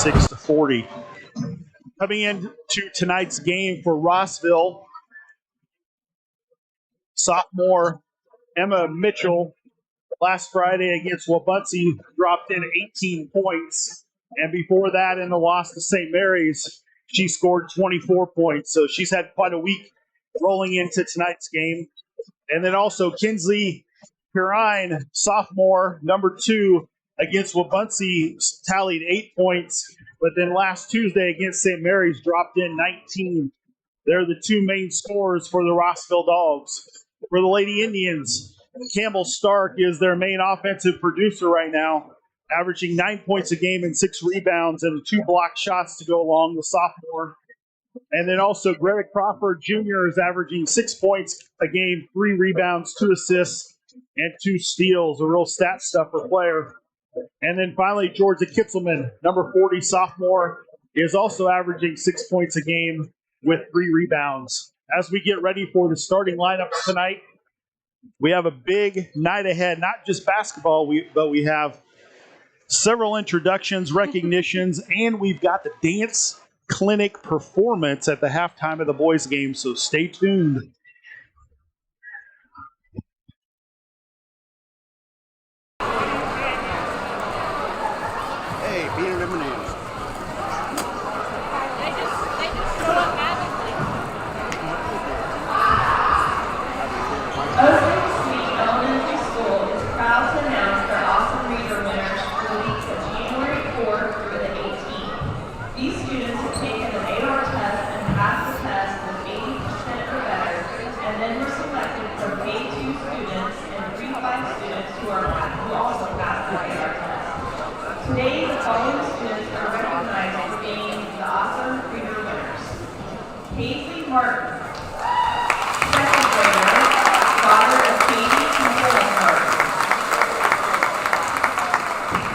46-40. Coming into tonight's game for Rossville, sophomore Emma Mitchell last Friday against Wabaunsee dropped in 18 points. And before that, in the loss to St. Mary's, she scored 24 points. So she's had quite a week rolling into tonight's game. And then also Kinsley Pirine, sophomore, number 2, against Wabaunsee, tallied 8 points. But then last Tuesday against St. Mary's dropped in 19. They're the two main scorers for the Rossville Dogs. For the Lady Indians, Campbell Stark is their main offensive producer right now, averaging 9 points a game and 6 rebounds and 2 block shots to go along, the sophomore. And then also Greta Crawford Jr. is averaging 6 points a game, 3 rebounds, 2 assists, and 2 steals, a real stat stuffer player. And then finally, Georgia Kitzelman, number 40 sophomore, is also averaging 6 points a game with 3 rebounds. As we get ready for the starting lineups tonight, we have a big night ahead, not just basketball, but we have several introductions, recognitions, and we've got the dance clinic performance at the halftime of the boys' game, so stay tuned. Hey, beer and M&M's. They just show up magically. Osage Elementary School is proud to announce their awesome reader winners for the weeks of January 4th through the 18th. These students have taken an 8-hour test and passed the test with 80% or better, and then were selected from K2 students and 3-5 students who also passed the 8-hour test. Today, the following students are recognized as being the awesome reader winners. Paisley Martin, second grader, daughter of Katie and Dylan Martin.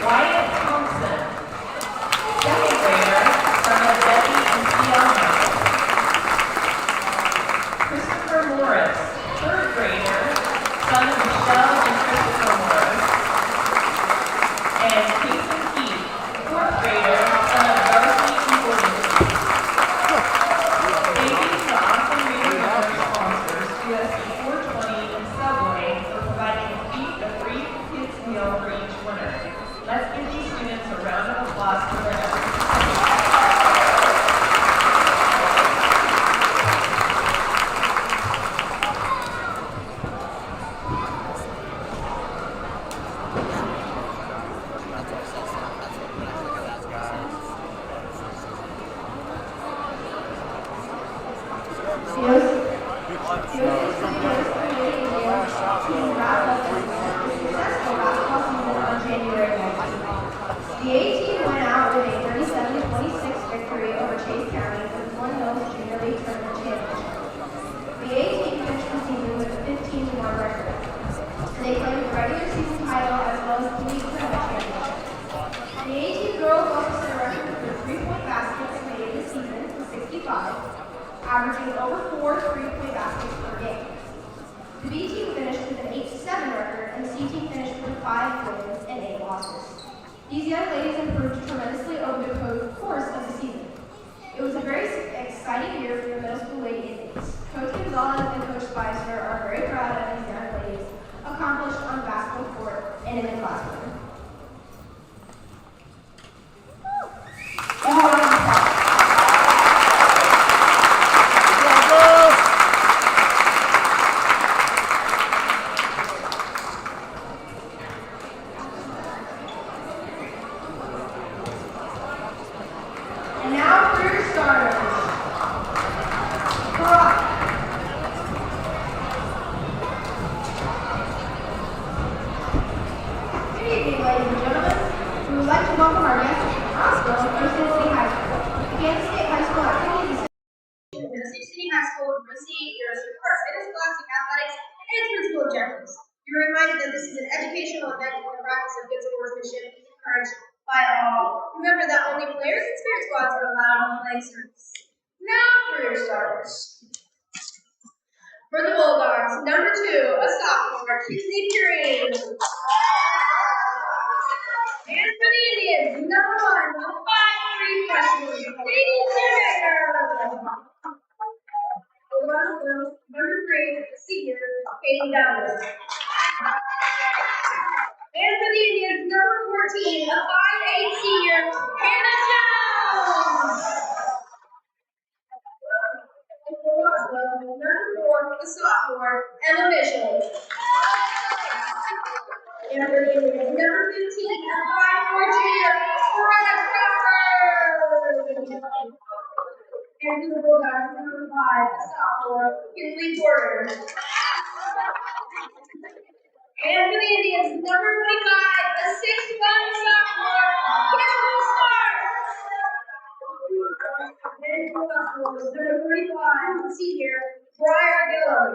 Wyatt Thompson, second grader, son of Debbie and T.L. Martin. Christopher Morris, third grader, son of Michelle and Christopher Morris. And Casey Keith, fourth grader, son of Darcy and Gordon. Thank you to the awesome reader winner sponsors, USB 420 and Subway, for providing a free kids meal for each winner. Let's give these students a round of applause for their efforts. The A-team went out with a 37-26 victory over Chase County for the Flint Hills Junior League Tournament Championship. The A-team finished the season with a 15-1 record. They claimed the regular season title as well as the league tournament championship. The A-team girls also set a record for their 3-point baskets made this season with 65, averaging over 4 3-point baskets per game. The B-team finished with an 8-7 record, and the C-team finished with 5 wins and 8 losses. These young ladies improved tremendously over the course of the season. It was a very exciting year for the middle school Lady Indians. Coach Gonzalez and Coach Spicer are very proud of these young ladies accomplished on the basketball court and in the classroom. And now for your starters. Brock. Good evening, ladies and gentlemen. We would like to welcome our guests from Rossville and Kansas City High School. The Kansas State High School activities Kansas City High School will proceed your support fitness, classic athletics, and its principal objectives. You're reminded that this is an educational event and the practice of good sportsmanship is encouraged by all. Remember that only players and spirit squads are allowed on the playing surface. Now for your starters. For the Bulldogs, number 2, a sophomore, Kinsley Pirine. And for the Indians, number 1, a 5 three questions. Ladies and number 3, senior, Katie Downer. And for the Indians, number 14, a 5'8" senior, Hannah Jones. And for Rossville, number 4, a sophomore, Emma Mitchell. And for the Indians, number 15, a 5'4" junior, Brett Crawford. And for the Bulldogs, number 5, a sophomore, Kinley Porter. And for the Indians, number 25, a 6'1" sophomore, Kendall Stark. And for the Buffaloes, number 35, senior, Briar Gillum.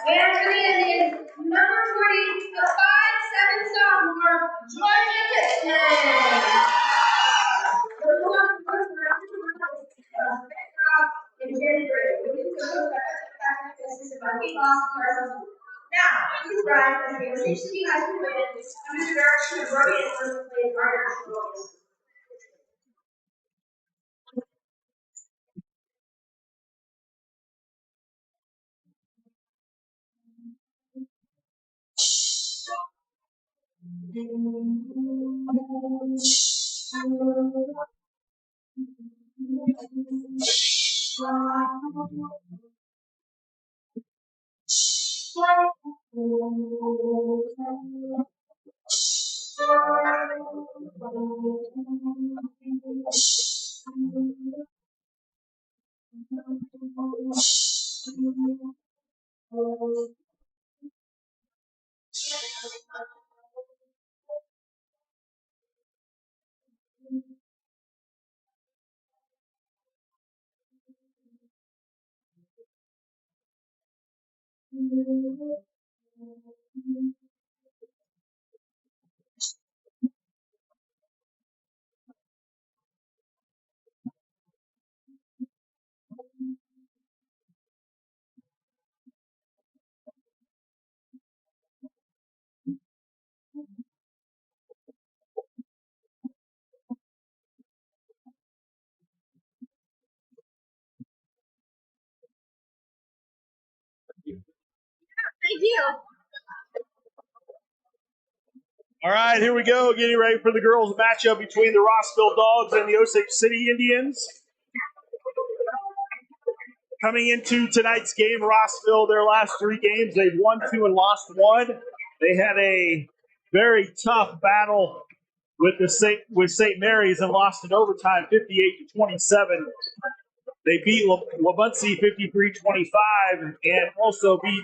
And for the Indians, number 40, a 5'7" sophomore, Georgia Kitson. For the Buffaloes, and Jenny Gray. Now, please rise as the Osage City High School women under the direction of Brody and first place our national roles. Thank you. All right, here we go. Getting ready for the girls' matchup between the Rossville Dogs and the Osage City Indians. Coming into tonight's game, Rossville, their last 3 games, they've won 2 and lost 1. They had a very tough battle with St. Mary's and lost in overtime 58-27. They beat Wabaunsee 53-25 and also beat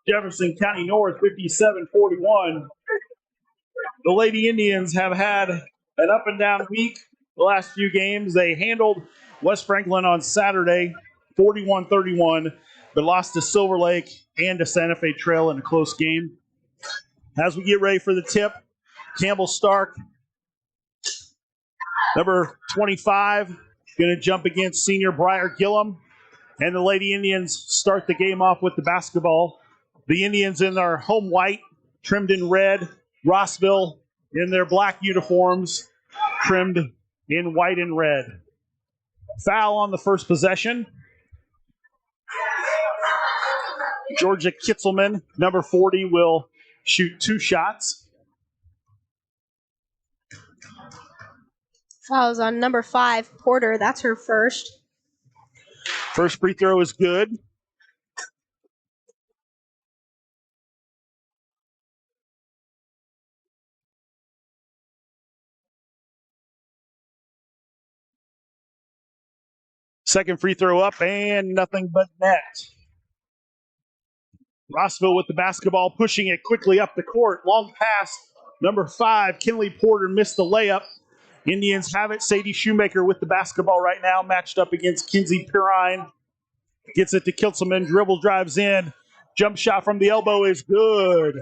Jefferson County North 57-41. The Lady Indians have had an up and down week the last few games. They handled West Franklin on Saturday 41-31, but lost to Silver Lake and to Santa Fe Trail in a close game. As we get ready for the tip, Campbell Stark, number 25, going to jump against senior Briar Gillum. And the Lady Indians start the game off with the basketball. The Indians in their home white, trimmed in red. Rossville in their black uniforms, trimmed in white and red. Foul on the first possession. Georgia Kitzelman, number 40, will shoot 2 shots. Fouls on number 5, Porter. That's her first. First free throw is good. Second free throw up and nothing but net. Rossville with the basketball, pushing it quickly up the court. Long pass, number 5, Kinley Porter missed the layup. Indians have it. Sadie Shoemaker with the basketball right now, matched up against Kinsey Pirine. Gets it to Kitzelman, dribble drives in. Jump shot from the elbow is good.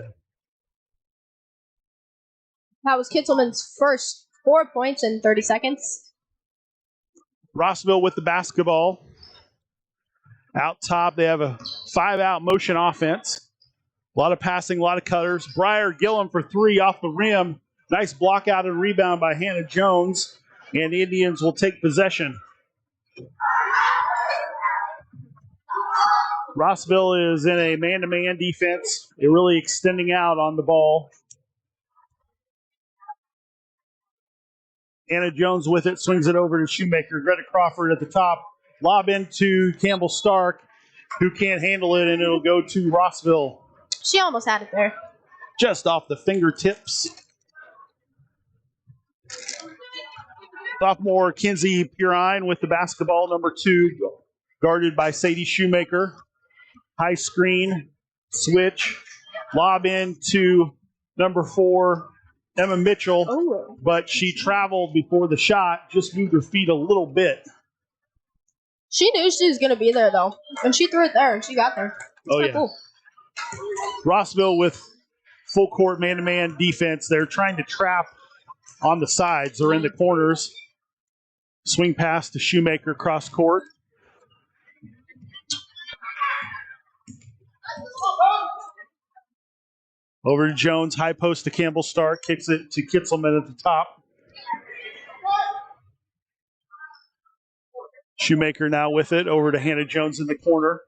That was Kitzelman's first 4 points in 30 seconds. Rossville with the basketball. Out top, they have a 5-out motion offense. A lot of passing, a lot of cutters. Briar Gillum for 3 off the rim. Nice block out and rebound by Hannah Jones, and the Indians will take possession. Rossville is in a man-to-man defense. They're really extending out on the ball. Hannah Jones with it, swings it over to Shoemaker. Greta Crawford at the top. Lob into Campbell Stark, who can't handle it, and it'll go to Rossville. She almost had it there. Just off the fingertips. Sophomore Kinsey Purine with the basketball, number 2, guarded by Sadie Shoemaker. High screen, switch, lob into number 4, Emma Mitchell, but she traveled before the shot, just moved her feet a little bit. She knew she was going to be there, though. And she threw it there, and she got there. It's cool. Rossville with full court man-to-man defense. They're trying to trap on the sides or in the corners. Swing pass to Shoemaker, cross court. Over to Jones, high post to Campbell Stark, kicks it to Kitzelman at the top. Shoemaker now with it, over to Hannah Jones in the corner.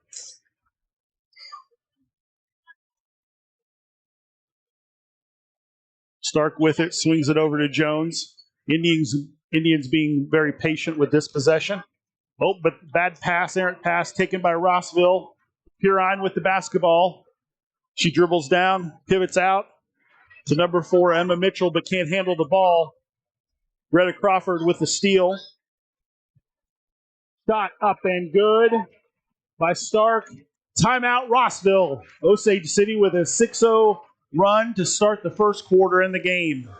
Stark with it, swings it over to Jones. Indians being very patient with this possession. Oh, but bad pass, errant pass taken by Rossville. Purine with the basketball. She dribbles down, pivots out to number 4, Emma Mitchell, but can't handle the ball. Greta Crawford with the steal. Shot up and good by Stark. Timeout, Rossville. Osage City with a 6-0 run to start the first quarter in the game.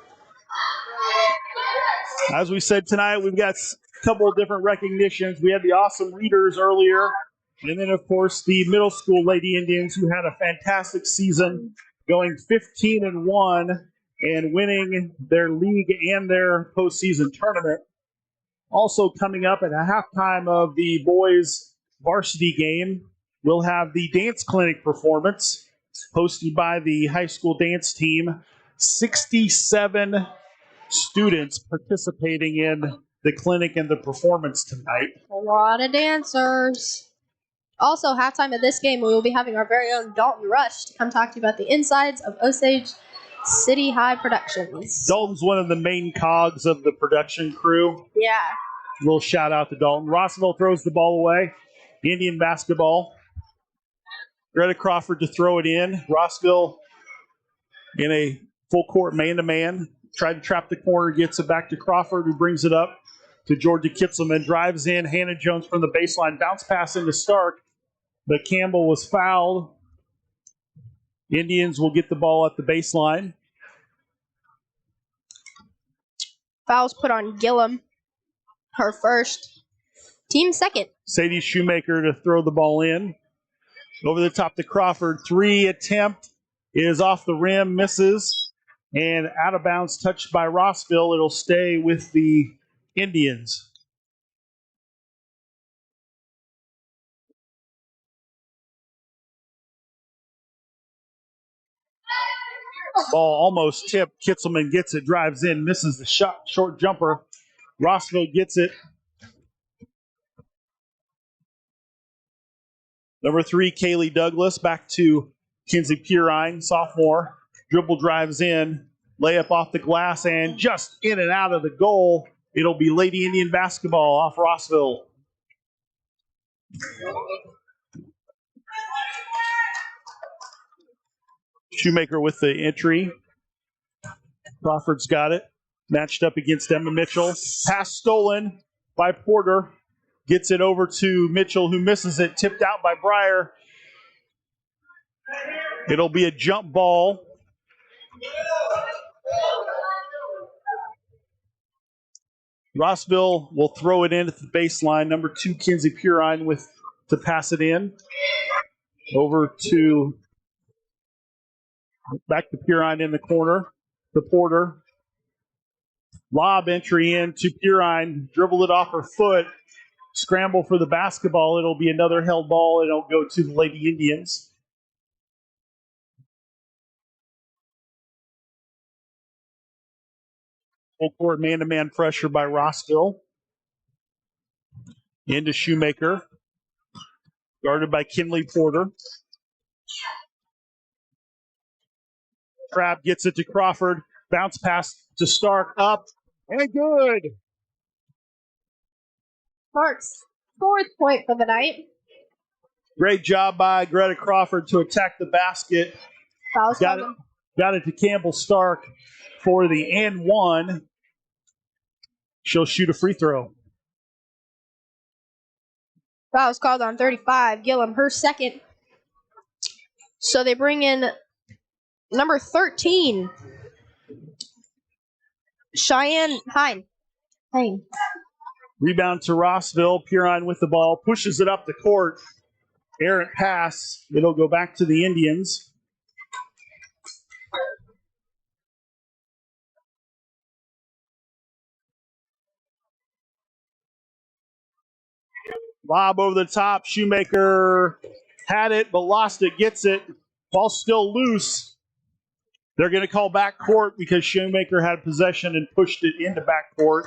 As we said tonight, we've got a couple of different recognitions. We had the awesome readers earlier, and then, of course, the middle school Lady Indians, who had a fantastic season, going 15-1 and winning their league and their postseason tournament. Also coming up at a halftime of the boys' varsity game, we'll have the dance clinic performance hosted by the high school dance team. 67 students participating in the clinic and the performance tonight. A lot of dancers. Also, halftime of this game, we will be having our very own Dalton Rush to come talk to you about the insides of Osage City High Productions. Dalton's one of the main cogs of the production crew. Yeah. A little shout out to Dalton. Rossville throws the ball away. Indian basketball. Greta Crawford to throw it in. Rossville in a full court man-to-man. Tried to trap the corner, gets it back to Crawford, who brings it up to Georgia Kitzelman. Drives in, Hannah Jones from the baseline. Bounce pass into Stark, but Campbell was fouled. Indians will get the ball at the baseline. Fouls put on Gillum. Her first. Team second. Sadie Shoemaker to throw the ball in. Over the top to Crawford. 3 attempt is off the rim, misses. And out of bounds, touched by Rossville. It'll stay with the Indians. Ball almost tipped. Kitzelman gets it, drives in, misses the shot, short jumper. Rossville gets it. Number 3, Kaylee Douglas, back to Kinsey Purine, sophomore. Dribble drives in, layup off the glass, and just in and out of the goal. It'll be Lady Indian basketball off Rossville. Shoemaker with the entry. Crawford's got it. Matched up against Emma Mitchell. Pass stolen by Porter. Gets it over to Mitchell, who misses it. Tipped out by Breyer. It'll be a jump ball. Rossville will throw it in at the baseline. Number 2, Kinsey Purine to pass it in. Over to back to Purine in the corner. To Porter. Lob entry in to Purine. Dribble it off her foot. Scramble for the basketball. It'll be another held ball. It'll go to the Lady Indians. Full court man-to-man pressure by Rossville. Into Shoemaker. Guarded by Kinley Porter. Crab gets it to Crawford. Bounce pass to Stark. Up. And good. Stark's 4th point for the night. Great job by Greta Crawford to attack the basket. Foul's Got it to Campbell Stark for the and one. She'll shoot a free throw. Foul's called on 35. Gillum, her 2nd. So they bring in number 13, Cheyenne Hine. Rebound to Rossville. Puron with the ball. Pushes it up the court. Errant pass. It'll go back to the Indians. Lob over the top. Shoemaker had it, but lost it. Gets it. Ball still loose. They're going to call back court because Shoemaker had possession and pushed it into back court.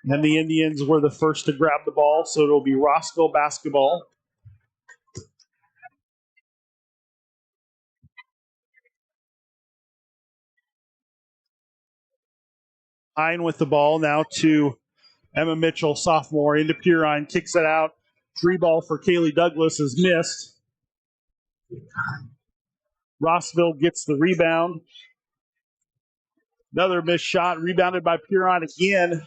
And the Indians were the first to grab the ball, so it'll be Rossville basketball. Hine with the ball now to Emma Mitchell, sophomore, into Puron, kicks it out. 3 ball for Kaylee Douglas is missed. Rossville gets the rebound. Another missed shot, rebounded by Puron again.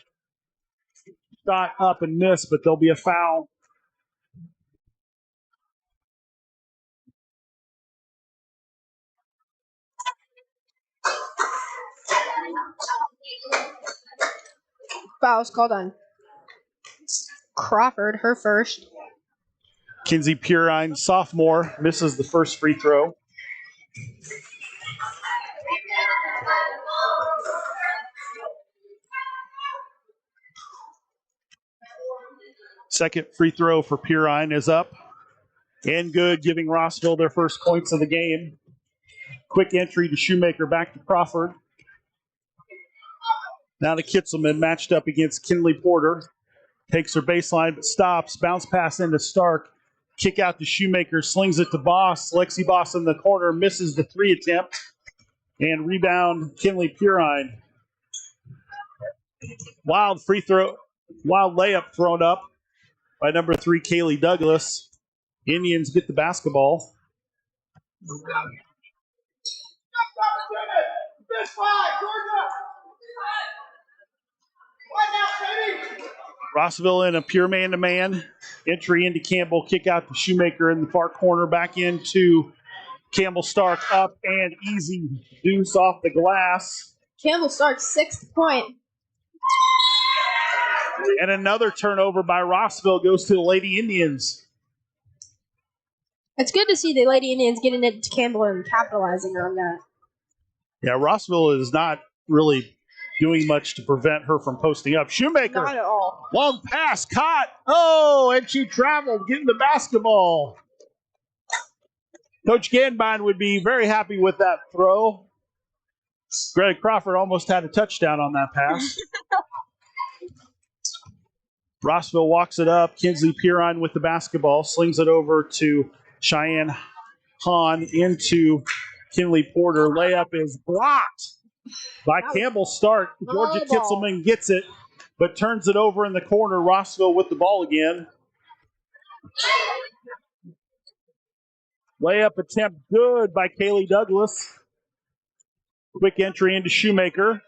Shot up and missed, but there'll be a foul. Foul's called on Crawford, her 1st. Kinsey Puron, sophomore, misses the first free throw. Second free throw for Puron is up and good, giving Rossville their first points of the game. Quick entry to Shoemaker, back to Crawford. Now to Kitzelman, matched up against Kinley Porter. Takes her baseline, but stops. Bounce pass into Stark. Kick out to Shoemaker, slings it to Boss. Lexi Boss in the corner, misses the 3 attempt. And rebound, Kinley Puron. Wild layup thrown up by number 3, Kaylee Douglas. Indians get the basketball. Rossville in a pure man-to-man. Entry into Campbell, kick out to Shoemaker in the far corner, back into Campbell Stark, up and easy deuce off the glass. Campbell Stark's 6th point. And another turnover by Rossville goes to the Lady Indians. It's good to see the Lady Indians getting it to Campbell and capitalizing on that. Yeah, Rossville is not really doing much to prevent her from posting up. Shoemaker. Not at all. Long pass, caught. Oh, and she traveled, getting the basketball. Coach Ganbine would be very happy with that throw. Greg Crawford almost had a touchdown on that pass. Rossville walks it up. Kinsley Puron with the basketball, slings it over to Cheyenne Hahn into Kinley Porter. Layup is blocked by Campbell Stark. Georgia Kitzelman gets it, but turns it over in the corner. Rossville with the ball again. Layup attempt good by Kaylee Douglas. Quick entry into Shoemaker.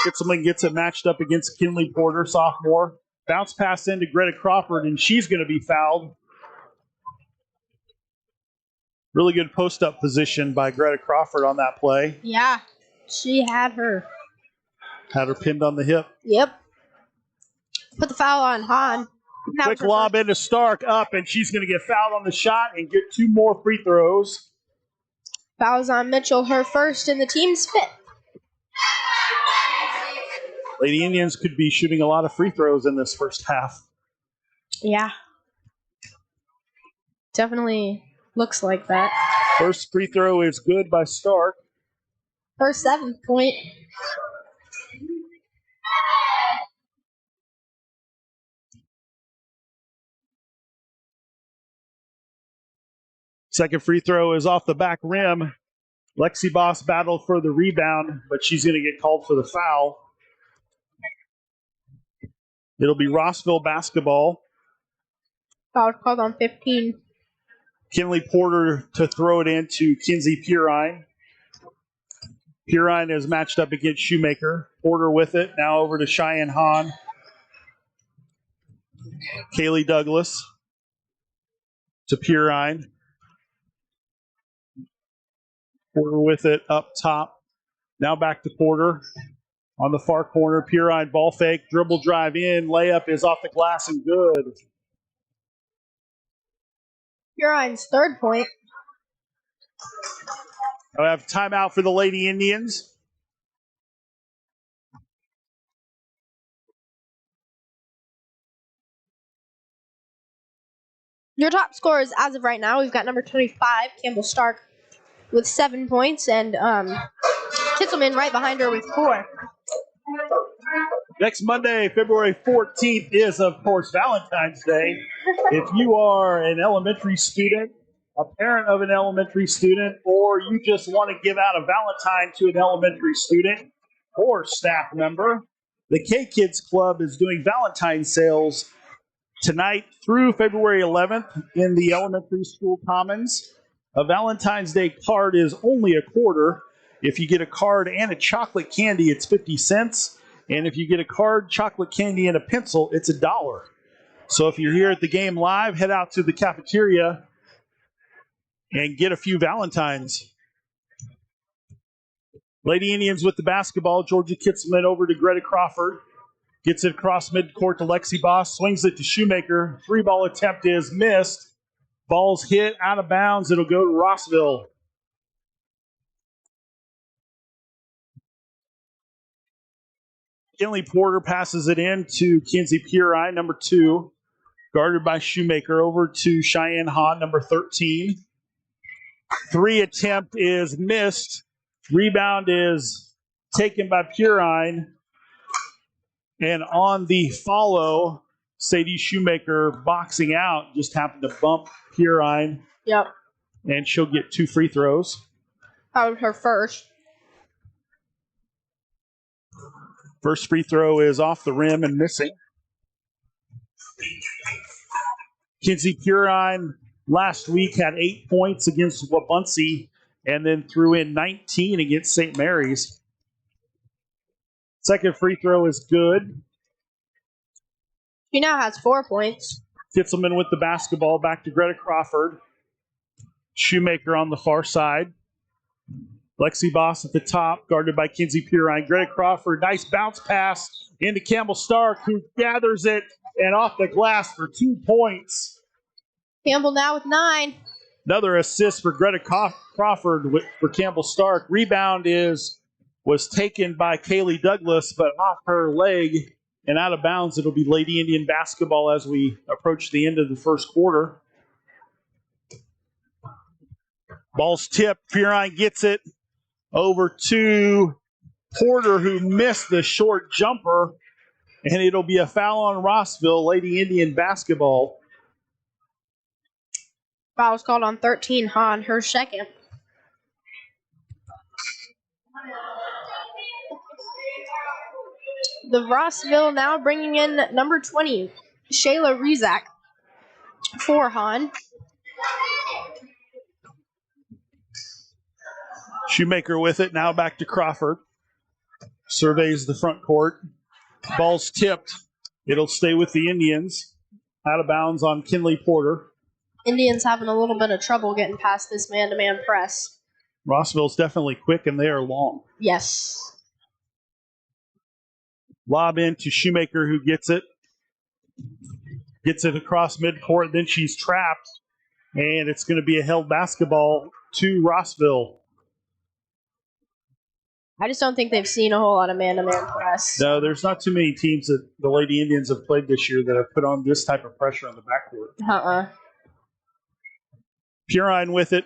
Kitzelman gets it matched up against Kinley Porter, sophomore. Bounce pass into Greta Crawford, and she's going to be fouled. Really good post-up position by Greta Crawford on that play. Yeah, she had her. Had her pinned on the hip. Yep. Put the foul on Hahn. Quick lob into Stark, up, and she's going to get fouled on the shot and get 2 more free throws. Fouls on Mitchell, her 1st, and the team's 5th. Lady Indians could be shooting a lot of free throws in this first half. Yeah. Definitely looks like that. First free throw is good by Stark. Her 7th point. Second free throw is off the back rim. Lexi Boss battled for the rebound, but she's going to get called for the foul. It'll be Rossville basketball. Foul called on 15. Kinley Porter to throw it into Kinsey Purine. Purine is matched up against Shoemaker. Porter with it. Now over to Cheyenne Hahn. Kaylee Douglas to Purine. Porter with it up top. Now back to Porter on the far corner. Purine ball fake, dribble drive in. Layup is off the glass and good. Purine's 3rd point. I have timeout for the Lady Indians. Your top scorers as of right now, we've got number 25, Campbell Stark, with 7 points, and Kitzelman right behind her with 4. Next Monday, February 14th, is, of course, Valentine's Day. If you are an elementary student, a parent of an elementary student, or you just want to give out a Valentine to an elementary student or staff member, the K-Kids Club is doing Valentine sales tonight through February 11th in the elementary school commons. A Valentine's Day card is only $0.25. If you get a card and a chocolate candy, it's 50 cents. And if you get a card, chocolate candy, and a pencil, it's $1. So if you're here at the game live, head out to the cafeteria and get a few Valentines. Lady Indians with the basketball. Georgia Kitzelman over to Greta Crawford. Gets it across midcourt to Lexi Boss. Swings it to Shoemaker. 3-ball attempt is missed. Ball's hit out of bounds. It'll go to Rossville. Kinley Porter passes it in to Kinsey Purine, number 2. Guarded by Shoemaker. Over to Cheyenne Hahn, number 13. 3 attempt is missed. Rebound is taken by Purine. And on the follow, Sadie Shoemaker boxing out just happened to bump Purine. Yep. And she'll get 2 free throws. That was her first. First free throw is off the rim and missing. Kinsey Purine last week had 8 points against Wabaunsee and then threw in 19 against St. Mary's. Second free throw is good. She now has 4 points. Kitzelman with the basketball back to Greta Crawford. Shoemaker on the far side. Lexi Boss at the top, guarded by Kinsey Purine. Greta Crawford, nice bounce pass into Campbell Stark, who gathers it and off the glass for 2 points. Campbell now with 9. Another assist for Greta Crawford for Campbell Stark. Rebound was taken by Kaylee Douglas, but off her leg and out of bounds. It'll be Lady Indian basketball as we approach the end of the first quarter. Ball's tipped. Purine gets it over to Porter, who missed the short jumper, and it'll be a foul on Rossville, Lady Indian basketball. Foul was called on 13, Hahn, her second. The Rossville now bringing in number 20, Shayla Rezak, for Hahn. Shoemaker with it, now back to Crawford. Surveys the front court. Ball's tipped. It'll stay with the Indians. Out of bounds on Kinley Porter. Indians having a little bit of trouble getting past this man-to-man press. Rossville's definitely quick, and they are long. Yes. Lob in to Shoemaker, who gets it. Gets it across midcourt, then she's trapped. And it's going to be a held basketball to Rossville. I just don't think they've seen a whole lot of man-to-man press. No, there's not too many teams that the Lady Indians have played this year that have put on this type of pressure on the backcourt. Uh-uh. Purine with it.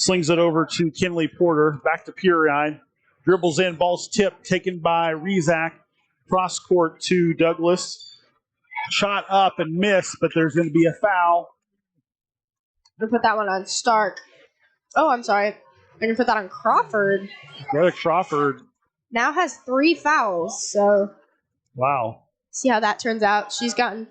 Slings it over to Kinley Porter. Back to Purine. Dribbles in. Ball's tipped. Taken by Rezak. Cross court to Douglas. Shot up and missed, but there's going to be a foul. I'm going to put that one on Stark. Oh, I'm sorry. I'm going to put that on Crawford. Brother Crawford. Now has 3 fouls, so Wow. see how that turns out. She's gotten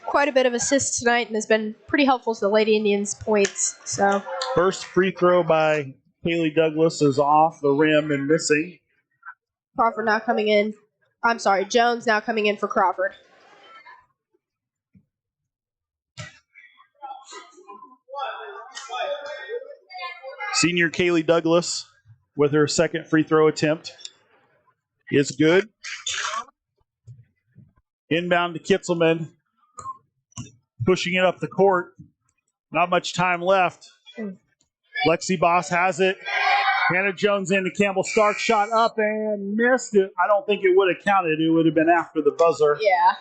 quite a bit of assists tonight and has been pretty helpful to the Lady Indians' points. So First free throw by Haley Douglas is off the rim and missing. Crawford now coming in. I'm sorry, Jones now coming in for Crawford. Senior Kaylee Douglas with her second free throw attempt is good. Inbound to Kitzelman. Pushing it up the court. Not much time left. Lexi Boss has it. Hannah Jones into Campbell Stark. Shot up and missed it. I don't think it would have counted. It would have been after the buzzer. Yeah.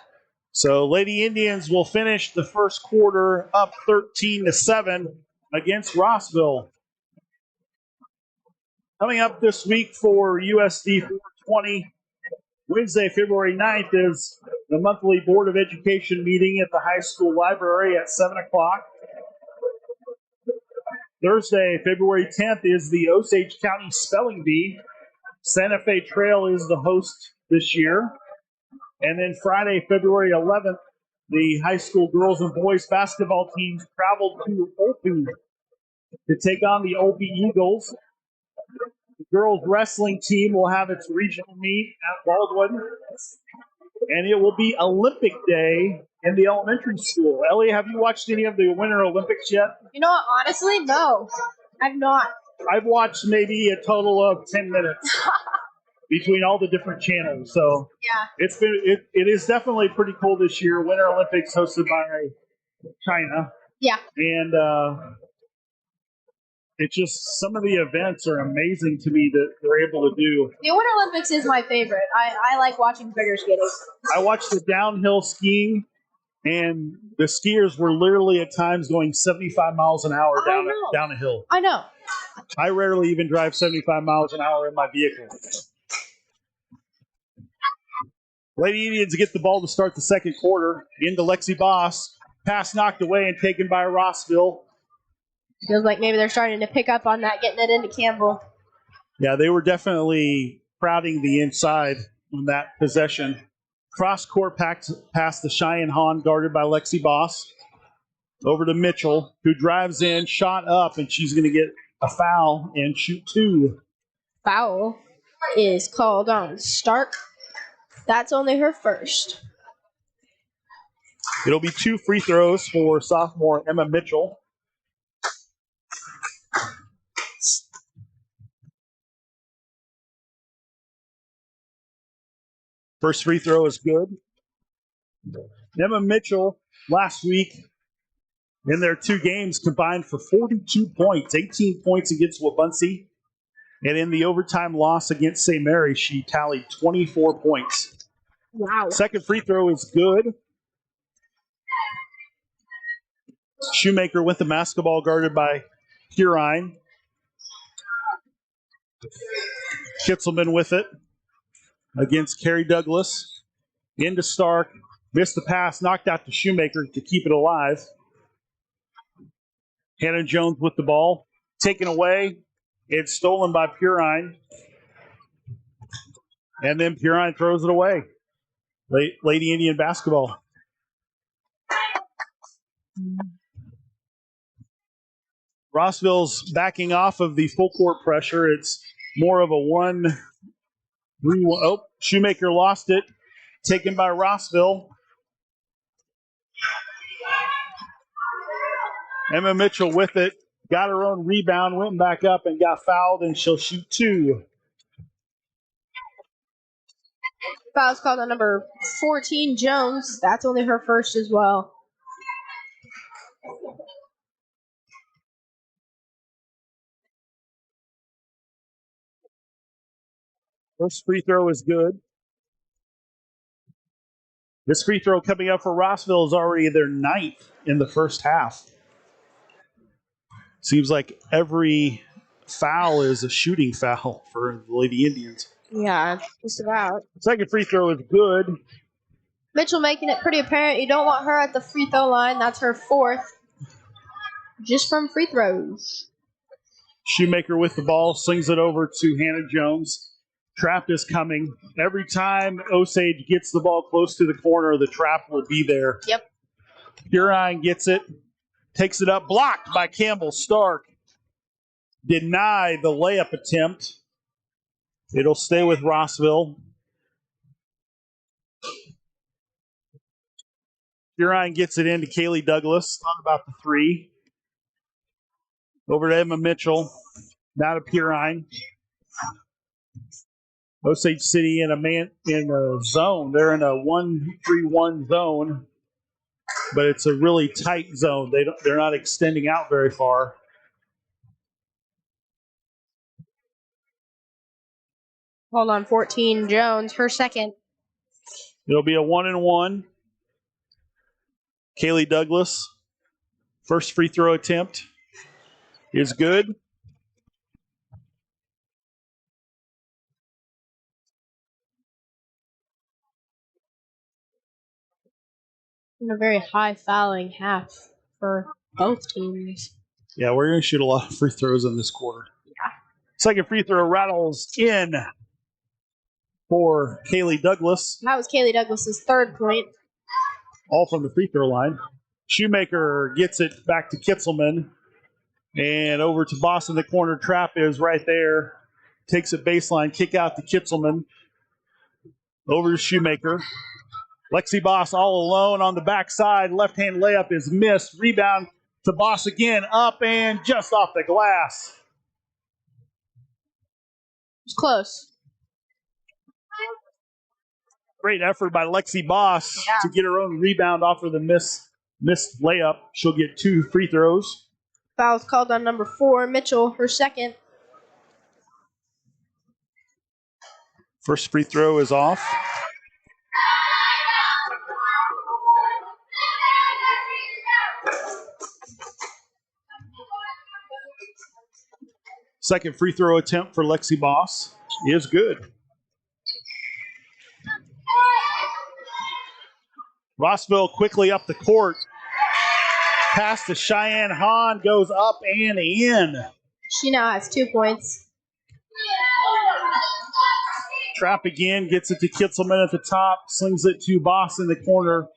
So Lady Indians will finish the first quarter up 13-7 against Rossville. Coming up this week for USD 420, Wednesday, February 9th, is the monthly Board of Education meeting at the high school library at 7 o'clock. Thursday, February 10th, is the Osage County Spelling Bee. Santa Fe Trail is the host this year. And then Friday, February 11th, the high school girls and boys basketball teams traveled to Opie to take on the Opie Eagles. The girls wrestling team will have its regional meet at Baldwin. And it will be Olympic Day in the elementary school. Ellie, have you watched any of the Winter Olympics yet? You know what? Honestly, no. I've not. I've watched maybe a total of 10 minutes between all the different channels. So Yeah. it is definitely pretty cool this year. Winter Olympics hosted by China. Yeah. And it's just some of the events are amazing to me that they're able to do. The Winter Olympics is my favorite. I like watching figure skating. I watched the downhill skiing, and the skiers were literally at times going 75 miles an hour down a hill. I know. I rarely even drive 75 miles an hour in my vehicle. Lady Indians get the ball to start the second quarter. Into Lexi Boss. Pass knocked away and taken by Rossville. Feels like maybe they're starting to pick up on that, getting it into Campbell. Yeah, they were definitely crowding the inside on that possession. Cross court past the Cheyenne Hahn, guarded by Lexi Boss. Over to Mitchell, who drives in, shot up, and she's going to get a foul and shoot 2. Foul is called on Stark. That's only her first. It'll be 2 free throws for sophomore Emma Mitchell. First free throw is good. Emma Mitchell last week in their 2 games combined for 42 points, 18 points against Wabaunsee. And in the overtime loss against St. Mary, she tallied 24 points. Wow. Second free throw is good. Shoemaker with the basketball, guarded by Purine. Kitzelman with it against Carrie Douglas. Into Stark. Missed the pass, knocked out to Shoemaker to keep it alive. Hannah Jones with the ball. Taken away. It's stolen by Purine. And then Purine throws it away. Lady Indian basketball. Rossville's backing off of the full court pressure. It's more of a 1-3-1. Oh, Shoemaker lost it. Taken by Rossville. Emma Mitchell with it. Got her own rebound, went back up and got fouled, and she'll shoot 2. Foul's called on number 14, Jones. That's only her first as well. First free throw is good. This free throw coming up for Rossville is already their 9th in the first half. Seems like every foul is a shooting foul for the Lady Indians. Yeah, just about. Second free throw is good. Mitchell making it pretty apparent you don't want her at the free throw line. That's her fourth. Just from free throws. Shoemaker with the ball, slings it over to Hannah Jones. Trap is coming. Every time Osage gets the ball close to the corner, the trap will be there. Yep. Huron gets it, takes it up, blocked by Campbell Stark. Deny the layup attempt. It'll stay with Rossville. Huron gets it into Kaylee Douglas. Thought about the three. Over to Emma Mitchell. Now to Huron. Osage City in a zone. They're in a 1-3-1 zone, but it's a really tight zone. They're not extending out very far. Hold on, 14. Jones, her second. It'll be a 1-and-1. Kaylee Douglas, first free throw attempt is good. And a very high fouling half for both teams. Yeah, we're going to shoot a lot of free throws in this quarter. Yeah. Second free throw rattles in for Kaylee Douglas. That was Kaylee Douglas's third point. All from the free throw line. Shoemaker gets it back to Kitzelman. And over to Boston. The corner trap is right there. Takes it baseline, kick out to Kitzelman. Over to Shoemaker. Lexi Boss all alone on the backside. Left-hand layup is missed. Rebound to Boss again. Up and just off the glass. It's close. Great effort by Lexi Boss to get her own rebound off of the missed layup. She'll get 2 free throws. Foul's called on number 4, Mitchell, her second. First free throw is off. Second free throw attempt for Lexi Boss is good. Rossville quickly up the court. Pass to Cheyenne Hahn goes up and in. She now has 2 points. Trap again, gets it to Kitzelman at the top, slings it to Boss in the corner.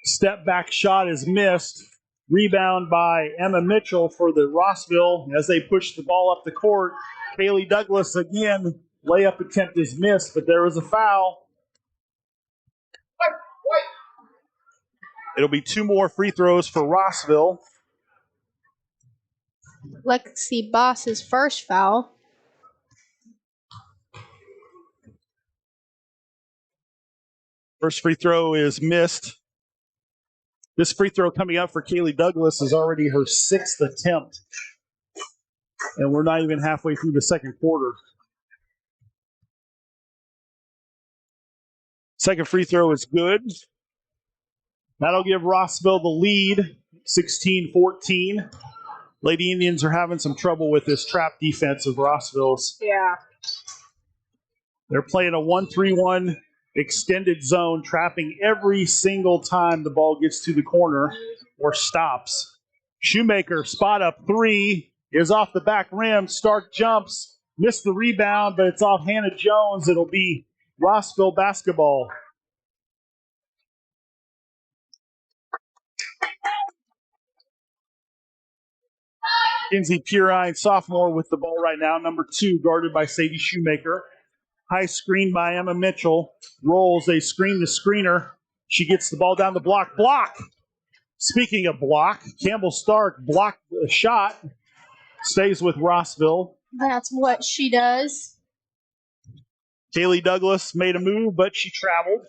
Step back shot is missed. Rebound by Emma Mitchell for the Rossville as they push the ball up the court. Kaylee Douglas again, layup attempt is missed, but there was a foul. It'll be 2 more free throws for Rossville. Lexi Boss's first foul. First free throw is missed. This free throw coming up for Kaylee Douglas is already her 6th attempt. And we're not even halfway through the second quarter. Second free throw is good. That'll give Rossville the lead, 16-14. Lady Indians are having some trouble with this trap defense of Rossville's. Yeah. They're playing a 1-3-1 extended zone, trapping every single time the ball gets to the corner or stops. Shoemaker, spot up 3, is off the back rim. Stark jumps, missed the rebound, but it's off Hannah Jones. It'll be Rossville basketball. Kinsey Purine, sophomore, with the ball right now. Number 2, guarded by Sadie Shoemaker. High screen by Emma Mitchell. Rolls, they screen the screener. She gets the ball down the block. Block! Speaking of block, Campbell Stark blocked the shot. Stays with Rossville. That's what she does. Kaylee Douglas made a move, but she traveled.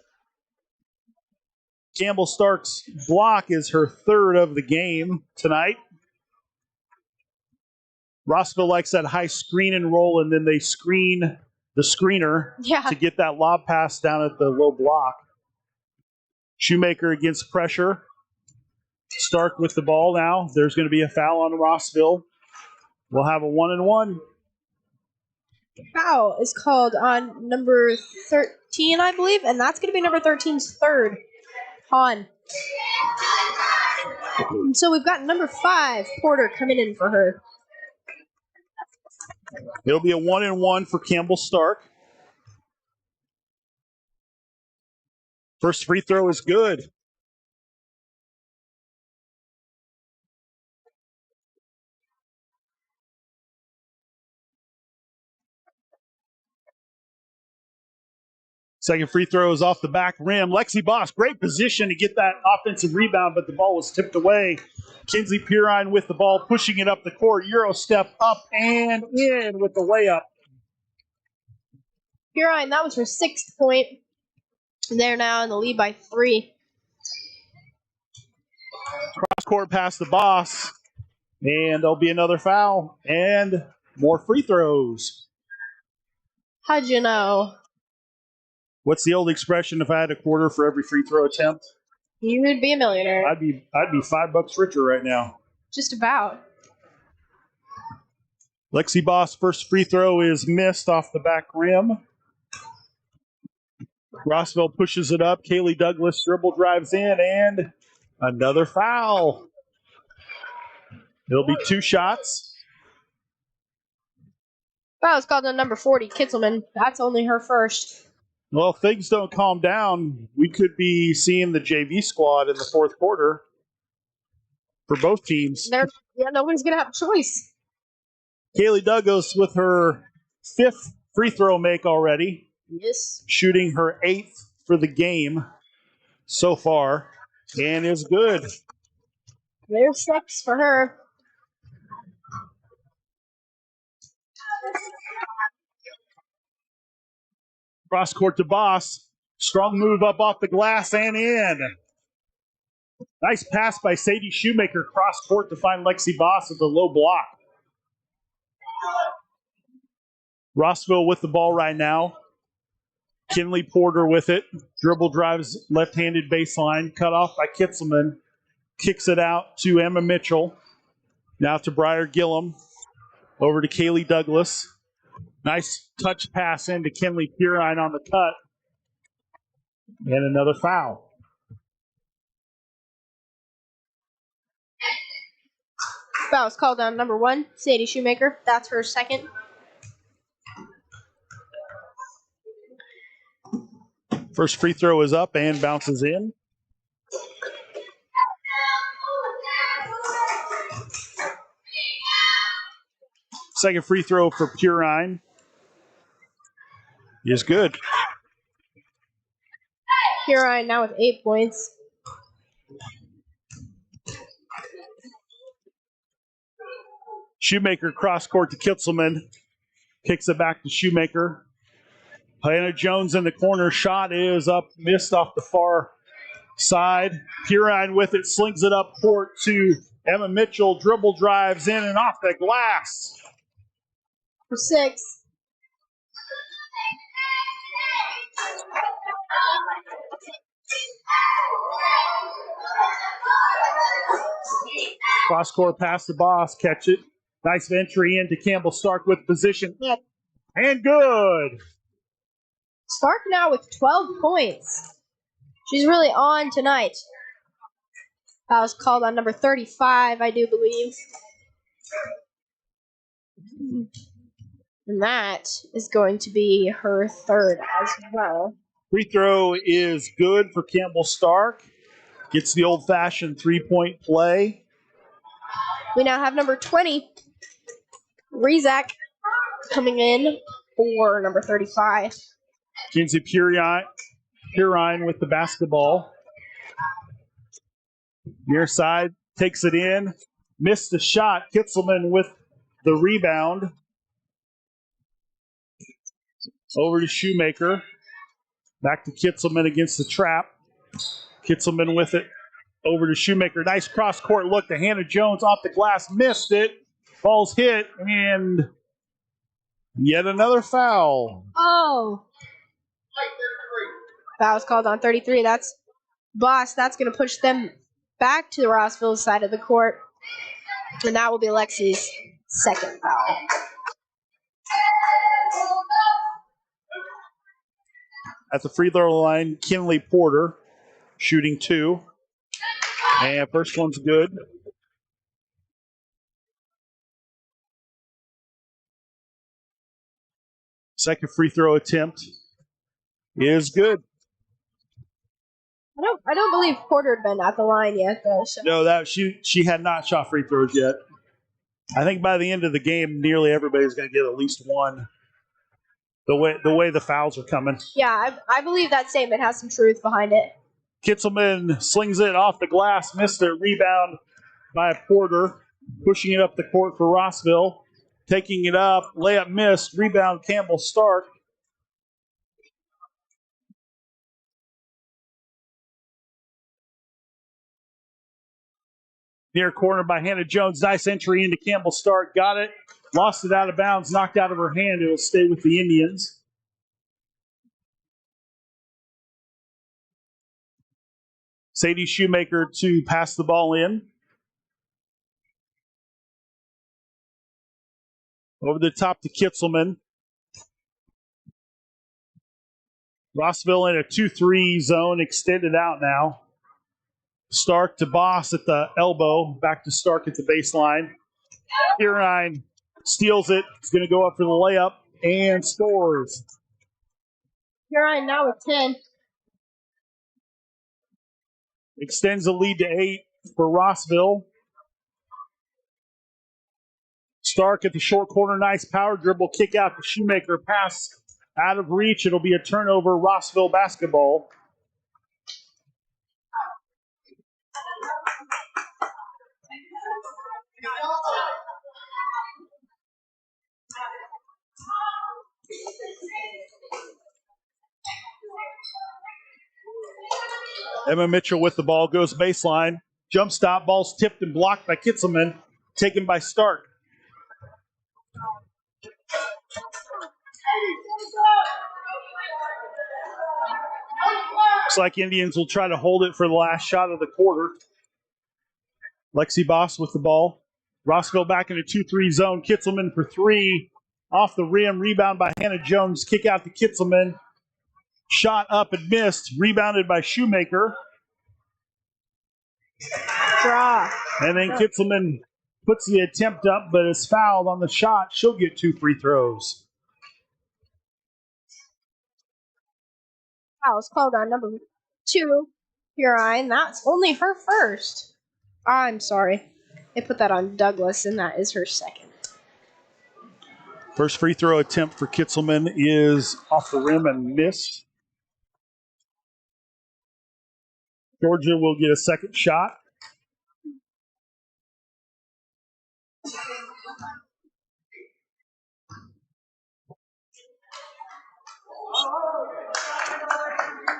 Campbell Stark's block is her 3rd of the game tonight. Rossville likes that high screen and roll, and then they screen the screener to get that lob pass down at the low block. Shoemaker against pressure. Stark with the ball now. There's going to be a foul on Rossville. We'll have a 1-and-1. Foul is called on number 13, I believe, and that's going to be number 13's third. Han. So we've got number 5, Porter, coming in for her. It'll be a 1-and-1 for Campbell Stark. First free throw is good. Second free throw is off the back rim. Lexi Boss, great position to get that offensive rebound, but the ball was tipped away. Kinsey Pirine with the ball, pushing it up the court. Euro step up and in with the layup. Pirine, that was her 6th point. They're now in the lead by 3. Cross court past the Boss, and there'll be another foul and more free throws. How'd you know? What's the old expression? If I had a quarter for every free throw attempt, You would be a millionaire. I'd be $5 richer right now. Just about. Lexi Boss' first free throw is missed off the back rim. Rossville pushes it up. Kaylee Douglas dribble drives in, and another foul. It'll be 2 shots. Foul is called on number 40, Kitzelman. That's only her first. Well, if things don't calm down, we could be seeing the JV squad in the fourth quarter for both teams. Nobody's going to have a choice. Kaylee Douglas with her 5th free throw make already. Yes. Shooting her 8th for the game so far, and is good. There's 6 for her. Cross court to Boss. Strong move up off the glass and in. Nice pass by Sadie Shoemaker. Cross court to find Lexi Boss at the low block. Rossville with the ball right now. Kinley Porter with it. Dribble drives left-handed baseline. Cut off by Kitzelman. Kicks it out to Emma Mitchell. Now to Briar Gillum. Over to Kaylee Douglas. Nice touch pass into Kinley Pirine on the cut. And another foul. Foul is called on number 1, Sadie Shoemaker. That's her 2nd. First free throw is up and bounces in. Second free throw for Pirine is good. Pirine now with 8 points. Shoemaker cross court to Kitzelman. Kicks it back to Shoemaker. Hannah Jones in the corner. Shot is up, missed off the far side. Pirine with it, slings it up court to Emma Mitchell. Dribble drives in and off the glass. For 6. Cross court pass the Boss, catch it. Nice entry into Campbell Stark with position. And good. Stark now with 12 points. She's really on tonight. That was called on number 35, I do believe. And that is going to be her 3rd as well. Free throw is good for Campbell Stark. Gets the old-fashioned 3-point play. We now have number 20, Rezak, coming in for number 35. Kinsey Pirine with the basketball. Near side, takes it in. Missed the shot. Kitzelman with the rebound. Over to Shoemaker. Back to Kitzelman against the trap. Kitzelman with it. Over to Shoemaker. Nice cross-court look to Hannah Jones off the glass. Missed it. Ball's hit. And yet another foul. Oh. Foul's called on 33. That's Boss. That's going to push them back to the Rossville side of the court. And that will be Lexi's second foul. At the free throw line, Kinley Porter shooting 2. And first one's good. Second free throw attempt is good. I don't believe Porter had been at the line yet, though. So. No, she had not shot free throws yet. I think by the end of the game, nearly everybody's going to get at least one. The way the fouls are coming. Yeah, I believe that statement has some truth behind it. Kitzelman slings it off the glass, missed it. Rebound by Porter, pushing it up the court for Rossville. Taking it up, layup missed. Rebound Campbell Stark. Near corner by Hannah Jones. Nice entry into Campbell Stark. Got it. Lost it out of bounds. Knocked out of her hand. It will stay with the Indians. Sadie Shoemaker to pass the ball in. Over the top to Kitzelman. Rossville in a 2-3 zone. Extended out now. Stark to Boss at the elbow. Back to Stark at the baseline. Pirine steals it. He's going to go up for the layup and scores. Pirine now with 10. Extends the lead to 8 for Rossville. Stark at the short corner. Nice power dribble. Kick out to Shoemaker. Pass out of reach. It'll be a turnover. Rossville basketball. Emma Mitchell with the ball, goes baseline. Jump stop, ball's tipped and blocked by Kitzelman. Taken by Stark. Looks like Indians will try to hold it for the last shot of the quarter. Lexi Boss with the ball. Rossville back in a 2-3 zone. Kitzelman for 3. Off the rim. Rebound by Hannah Jones. Kick out to Kitzelman. Shot up and missed. Rebounded by Shoemaker. Draw. And then Kitzelman puts the attempt up, but is fouled on the shot. She'll get 2 free throws. Foul's called on number 2, Pirine. That's only her first. I'm sorry. They put that on Douglas, and that is her second. First free throw attempt for Kitzelman is off the rim and missed. Georgia will get a second shot.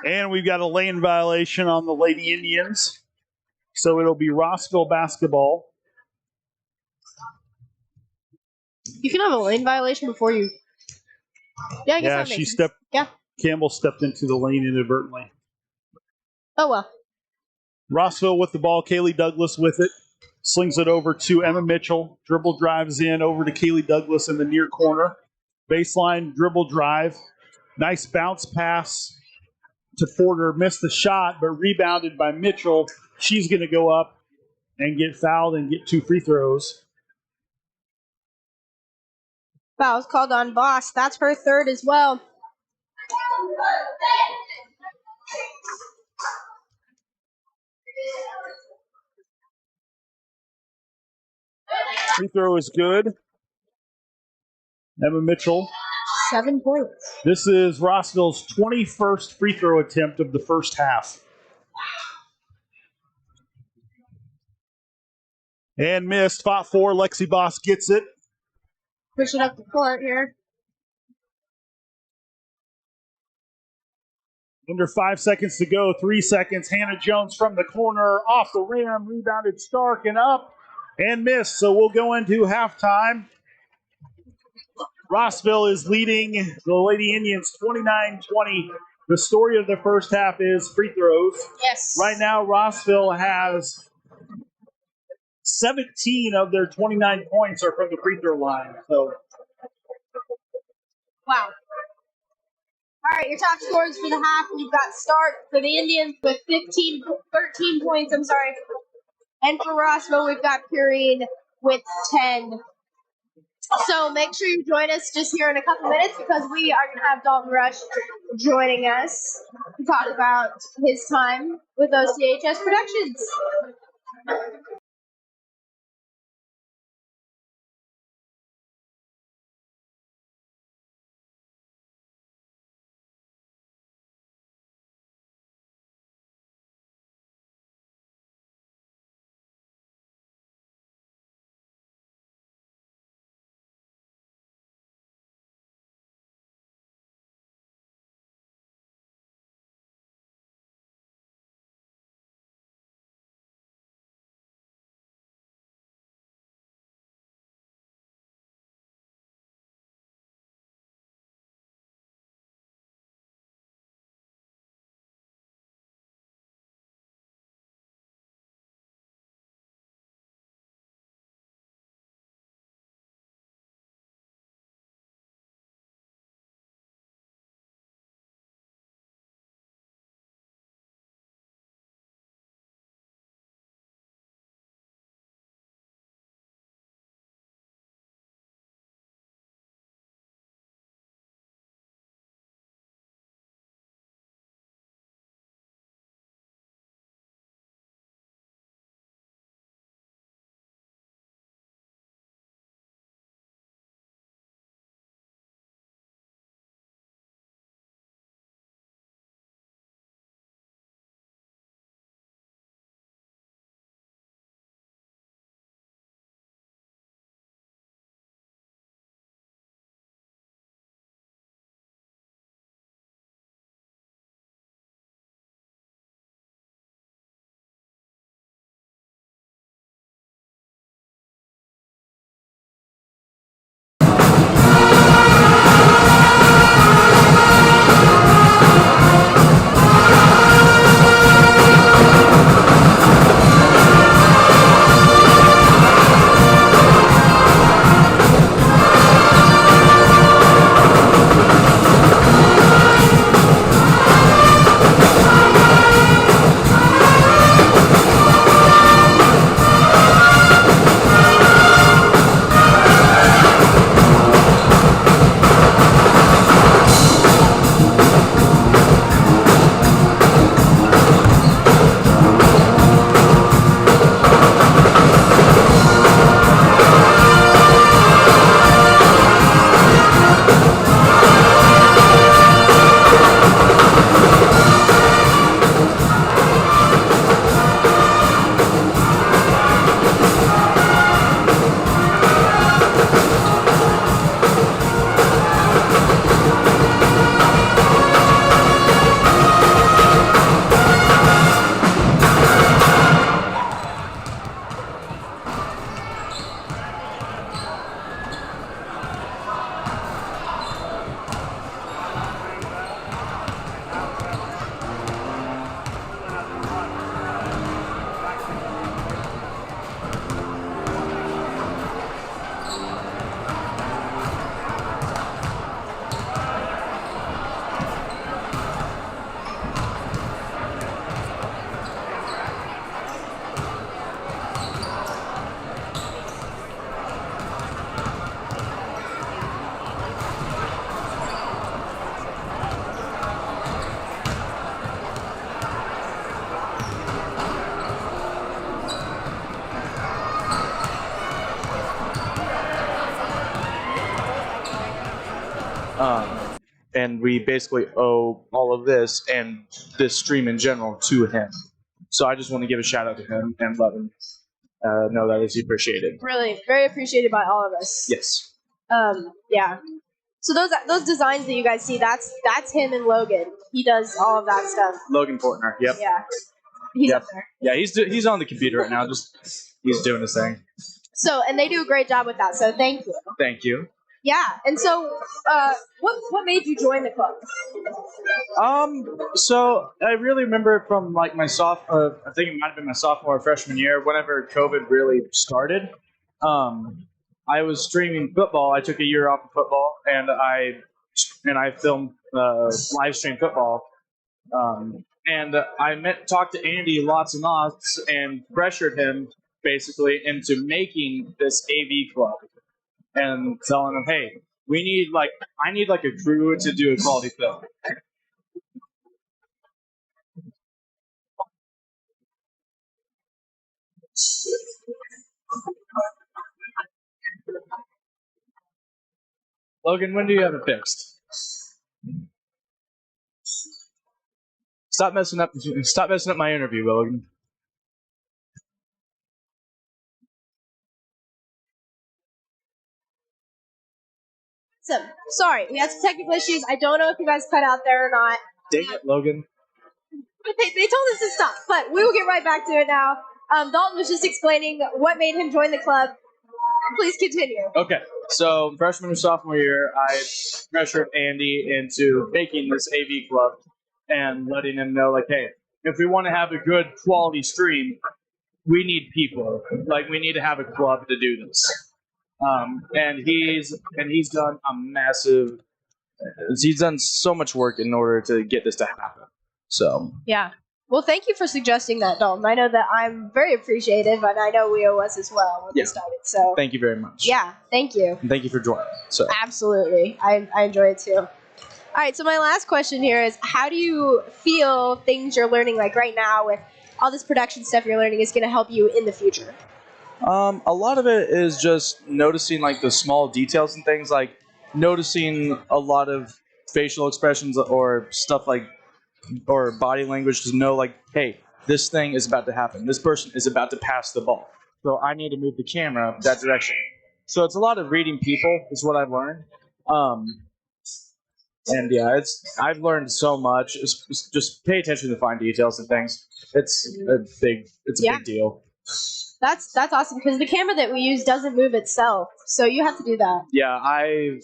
And we've got a lane violation on the Lady Indians. So it'll be Rossville basketball. You can have a lane violation before you. Yeah, I guess that makes sense. Campbell stepped into the lane inadvertently. Oh, well. Rossville with the ball. Kaylee Douglas with it. Slings it over to Emma Mitchell. Dribble drives in over to Kaylee Douglas in the near corner. Baseline dribble drive. Nice bounce pass to Porter. Missed the shot, but rebounded by Mitchell. She's going to go up and get fouled and get 2 free throws. Foul's called on Boss. That's her third as well. Free throw is good. Emma Mitchell. 7 points. This is Rossville's 21st free throw attempt of the first half. And missed. Fought for. Lexi Boss gets it. Push it up the court here. Under 5 seconds to go. 3 seconds. Hannah Jones from the corner. Off the rim. Rebounded Stark and up. And missed. So we'll go into halftime. Rossville is leading the Lady Indians 29-20. The story of the first half is free throws. Yes. Right now, Rossville has 17 of their 29 points are from the free throw line. So Wow. All right, your top scorers for the half. We've got Stark for the Indians with 13 points, And for Rossville, we've got Purine with 10. So make sure you join us just here in a couple minutes because we are going to have Dalton Rush joining us to talk about his time with OCHS Productions. And we basically owe all of this and this stream in general to him. So I just want to give a shout out to him and let him know that is appreciated. Really, very appreciated by all of us. Yes. Yeah. So those designs that you guys see, that's him and Logan. He does all of that stuff. Logan Portner. Yep. Yeah. He's Yep. up there. Yeah, he's on the computer right now. Just he's doing his thing. So, and they do a great job with that. So thank you. Thank you. Yeah. And so, what made you join the club? So I really remember it from like my sophomore. I think it might have been my sophomore or freshman year. Whenever COVID really started, I was streaming football. I took a year off of football, and I filmed live stream football. And talked to Andy lots and lots, and pressured him basically into making this AV club, and telling him, "Hey, I need like a crew to do a quality film." Logan, when do you have it fixed? Stop messing up! Stop messing up my interview, Logan. So, sorry, we had some technical issues. I don't know if you guys cut out there or not. Dang it, Logan. But they told us to stop, but we will get right back to it now. Dalton was just explaining what made him join the club. Please continue. Okay, so freshman or sophomore year, I pressured Andy into making this AV club and letting him know, like, hey, if we want to have a good quality stream, we need people. Like, we need to have a club to do this. And he's done a massive. He's done so much work in order to get this to happen. So Yeah. Well, thank you for suggesting that, Dalton. I know that I'm very appreciative, and I know Leo was as well when we started. So thank you very much. yeah, thank you. And thank you for joining. So Absolutely. I enjoy it too. All right, so my last question here is, how do you feel things you're learning, like right now with all this production stuff you're learning, is going to help you in the future? a lot of it is just noticing like the small details and things, like noticing a lot of facial expressions or stuff like or body language to know like, hey, this thing is about to happen. This person is about to pass the ball. So I need to move the camera that direction. So it's a lot of reading people is what I've learned. And yeah, I've learned so much. It's just pay attention to fine details and things. It's a big deal. That's awesome, because the camera that we use doesn't move itself, so you have to do that. Yeah, I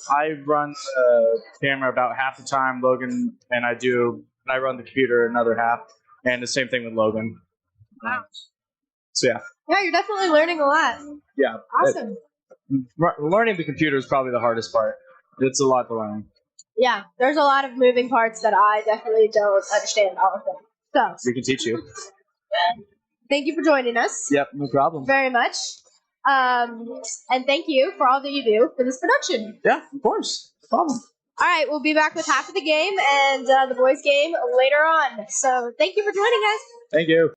run the camera about half the time, Logan, and I run the computer another half, and the same thing with Logan. Wow. So yeah. Yeah, you're definitely learning a lot. Yeah. Awesome. Learning the computer is probably the hardest part. It's a lot to learn. Yeah, there's a lot of moving parts that I definitely don't understand all of them. So We can teach you. thank you for joining us. Yep, no problem. Very much. And thank you for all that you do for this production. Yeah, of course. No problem. All right, we'll be back with half of the game and the boys' game later on. So thank you for joining us. Thank you.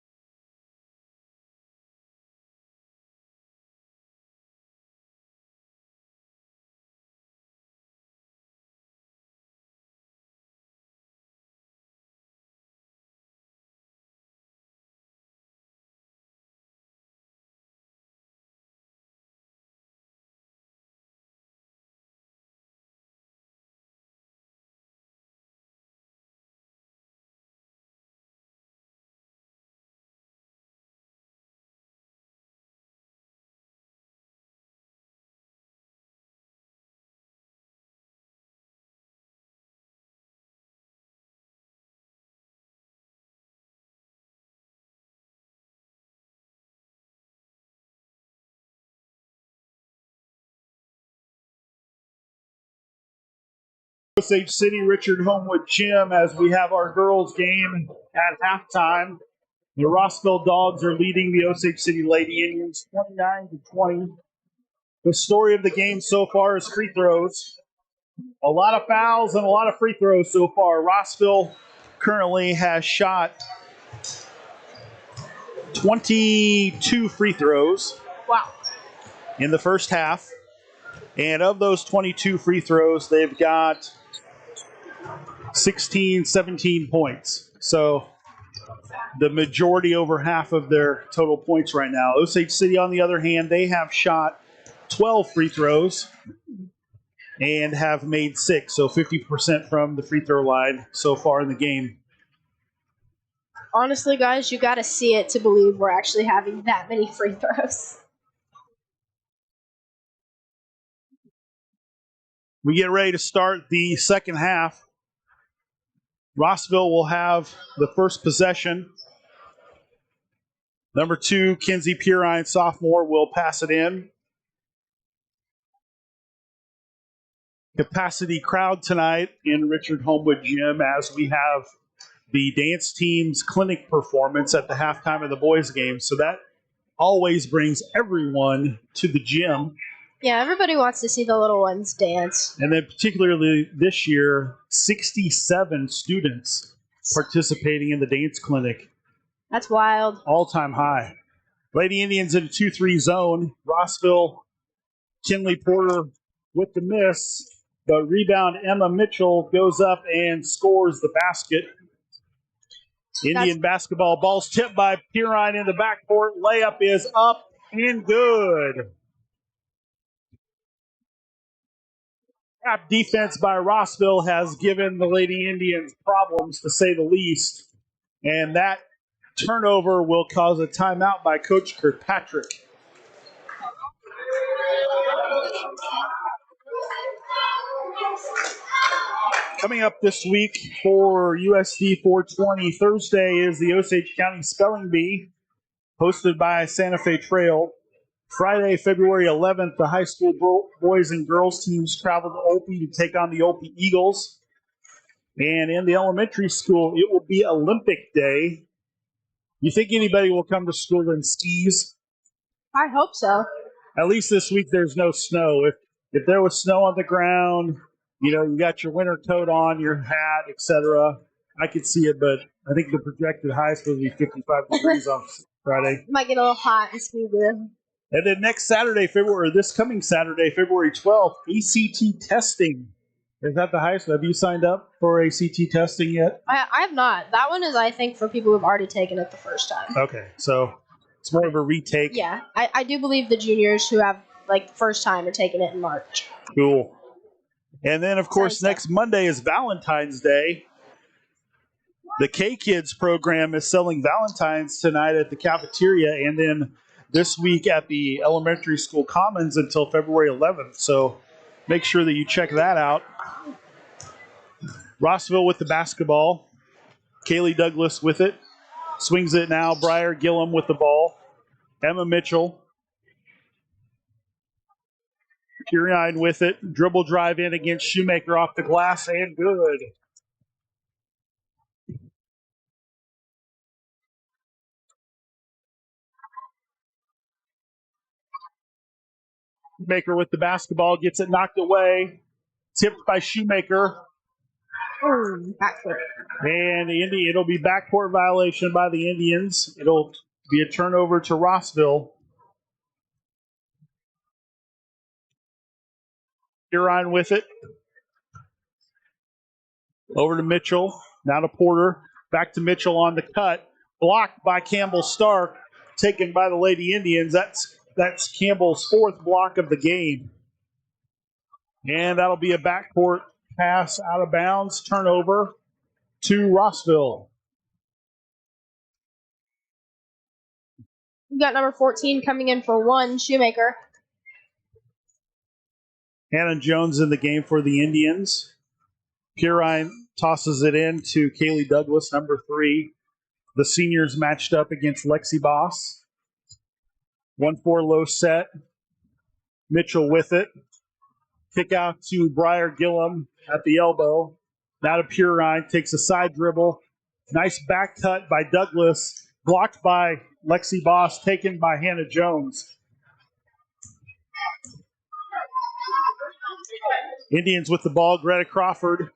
Osage City Richard Homewood Gym as we have our girls' game at halftime. The Rossville Dogs are leading the Osage City Lady Indians 29-20. The story of the game so far is free throws. A lot of fouls and a lot of free throws so far. Rossville currently has shot 22 free throws. Wow. In the first half. And of those 22 free throws, they've got 16, 17 points. So the majority, over half of their total points right now. Osage City, on the other hand, they have shot 12 free throws and have made 6. So 50% from the free throw line so far in the game. Honestly, guys, you got to see it to believe we're actually having that many free throws. We get ready to start the second half. Rossville will have the first possession. Number 2, Kinsey Purine, sophomore, will pass it in. Capacity crowd tonight in Richard Homewood Gym as we have the dance team's clinic performance at the halftime of the boys' game. So that always brings everyone to the gym. Yeah, everybody wants to see the little ones dance. And then particularly this year, 67 students participating in the dance clinic. That's wild. All-time high. Lady Indians in a 2-3 zone. Rossville, Kinley Porter with the miss. The rebound, Emma Mitchell goes up and scores the basket. Indian basketball, ball's tipped by Purine in the backcourt. Layup is up and good. Trap defense by Rossville has given the Lady Indians problems, to say the least. And that turnover will cause a timeout by Coach Kirkpatrick. Coming up this week for USD 420 Thursday is the Osage County Spelling Bee, hosted by Santa Fe Trail. Friday, February 11th, the high school boys and girls teams travel to Opie to take on the Opie Eagles. And in the elementary school, it will be Olympic Day. You think anybody will come to school in skis? I hope so. At least this week there's no snow. If there was snow on the ground, you know, you got your winter coat on, your hat, etc., I could see it, but I think the projected high is supposed to be 55 degrees on Friday. Might get a little hot in school there. And then this coming Saturday, February 12th, ACT testing. Is that the highest? Have you signed up for ACT testing yet? I have not. That one is, I think, for people who've already taken it the first time. Okay, so it's more of a retake. Yeah, I do believe the juniors who have, like, the first time are taking it in March. Cool. And then, of course, next Monday is Valentine's Day. The K-Kids program is selling Valentines tonight at the cafeteria, and then this week at the elementary school commons until February 11th. So make sure that you check that out. Rossville with the basketball. Kaylee Douglas with it. Swings it now. Briar Gillum with the ball. Emma Mitchell. Purine with it. Dribble drive in against Shoemaker off the glass and good. Shoemaker with the basketball, gets it knocked away. Tipped by Shoemaker. Backcourt. And it'll be backcourt violation by the Indians. It'll be a turnover to Rossville. Purine with it. Over to Mitchell. Now to Porter. Back to Mitchell on the cut. Blocked by Campbell Stark. Taken by the Lady Indians. That's Campbell's fourth block of the game. And that'll be a backcourt pass out of bounds. Turnover to Rossville. We've got number 14 coming in for one, Shoemaker. Hannah Jones in the game for the Indians. Purine tosses it in to Kaylee Douglas, number 3. The seniors matched up against Lexi Boss. 1-4 low set. Mitchell with it. Kick out to Briar Gillum at the elbow. Now to Purine. Takes a side dribble. Nice back cut by Douglas. Blocked by Lexi Boss. Taken by Hannah Jones. Indians with the ball. Greta Crawford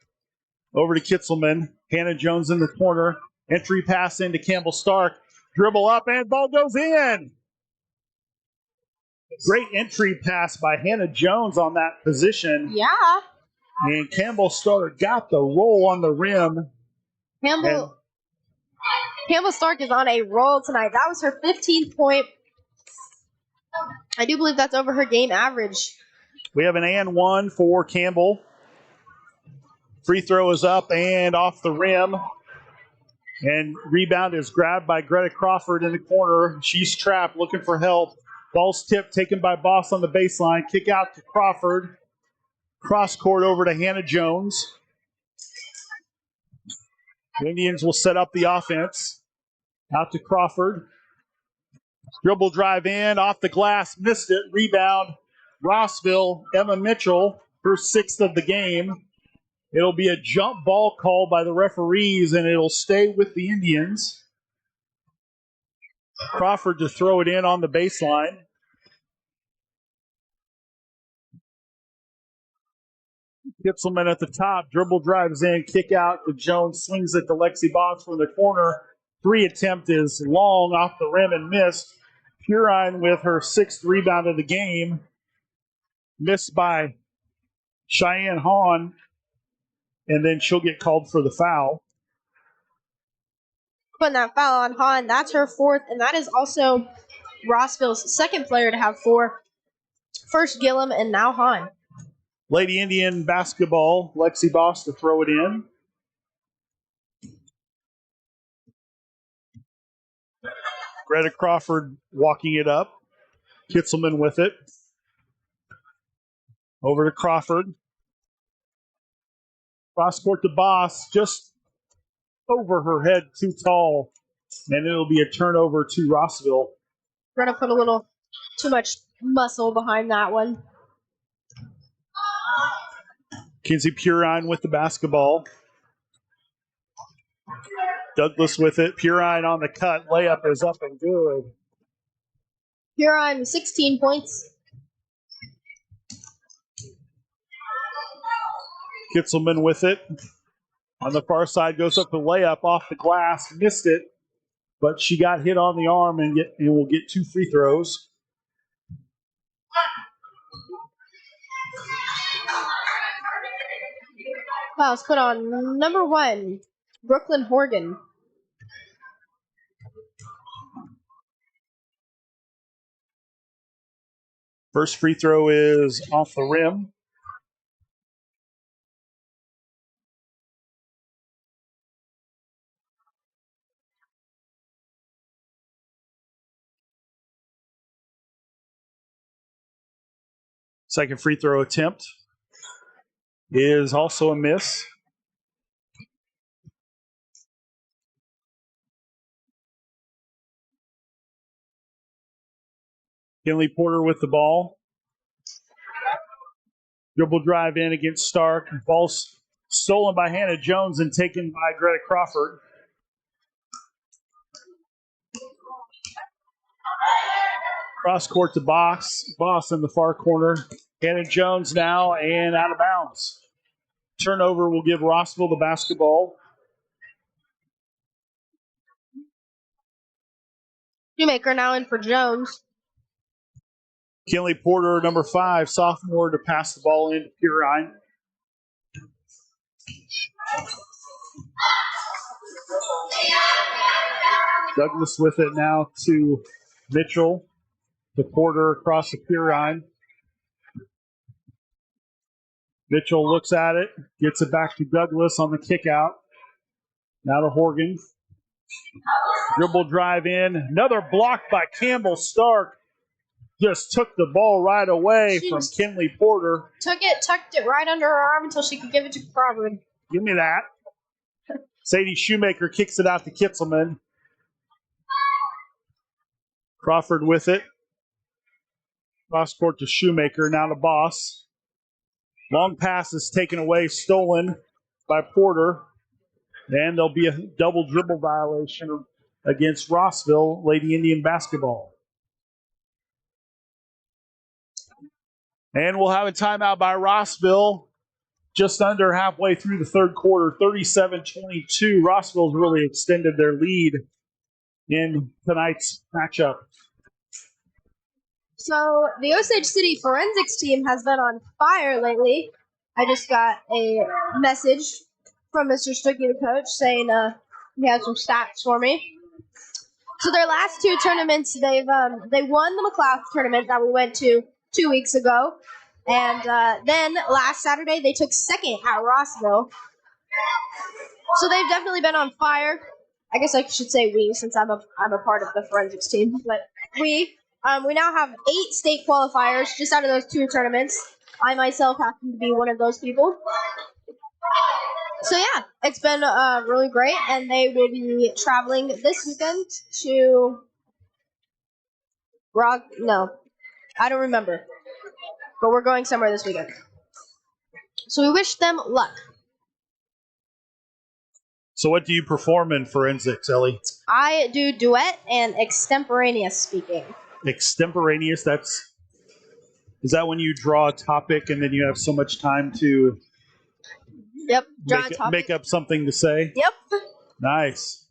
over to Kitzelman. Hannah Jones in the corner. Entry pass into Campbell Stark. Dribble up and ball goes in. Great entry pass by Hannah Jones on that position. Yeah. And Campbell Stark got the roll on the rim. Campbell Stark is on a roll tonight. That was her 15th point. I do believe that's over her game average. We have an and one for Campbell. Free throw is up and off the rim. And rebound is grabbed by Greta Crawford in the corner. She's trapped, looking for help. Ball's tipped, taken by Boss on the baseline. Kick out to Crawford. Cross court over to Hannah Jones. The Indians will set up the offense. Out to Crawford. Dribble drive in, off the glass, missed it. Rebound, Rossville, Emma Mitchell, her 6th of the game. It'll be a jump ball call by the referees, and it'll stay with the Indians. Crawford to throw it in on the baseline. Kitzelman at the top, dribble drives in, kick out to Jones, swings it to Lexi Boss from the corner. 3 attempt is long, off the rim and missed. Purine with her 6th rebound of the game. Missed by Cheyenne Hahn, and then she'll get called for the foul. Putting that foul on Hahn, that's her 4th, and that is also Rossville's 2nd player to have 4. First Gillum and now Hahn. Lady Indian basketball, Lexi Boss to throw it in. Greta Crawford walking it up. Kitzelman with it. Over to Crawford. Cross court to Boss, just over her head, too tall. And it'll be a turnover to Rossville. Greta put a little too much muscle behind that one. Kinsey Purine with the basketball. Douglas with it. Purine on the cut. Layup is up and good. Purine, 16 points. Kitzelman with it. On the far side, goes up the layup off the glass. Missed it, but she got hit on the arm and will get 2 free throws. Foul's put on number 1, Brooklyn Horgan. First free throw is off the rim. Second free throw attempt is also a miss. Kinley Porter with the ball. Dribble drive in against Stark. Ball's stolen by Hannah Jones and taken by Greta Crawford. Cross court to Boss in the far corner. Hannah Jones now and out of bounds. Turnover will give Rossville the basketball. Shoemaker now in for Jones. Kinley Porter, number 5, sophomore, to pass the ball into Purine. Douglas with it now to Mitchell. To Porter across the Purine. Mitchell looks at it, gets it back to Douglas on the kick out. Now to Horgan. Dribble drive in. Another block by Campbell Stark. Just took the ball right away from Kinley Porter. Tucked it right under her arm until she could give it to Crawford. Give me that. Sadie Shoemaker kicks it out to Kitzelman. Crawford with it. Cross court to Shoemaker, now to Boss. Long pass is taken away, stolen by Porter. And there'll be a double dribble violation against Rossville, Lady Indian basketball. And we'll have a timeout by Rossville just under halfway through the third quarter, 37-22. Rossville's really extended their lead in tonight's matchup. So the Osage City forensics team has been on fire lately. I just got a message from Mr. Stuckey, the coach, saying he has some stats for me. So their last 2 tournaments, they won the McLeod tournament that we went to 2 weeks ago, and then last Saturday they took 2nd at Rossville. So they've definitely been on fire. I guess I should say we, since I'm a part of the forensics team. But we now have 8 state qualifiers just out of those 2 tournaments. I myself happen to be one of those people. So yeah, it's been really great, and they will be traveling this weekend to No, I don't remember, but we're going somewhere this weekend. So we wish them luck. So what do you perform in forensics, Ellie? I do duet and extemporaneous speaking. Extemporaneous, is that when you draw a topic and then you have so much time to Yep, make up something to say? Yep. Nice.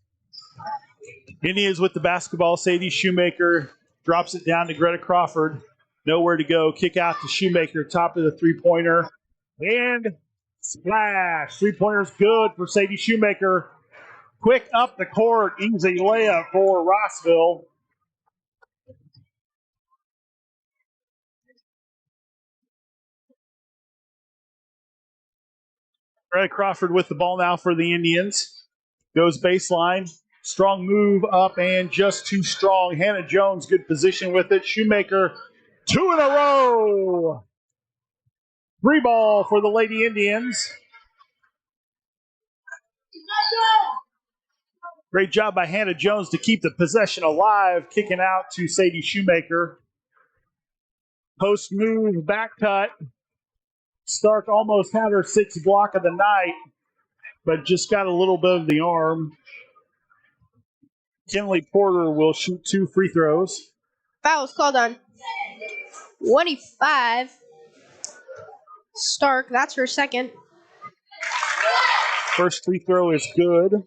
Indians with the basketball. Sadie Shoemaker drops it down to Greta Crawford. Nowhere to go. Kick out to Shoemaker, top of the three-pointer. And splash. Three-pointer's good for Sadie Shoemaker. Quick up the court. Easy layup for Rossville. Greta Crawford with the ball now for the Indians. Goes baseline. Strong move up and just too strong. Hannah Jones, good position with it. Shoemaker, 2 in a row. 3 ball for the Lady Indians. Great job by Hannah Jones to keep the possession alive. Kicking out to Sadie Shoemaker. Post move, back cut. Stark almost had her 6th block of the night, but just got a little bit of the arm. Kinley Porter will shoot 2 free throws. Foul's called on 25. Stark, that's her second. First free throw is good.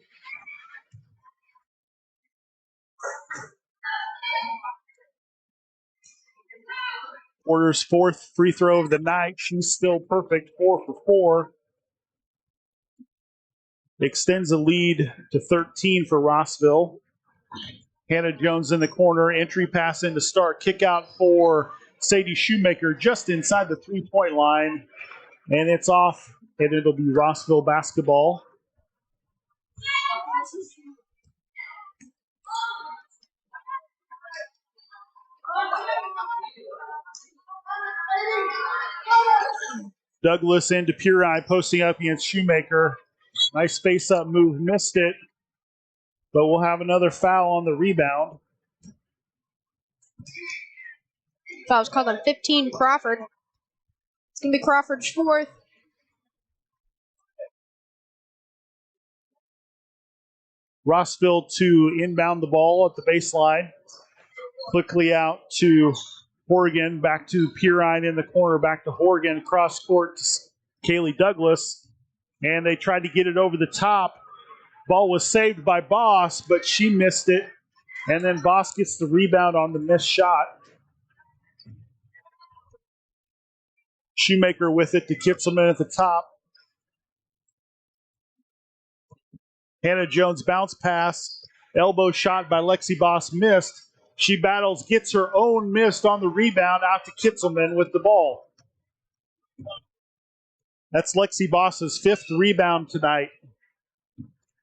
Porter's 4th free throw of the night. She's still perfect, 4 for 4. Extends the lead to 13 for Rossville. Hannah Jones in the corner. Entry pass into Stark. Kick out for Sadie Shoemaker just inside the 3-point line. And it's off, and it'll be Rossville basketball. Douglas into Pure Eye, posting up against Shoemaker. Nice face-up move, missed it. But we'll have another foul on the rebound. Foul's called on 15, Crawford. It's going to be Crawford's 4th. Rossville to inbound the ball at the baseline. Quickly out to Horgan, back to Pirine in the corner, back to Horgan, cross court to Kaylee Douglas. And they tried to get it over the top. Ball was saved by Boss, but she missed it. And then Boss gets the rebound on the missed shot. Shoemaker with it to Kipselman at the top. Hannah Jones bounce pass. Elbow shot by Lexi Boss missed. She battles, gets her own missed on the rebound out to Kitzelman with the ball. That's Lexi Boss's 5th rebound tonight.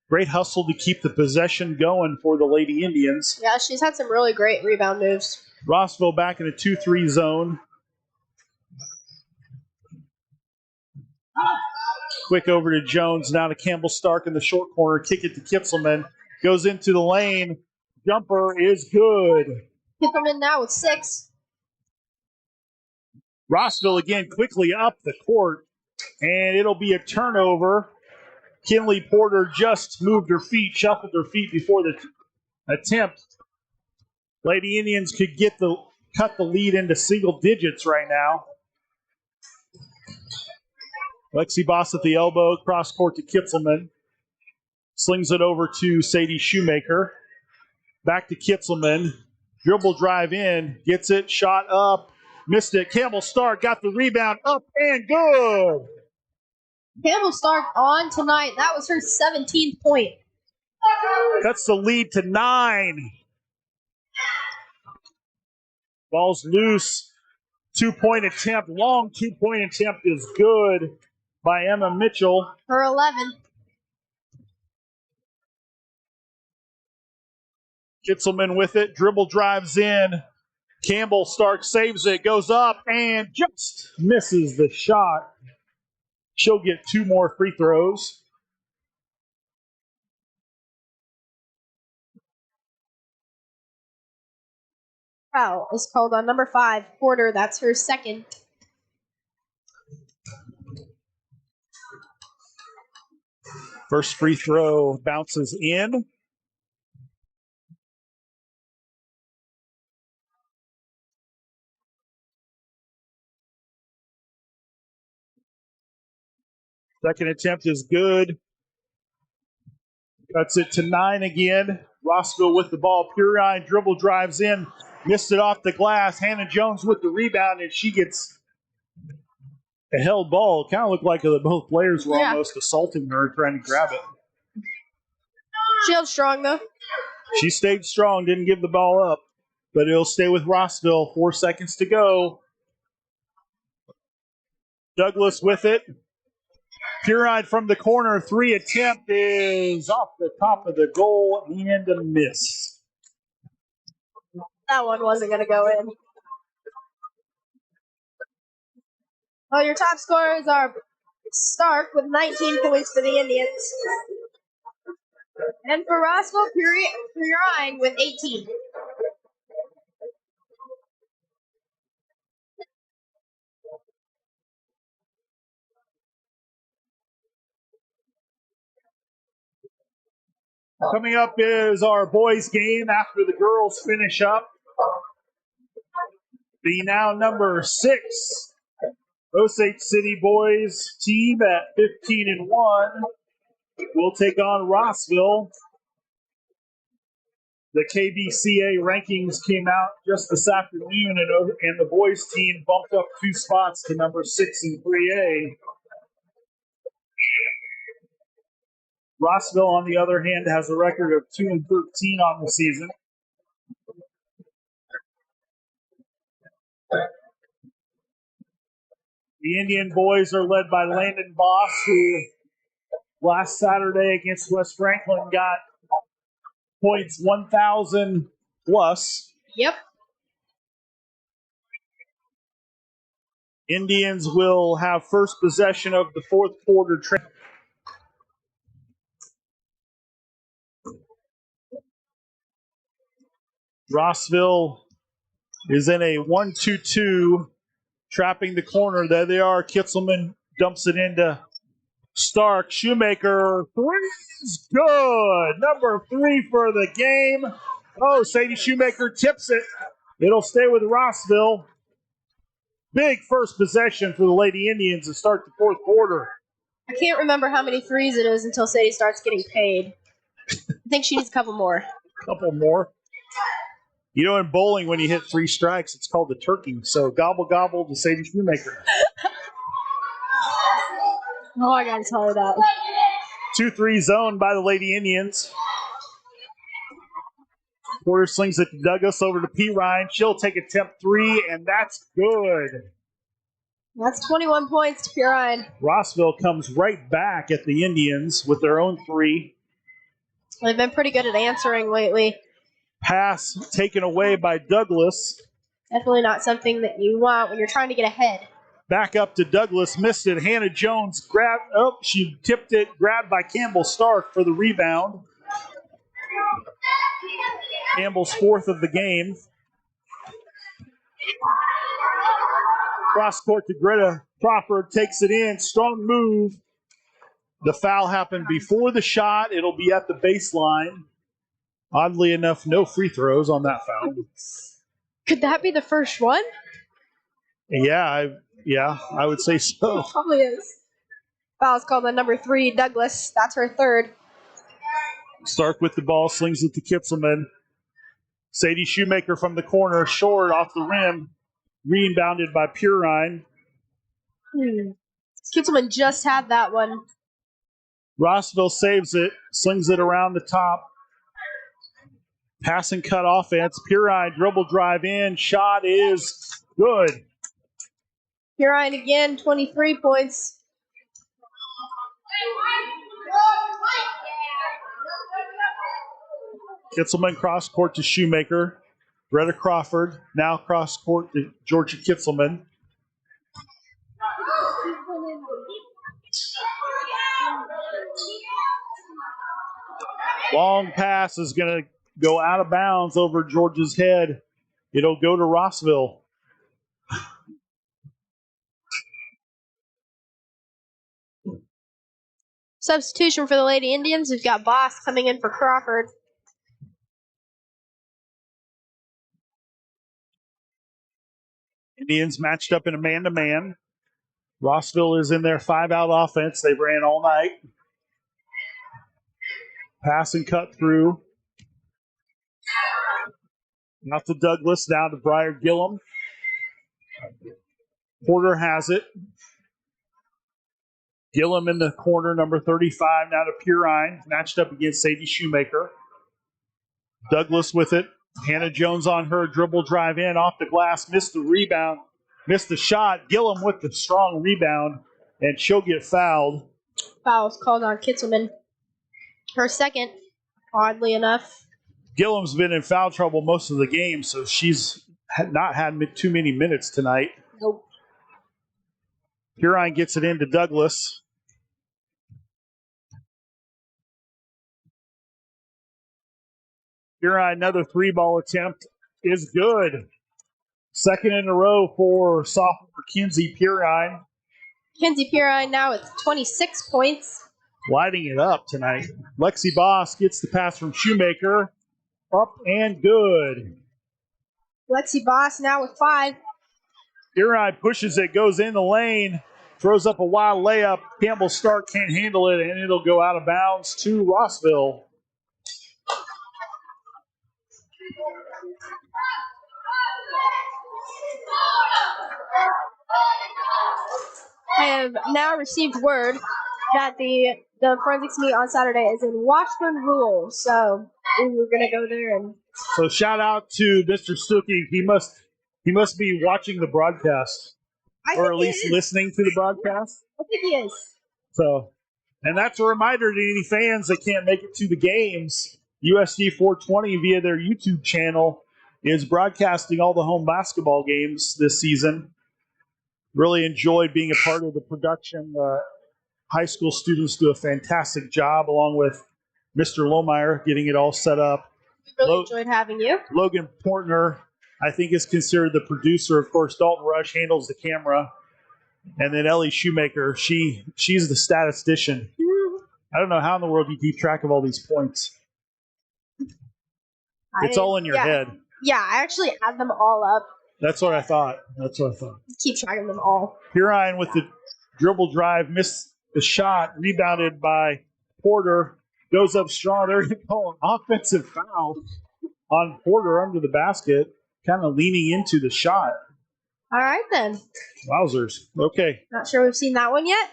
Great hustle to keep the possession going for the Lady Indians. Yeah, she's had some really great rebound moves. Rossville back in a 2-3 zone. Quick over to Jones, now to Campbell Stark in the short corner. Kick it to Kitzelman. Goes into the lane. Jumper is good. Kitzelman now with 6. Rossville again quickly up the court. And it'll be a turnover. Kinley Porter just moved her feet, shuffled her feet before the attempt. Lady Indians could cut the lead into single digits right now. Lexi Boss at the elbow, cross court to Kitzelman. Slings it over to Sadie Shoemaker. Back to Kitzelman. Dribble drive in, gets it, shot up, missed it. Campbell Stark got the rebound, up and good. Campbell Stark on tonight. That was her 17th point. Cuts the lead to 9. Ball's loose. 2-point attempt. Long 2-point attempt is good by Emma Mitchell. Her 11. Kitzelman with it. Dribble drives in. Campbell Stark saves it, goes up, and just misses the shot. She'll get 2 more free throws. Foul is called on number 5, Porter. That's her second. First free throw bounces in. Second attempt is good. Cuts it to 9 again. Rossville with the ball. Purine dribble drives in. Missed it off the glass. Hannah Jones with the rebound, and she gets a held ball. Kind of looked like both players were almost assaulting her, trying to grab it. She held strong, though. She stayed strong, didn't give the ball up, but it'll stay with Rossville. 4 seconds to go. Douglas with it. Purine from the corner. 3 attempt is off the top of the goal and a miss. That one wasn't going to go in. Well, your top scorers are Stark with 19 points for the Indians. And for Rossville, Purine with 18. Coming up is our boys' game after the girls finish up. The now number 6 Osage City boys team at 15-1 will take on Rossville. The KBCA rankings came out just this afternoon, and the boys team bumped up 2 spots to number 6 in 3A. Rossville, on the other hand, has a record of 2-13 on the season. The Indian boys are led by Landon Boss, who last Saturday against West Franklin got points 1,000 plus. Yep. Indians will have first possession of the fourth quarter. Rossville is in a 1-2-2, trapping the corner. There they are. Kitzelman dumps it into Stark. Shoemaker, 3 is good. Number 3 for the game. Oh, Sadie Shoemaker tips it. It'll stay with Rossville. Big first possession for the Lady Indians to start the fourth quarter. I can't remember how many threes it is until Sadie starts getting paid. I think she needs a couple more. Couple more. You know, in bowling, when you hit 3 strikes, it's called the turkey. So gobble, gobble to Sadie Shoemaker. Oh, I gotta tell her that. 2-3 zone by the Lady Indians. Porter slings it to Douglas over to P. Ryan. She'll take attempt 3, and that's good. That's 21 points to Purine. Rossville comes right back at the Indians with their own 3. They've been pretty good at answering lately. Pass taken away by Douglas. Definitely not something that you want when you're trying to get ahead. Back up to Douglas, missed it. Hannah Jones grabbed, she tipped it, grabbed by Campbell Stark for the rebound. Campbell's 4th of the game. Cross court to Greta Crawford, takes it in, strong move. The foul happened before the shot. It'll be at the baseline. Oddly enough, no free throws on that foul. Could that be the first one? Yeah, I would say so. It probably is. Foul's called on number 3, Douglas. That's her 3rd. Stark with the ball, slings it to Kitzelman. Sadie Shoemaker from the corner, short off the rim. Rebounded by Purine. Kitzelman just had that one. Rossville saves it, slings it around the top. Pass and cut offense. Purine dribble drive in. Shot is good. Purine again, 23 points. Kitzelman cross court to Shoemaker. Greta Crawford now cross court to Georgia Kitzelman. Long pass is going to go out of bounds over Georgia's head. It'll go to Rossville. Substitution for the Lady Indians. We've got Boss coming in for Crawford. Indians matched up in a man-to-man. Rossville is in their 5-out offense. They ran all night. Pass and cut through. Out to Douglas, down to Briar Gillum. Porter has it. Gillum in the corner, number 35, now to Purine, matched up against Sadie Shoemaker. Douglas with it. Hannah Jones on her, dribble drive in, off the glass, missed the rebound, missed the shot. Gillum with the strong rebound, and she'll get fouled. Foul's called on Kitzelman. Her second, oddly enough. Gillum's been in foul trouble most of the game, so she's not had too many minutes tonight. Nope. Purine gets it into Douglas. Purine, another 3-ball attempt is good. Second in a row for sophomore Kinsey Purine. Kinsey Purine now with 26 points. Lighting it up tonight. Lexi Boss gets the pass from Shoemaker. Up and good. Lexi Boss now with 5. Purine pushes it, goes in the lane, throws up a wild layup. Campbell Stark can't handle it, and it'll go out of bounds to Rossville. I have now received word that the forensics meet on Saturday is in Washburn Rural, so we're gonna go there and. So shout out to Mr. Stuckey. He must be watching the broadcast, or at least listening to the broadcast. I think he is. So, and that's a reminder to any fans that can't make it to the games. USD 420 via their YouTube channel is broadcasting all the home basketball games this season. Really enjoyed being a part of the production. High school students do a fantastic job, along with Mr. Lohmeyer getting it all set up. We really enjoyed having you. Logan Portner, I think, is considered the producer. Of course, Dalton Rush handles the camera. And then Ellie Shoemaker, she's the statistician. I don't know how in the world you keep track of all these points. It's all in your head. Yeah, I actually add them all up. That's what I thought. Keep track of them all. Purine with the dribble drive, missed the shot, rebounded by Porter, goes up strong. They're going to call an offensive foul on Porter under the basket, kind of leaning into the shot. All right, then. Wowzers. Okay. Not sure we've seen that one yet.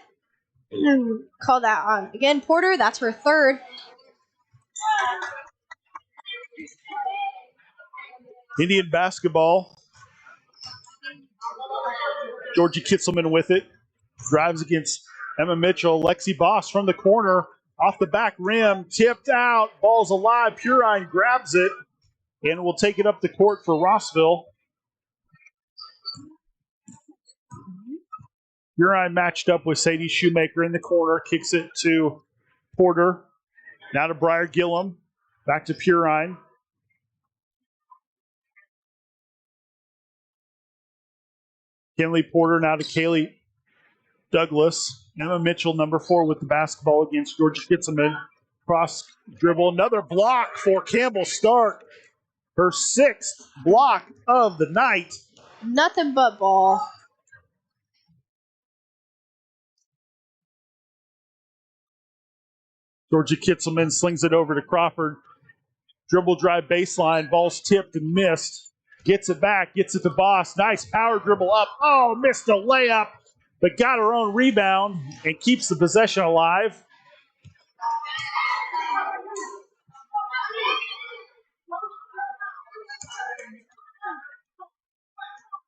Call that on. Again, Porter, that's her third. Indian basketball. Georgia Kitzelman with it. Drives against Emma Mitchell. Lexi Boss from the corner. Off the back rim. Tipped out. Ball's alive. Purine grabs it. And will take it up the court for Rossville. Purine matched up with Sadie Shoemaker in the corner. Kicks it to Porter. Now to Briar Gillum. Back to Purine. Kinley Porter now to Kaylee Douglas. Emma Mitchell, number 4, with the basketball against Georgia Kitzelman. Cross dribble. Another block for Campbell Stark. Her 6th block of the night. Nothing but ball. Georgia Kitzelman slings it over to Crawford. Dribble drive baseline. Ball's tipped and missed. Gets it back. Gets it to Boss. Nice power dribble up. Oh, missed a layup. But got her own rebound and keeps the possession alive.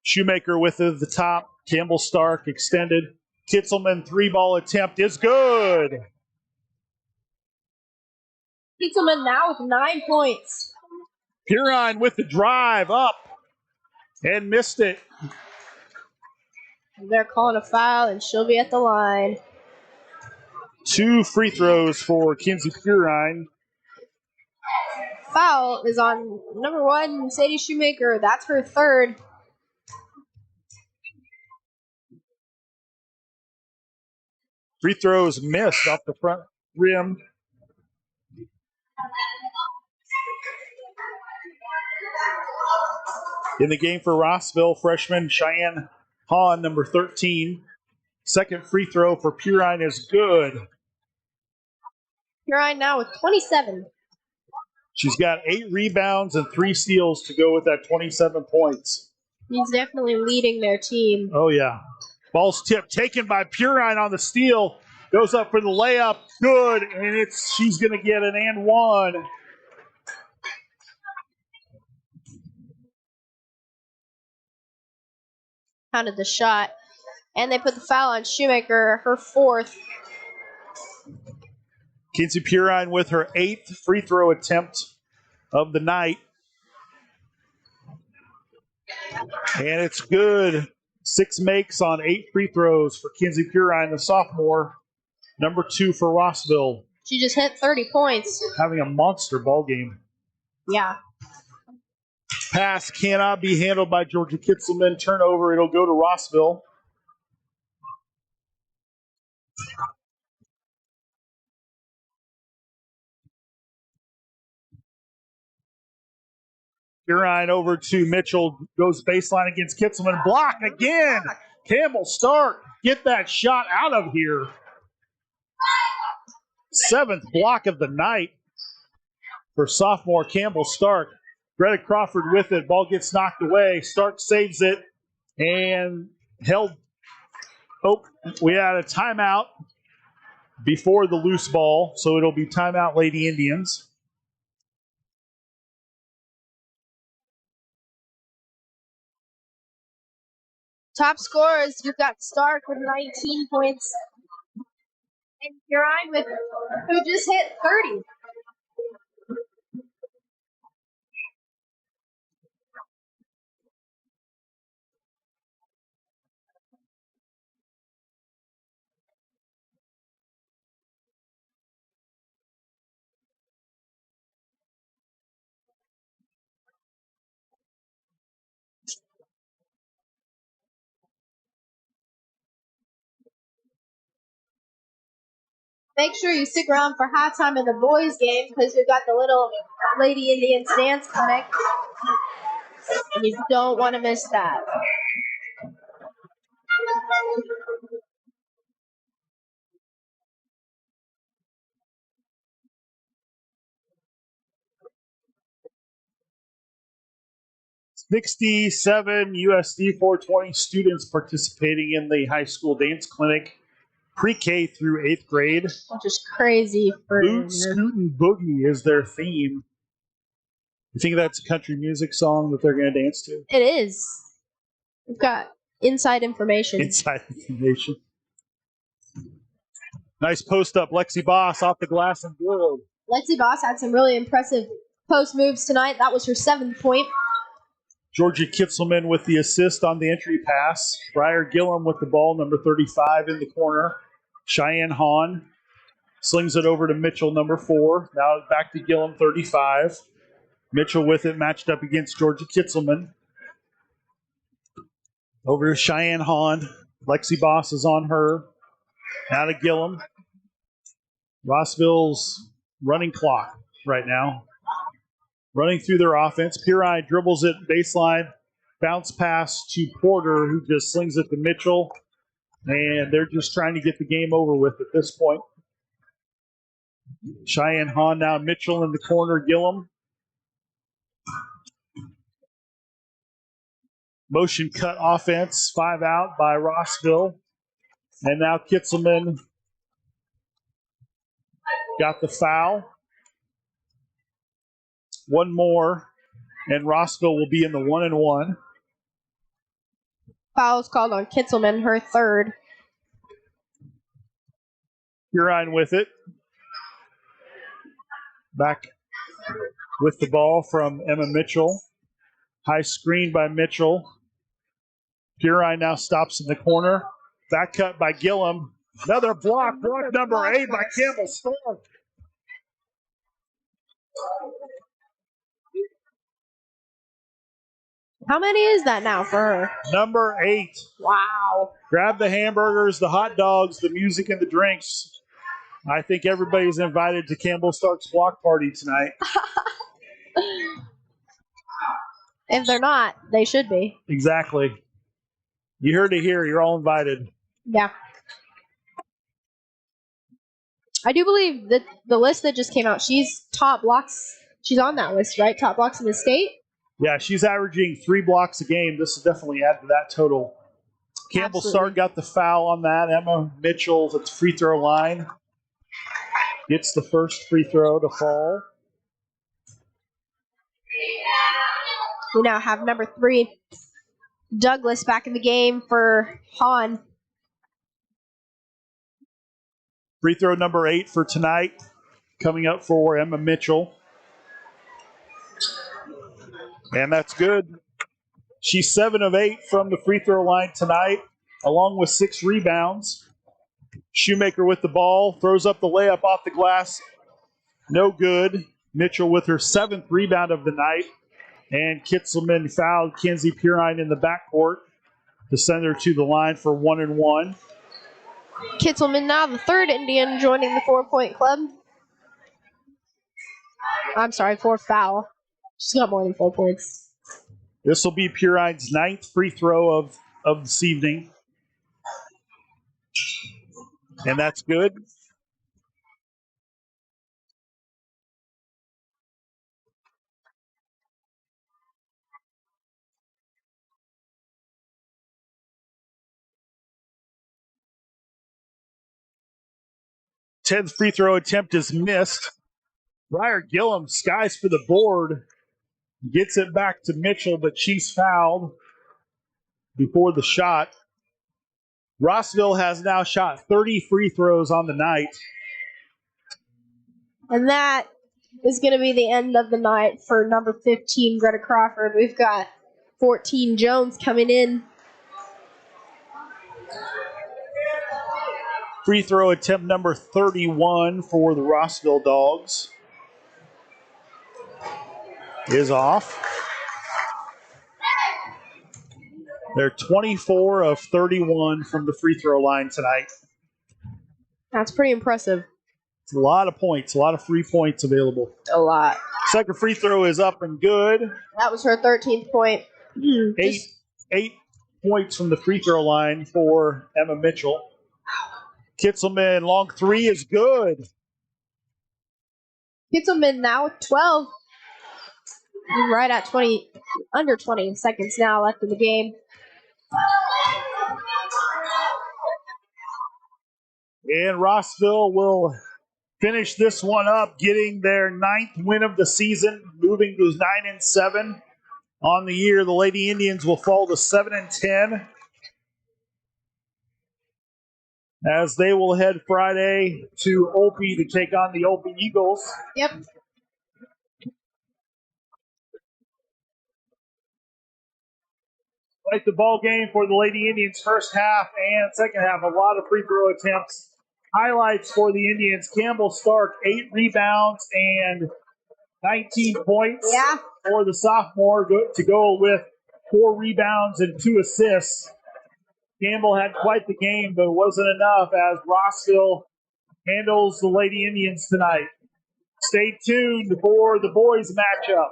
Shoemaker with the top. Campbell Stark extended. Kitzelman 3-ball attempt is good. Kitzelman now with 9 points. Huron with the drive up and missed it. They're calling a foul, and she'll be at the line. 2 free throws for Kinsey Huron. Foul is on number 1, Sadie Shoemaker. That's her third. Free throws missed off the front rim. In the game for Rossville, freshman Cheyenne Hahn, number 13. Second free throw for Purine is good. Purine now with 27. She's got 8 rebounds and 3 steals to go with that 27 points. He's definitely leading their team. Oh, yeah. Ball's tipped, taken by Purine on the steal. Goes up for the layup. Good, and she's going to get an and one. Counted the shot. And they put the foul on Shoemaker, her fourth. Kinsey Purine with her 8th free throw attempt of the night. And it's good. 6 makes on 8 free throws for Kinsey Purine, the sophomore. Number 2 for Rossville. She just hit 30 points. Having a monster ball game. Yeah. Pass cannot be handled by Georgia Kitzelman. Turnover, it'll go to Rossville. Purine over to Mitchell. Goes baseline against Kitzelman. Block again. Campbell Stark. Get that shot out of here. 7th block of the night for sophomore Campbell Stark. Greta Crawford with it. Ball gets knocked away. Stark saves it and held. Oh, we had a timeout before the loose ball, so it'll be timeout Lady Indians. Top scorers, you've got Stark with 19 points. And Purine with who just hit 30. Make sure you stick around for halftime in the boys' game because we've got the little Lady Indians dance clinic. And you don't want to miss that. $67 USD 420 students participating in the high school dance clinic, pre-K through 8th grade. Which is crazy. Boot, Scoot, and Boogie is their theme. You think that's a country music song that they're going to dance to? It is. We've got inside information. Inside information. Nice post up, Lexi Boss off the glass and good. Lexi Boss had some really impressive post moves tonight. That was her 7th point. Georgia Kitzelman with the assist on the entry pass. Briar Gillum with the ball, number 35 in the corner. Cheyenne Hahn slings it over to Mitchell, number 4. Now back to Gillum, 35. Mitchell with it, matched up against Georgia Kitzelman. Over to Cheyenne Hahn. Lexi Boss is on her. Now to Gillum. Rossville's running clock right now. Running through their offense. Purine dribbles it baseline. Bounce pass to Porter, who just slings it to Mitchell. And they're just trying to get the game over with at this point. Cheyenne Hahn now. Mitchell in the corner. Gillum. Motion cut offense. 5 out by Rossville. And now Kitzelman got the foul. One more, and Rossville will be in the 1-and-1. Foul's called on Kitzelman, her 3rd. Purine with it. Back with the ball from Emma Mitchell. High screen by Mitchell. Purine now stops in the corner. Back cut by Gillum. Another block number 8 by Campbell Stark. How many is that now for her? Number 8. Wow. Grab the hamburgers, the hot dogs, the music, and the drinks. I think everybody's invited to Campbell Stark's block party tonight. If they're not, they should be. Exactly. You heard it here. You're all invited. Yeah. I do believe that the list that just came out, she's top blocks. She's on that list, right? Top blocks in the state? Yeah, she's averaging 3 blocks a game. This will definitely add to that total. Campbell Stark got the foul on that. Emma Mitchell's at the free throw line. Gets the first free throw to fall. We now have number 3, Douglas, back in the game for Hahn. Free throw number 8 for tonight. Coming up for Emma Mitchell. And that's good. She's 7 of 8 from the free throw line tonight, along with 6 rebounds. Shoemaker with the ball, throws up the layup off the glass. No good. Mitchell with her 7th rebound of the night. And Kitzelman fouled Kenzie Purine in the backcourt to send her to the line for 1-1. Kitzelman now the 3rd Indian joining the 4-point club. I'm sorry, 4th foul. She's got more than 4 points. This will be Purine's 9th free throw of this evening. And that's good. Ted's free throw attempt is missed. Briar Gillum skies for the board. Gets it back to Mitchell, but she's fouled before the shot. Rossville has now shot 30 free throws on the night. And that is going to be the end of the night for number 15, Greta Crawford. We've got 14 Jones coming in. Free throw attempt number 31 for the Rossville Dogs is off. They're 24 of 31 from the free throw line tonight. That's pretty impressive. It's a lot of points, a lot of free points available. A lot. Second free throw is up and good. That was her 13th point. Eight points from the free throw line for Emma Mitchell. Kitzelman, long 3 is good. Kitzelman now with 12. Right at 20, under 20 seconds now left in the game. And Rossville will finish this one up, getting their 9th win of the season, moving to 9-7 on the year. The Lady Indians will fall to 7-10 as they will head Friday to Opie to take on the Opie Eagles. Yep. Like the ball game for the Lady Indians first half and second half. A lot of free throw attempts. Highlights for the Indians. Campbell Stark, 8 rebounds and 19 points for the sophomore to go with 4 rebounds and 2 assists. Campbell had quite the game, but it wasn't enough as Rossville handles the Lady Indians tonight. Stay tuned for the boys matchup.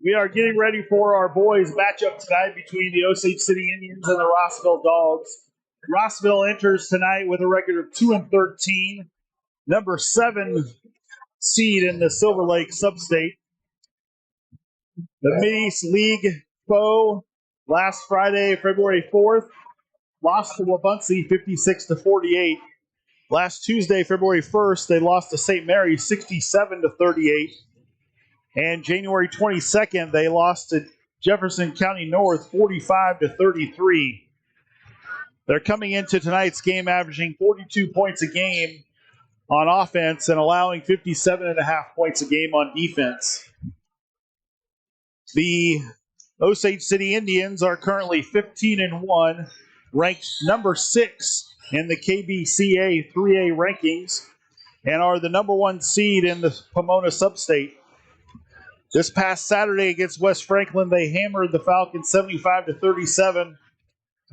We are getting ready for our boys matchup tonight between the Osage City Indians and the Rossville Dogs. Rossville enters tonight with a record of 2-13, number 7 seed in the Silver Lake Substate. The Mid-East League foe last Friday, February 4th, lost to Wabaunsee 56-48. Last Tuesday, February 1st, they lost to St. Mary's 67-38. And January 22nd, they lost to Jefferson County North 45-33. They're coming into tonight's game averaging 42 points a game on offense and allowing 57.5 points a game on defense. The Osage City Indians are currently 15-1, ranked number 6 in the KBCA 3A rankings, and are the number 1 seed in the Pomona Substate. This past Saturday against West Franklin, they hammered the Falcons 75-37.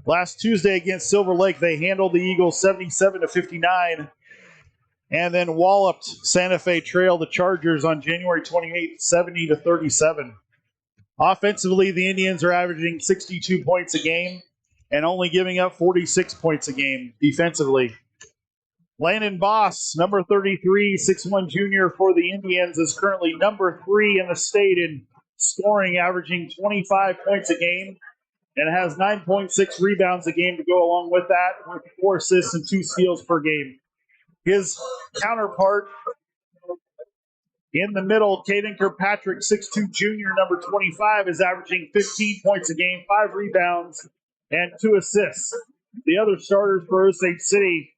Last Tuesday against Silver Lake, they handled the Eagles 77-59, and then walloped Santa Fe Trail, the Chargers, on January 28th, 70-37. Offensively, the Indians are averaging 62 points a game and only giving up 46 points a game defensively. Landon Boss, number 33, 6'1" junior for the Indians, is currently number 3 in the state in scoring, averaging 25 points a game, and has 9.6 rebounds a game to go along with that, with 4 assists and 2 steals per game. His counterpart in the middle, Caden Kirkpatrick, 6'2" junior, number 25, is averaging 15 points a game, 5 rebounds, and 2 assists. The other starters for Osage City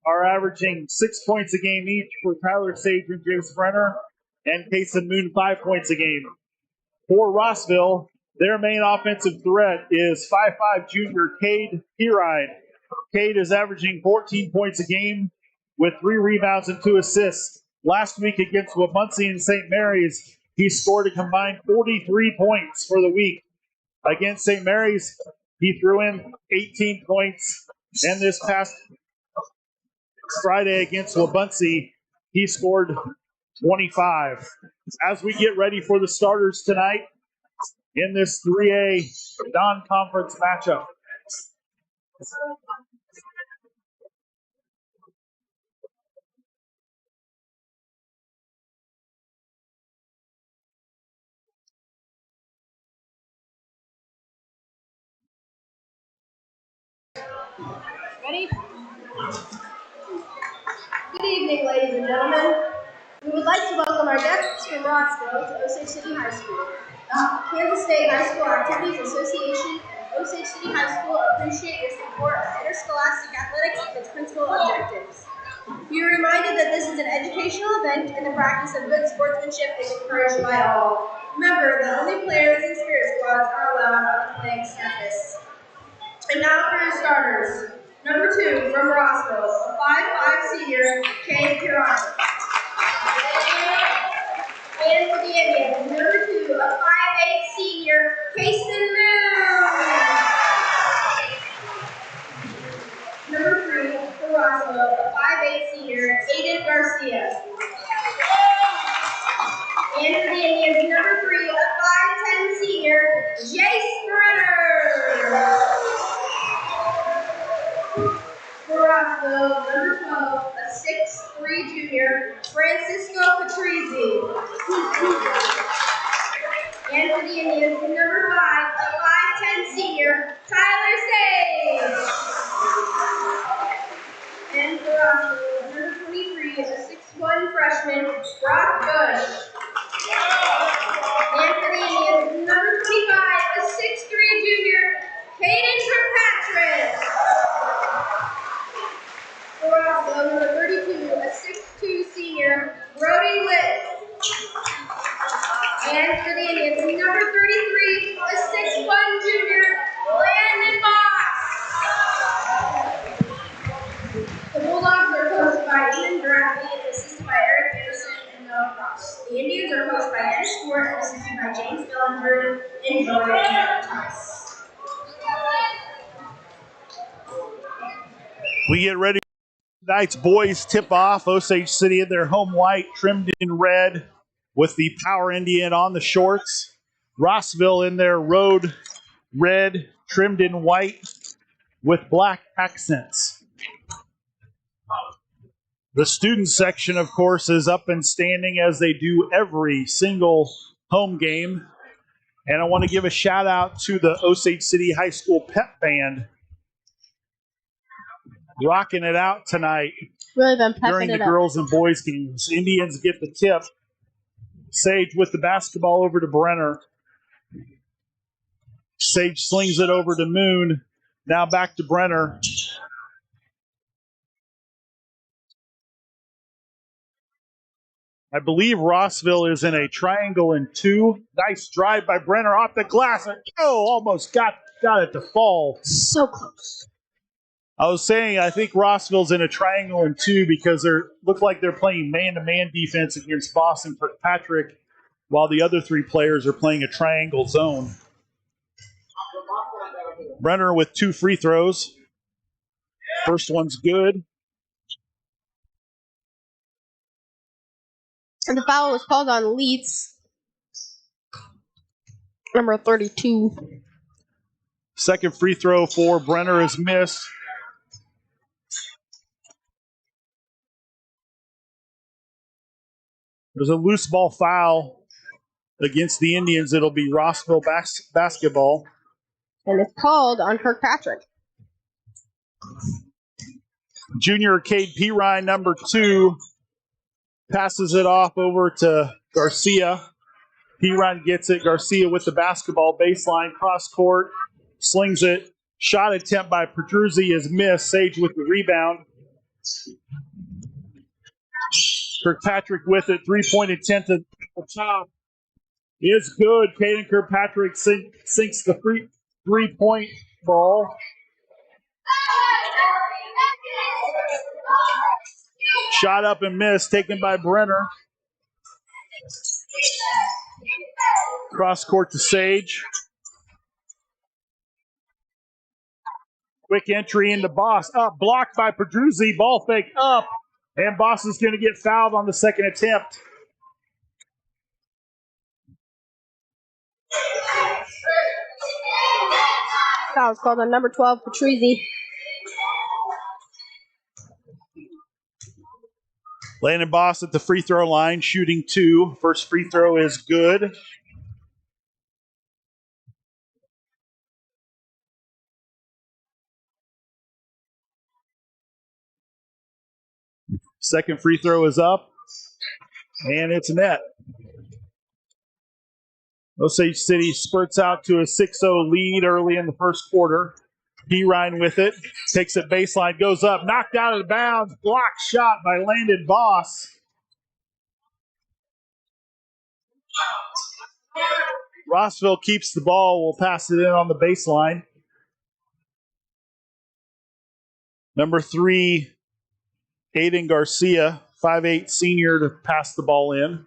are averaging 6 points a game each for Tyler Sage and James Brenner, and Kason Moon 5 points a game. For Rossville, their main offensive threat is 5'5" junior Cade Pirine. Cade is averaging 14 points a game with 3 rebounds and 2 assists. Last week against Wabaunsee and St. Mary's, he scored a combined 43 points for the week. Against St. Mary's, he threw in 18 points, and this past Friday against Wabaunsee, he scored 25. As we get ready for the starters tonight in this 3A non-conference matchup. Ready? Good evening, ladies and gentlemen. We would like to welcome our guests from Rossville to Osage City High School. Kansas State High School Activities Association and Osage City High School appreciate your support of interscholastic athletics and its principal objectives. We are reminded that this is an educational event and the practice of good sportsmanship is encouraged by all. Remember that only players and spirit squads are allowed on the playing surface. And now for your starters. Number 2 from Rossville, a 5'5" senior, Cade Pirine. And for the Indians, number 2, a 5'8" senior, Kason Moon. Number 3 for Rossville, a 5'8" senior, Aiden Garcia. And for the Indians, number 3, a 5'10" senior, Jace Brenner. For Rossville, number 12, a 6'3" junior, Francisco Patrizzi. And for the Indians, number 5, a 5'10" senior, Tyler Sage. And for Rossville, number 23, a 6'1" freshman, Brock Bush. And for the Indians, number 25, a 6'3" junior, Caden Kirkpatrick. For Rossville, number 32, a 6'2" senior, Brody Litt. And for the Indians, number 33, a 6'1" junior, Landon Boss. The Bulldogs are coached by Ian Bradley and assisted by Eric Anderson and Noah Cross. The Indians are coached by Dennis Stewart and assisted by James Bellinger and Jordan Tice. We get ready. Tonight's boys tip off. Osage City in their home white, trimmed in red, with the Power Indian on the shorts. Rossville in their road red, trimmed in white with black accents. The student section, of course, is up and standing as they do every single home game. And I want to give a shout out to the Osage City High School pep band, rocking it out tonight Really been during pepping the it up. girls and boys games. Indians get the tip. Sage with the basketball over to Brenner. Sage slings it over to Moon. Now back to Brenner. I believe Rossville is in a triangle and 2. Nice drive by Brenner off the glass. Oh, almost got it to fall. So close. I was saying I think Rossville's in a triangle and 2 because they look like they're playing man-to-man defense against Boston Kirkpatrick, while the other 3 players are playing a triangle zone. Brenner with 2 free throws. First one's good. And the foul was called on Leeds. Number 32. Second free throw for Brenner is missed. There's a loose ball foul against the Indians. It'll be Rossville basketball. And it's called on Kirkpatrick. Junior Cade Pirine, number 2, passes it off over to Garcia. Pirine gets it. Garcia with the basketball, baseline, cross court, slings it. Shot attempt by Petruzzi is missed. Sage with the rebound. Kirkpatrick with it. 3-point attempt at the top is good. Caden Kirkpatrick sinks the 3-point ball. Shot up and missed, taken by Brenner. Cross court to Sage. Quick entry into Boss. Up, blocked by Pedruzzi. Ball fake up. And Boss is going to get fouled on the second attempt. Foul was called on number 12, Patrizzi. Landon Boss at the free throw line, shooting 2. First free throw is good. Second free throw is up, and it's net. Osage City spurts out to a 6-0 lead early in the first quarter. Pirine with it, takes it baseline, goes up, knocked out of bounds, blocked shot by Landon Boss. Rossville keeps the ball, will pass it in on the baseline. Number 3, Aiden Garcia, 5'8" senior, to pass the ball in.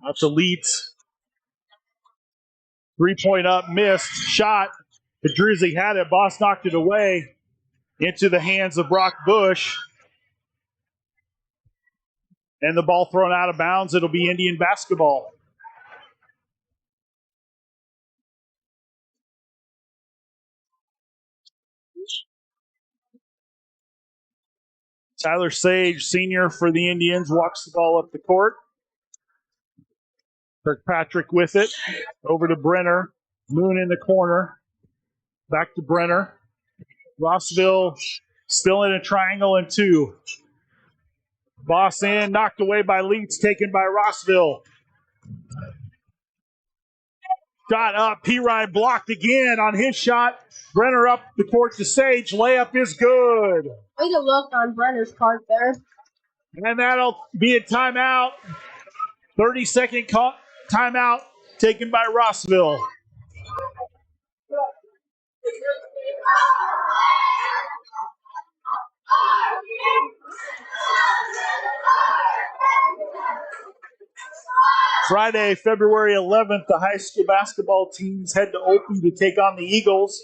That's Elite. 3-point up, missed. Shot. Pedruzzi had it. Boss knocked it away into the hands of Brock Bush. And the ball thrown out of bounds. It'll be Indian basketball. Tyler Sage, senior for the Indians, walks the ball up the court. Kirkpatrick with it. Over to Brenner. Moon in the corner. Back to Brenner. Rossville still in a triangle and 2. Boss in, knocked away by Leeds, taken by Rossville. Shot up. Pirine blocked again on his shot. Brenner up the court to Sage. Layup is good. Way to look on Brenner's part there. And that'll be a timeout. 30-second timeout taken by Rossville. Friday, February 11th, the high school basketball teams head to Opie to take on the Eagles.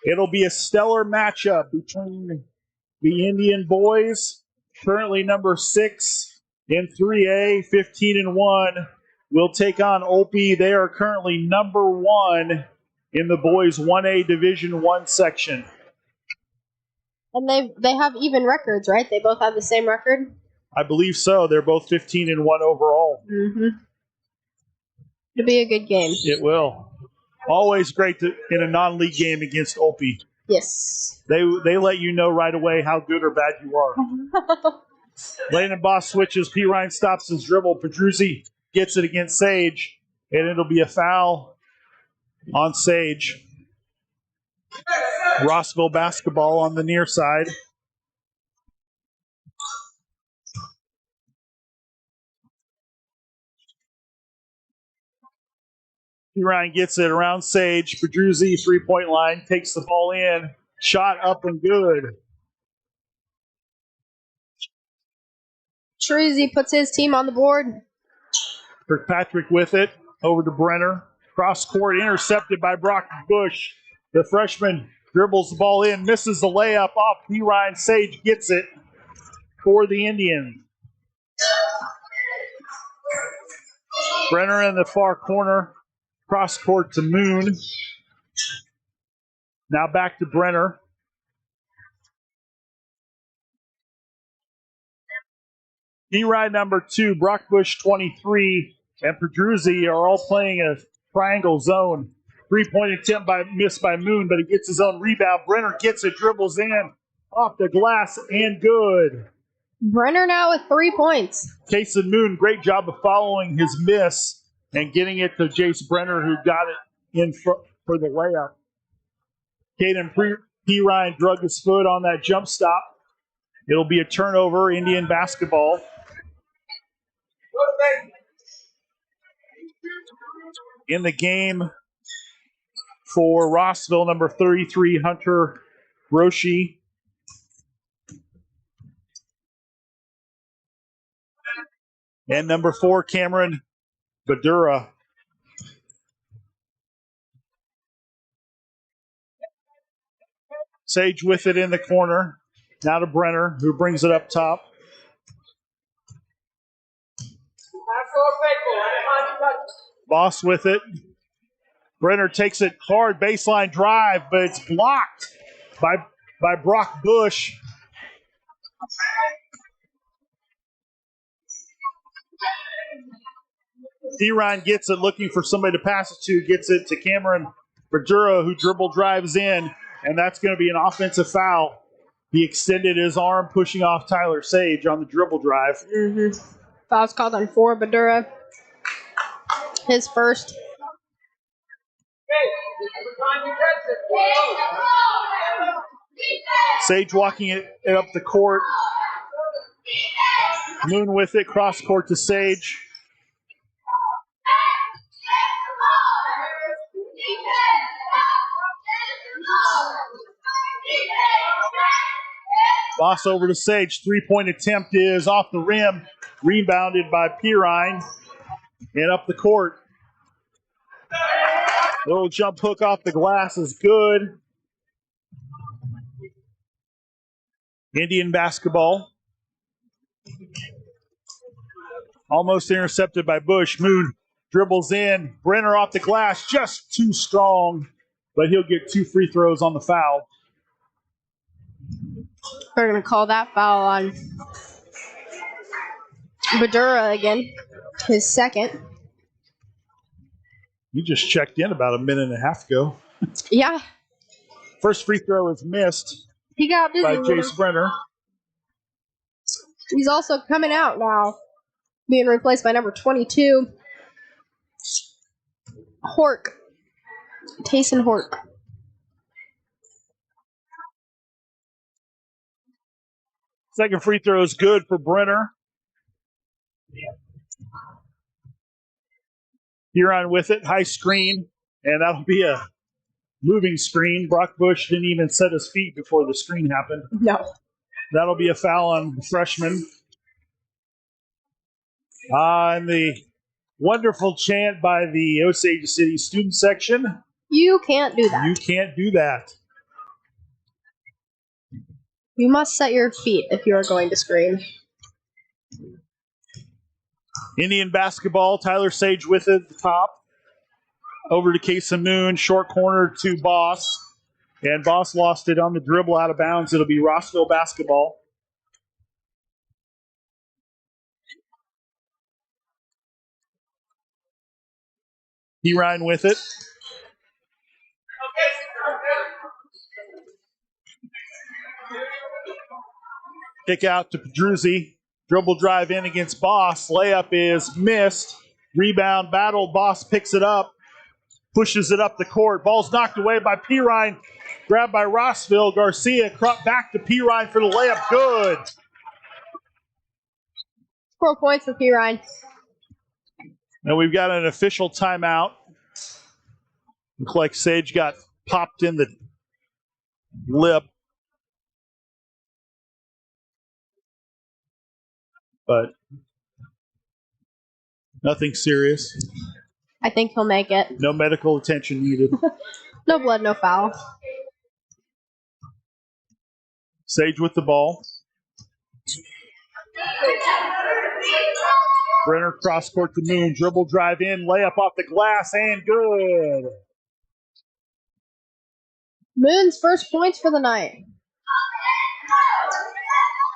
It'll be a stellar matchup between the Indian boys currently number 6 in 3A, 15-1, will take on Opie. They are currently number 1 in the boys 1A Division 1 section. And they have even records, right? They both have the same record? I believe so. They're both 15-1 overall. Mm-hmm. It'll be a good game. It will. Always great in a non-league game against Opie. Yes. They let you know right away how good or bad you are. Landon Boss switches. P. Ryan stops his dribble. Pedruzzi gets it against Sage, and it'll be a foul on Sage. Rossville basketball on the near side. P. Ryan gets it around Sage. Pedruzzi, three-point line, takes the ball in. Shot up and good. Truzzi puts his team on the board. Kirkpatrick with it. Over to Brenner. Cross court intercepted by Brock Bush. The freshman dribbles the ball in, misses the layup off P. Ryan. Sage gets it for the Indians. Brenner in the far corner. Cross court to Moon. Now back to Brenner. P-Ride number 2, Brock Bush 23, and Pedruzzi are all playing a triangle zone. Three-point attempt missed by Moon, but he gets his own rebound. Brenner gets it, dribbles in, off the glass, and good. Brenner now with 3 points. Kason Moon, great job of following his miss and getting it to Jace Brenner, who got it in for the layup. Caden P. Ryan drug his foot on that jump stop. It'll be a turnover, Indian basketball. In the game for Rossville, number 33, Hunter Roshi. And number 4, Cameron Badura. Sage with it in the corner. Now to Brenner, who brings it up top. Boss with it. Brenner takes it hard, baseline drive, but it's blocked by Brock Bush. D-Ryan gets it, looking for somebody to pass it to, gets it to Cameron Badura, who dribble drives in, and that's going to be an offensive foul. He extended his arm, pushing off Tyler Sage on the dribble drive. Mm-hmm. Foul's called on 4, Badura. His first. Sage walking it up the court. Moon with it, cross court to Sage. Boss over to Sage. Three-point attempt is off the rim. Rebounded by Pirine. And up the court. Little jump hook off the glass is good. Indian basketball. Almost intercepted by Bush. Moon dribbles in. Brenner off the glass. Just too strong. But he'll get 2 free throws on the foul. We're going to call that foul on Badura again. His second. You just checked in about a minute and a half ago. Yeah. First free throw is missed He got busy. by Jace Brenner. He's also coming out now, being replaced by number 22, Hork. Tayson Hork. Second free throw is good for Brenner. Huron with it, high screen, and that'll be a moving screen. Brock Bush didn't even set his feet before the screen happened. No. That'll be a foul on the freshman. And the wonderful chant by the Osage City student section. You can't do that. You can't do that. You must set your feet if you are going to scream. Indian basketball, Tyler Sage with it at the top. Over to Case Moon, short corner to Boss. And Boss lost it on the dribble out of bounds. It'll be Rossville basketball. Ryan with it. Kick out to Pedruzzi. Dribble drive in against Boss. Layup is missed. Rebound battle. Boss picks it up. Pushes it up the court. Ball's knocked away by Pirine. Grabbed by Rossville. Garcia back to Pirine for the layup. Good. 4 points for Pirine. And we've got an official timeout. Looks like Sage got popped in the lip. But nothing serious. I think he'll make it. No medical attention needed. No blood, no foul. Sage with the ball. Brenner cross court to Moon. Dribble drive in. Layup off the glass and good. Moon's first points for the night.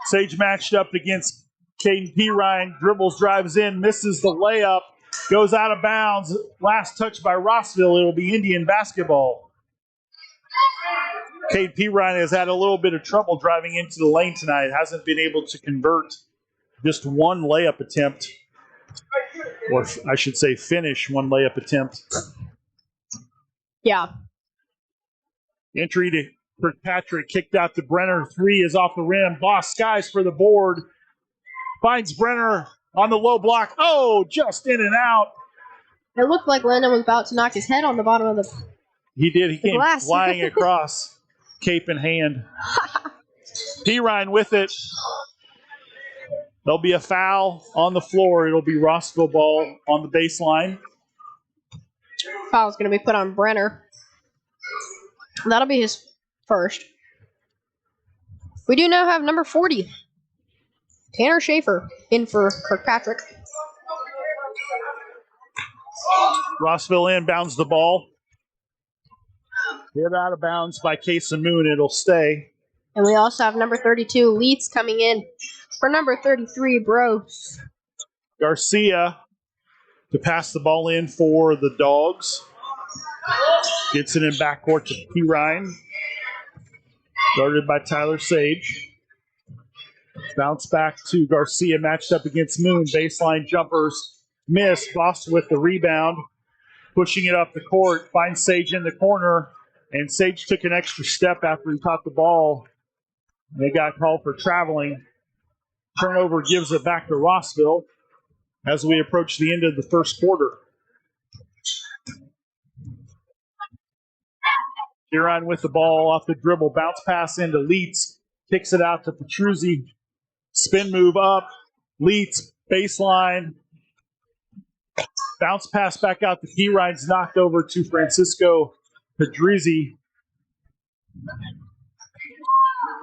Sage matched up against Caden Pirine. Dribbles, drives in, misses the layup. Goes out of bounds. Last touch by Rossville. It'll be Indian basketball. Cade Pirine has had a little bit of trouble driving into the lane tonight. Hasn't been able to convert just one layup attempt. Or I should say finish one layup attempt. Yeah. Entry to Kirkpatrick. Kicked out to Brenner. 3 is off the rim. Boss skies for the board. Finds Brenner on the low block. Oh, just in and out. It looked like Landon was about to knock his head on the bottom of the He did. He came glass. flying across, cape in hand. Pirine with it. There'll be a foul on the floor. It'll be Rossville ball on the baseline. Foul's going to be put on Brenner. That'll be his first. We do now have number 40. Tanner Schaefer in for Kirkpatrick. Rossville inbounds the ball. Hit out of bounds by Case Moon. It'll stay. And we also have number 32, Leeds, coming in for number 33, Bros. Garcia to pass the ball in for the Dogs. Gets it in backcourt to Pirine. Guarded by Tyler Sage. Bounce back to Garcia, matched up against Moon. Baseline jumpers miss. Boss with the rebound. Pushing it up the court. Finds Sage in the corner. And Sage took an extra step after he caught the ball. They got called for traveling. Turnover gives it back to Rossville as we approach the end of the first quarter. Pirine with the ball off the dribble. Bounce pass into Leitz. Kicks it out to Petruzzi. Spin move up. Leitz, baseline. Bounce pass back out to Pirine's knocked over to Francisco Pedrizzi.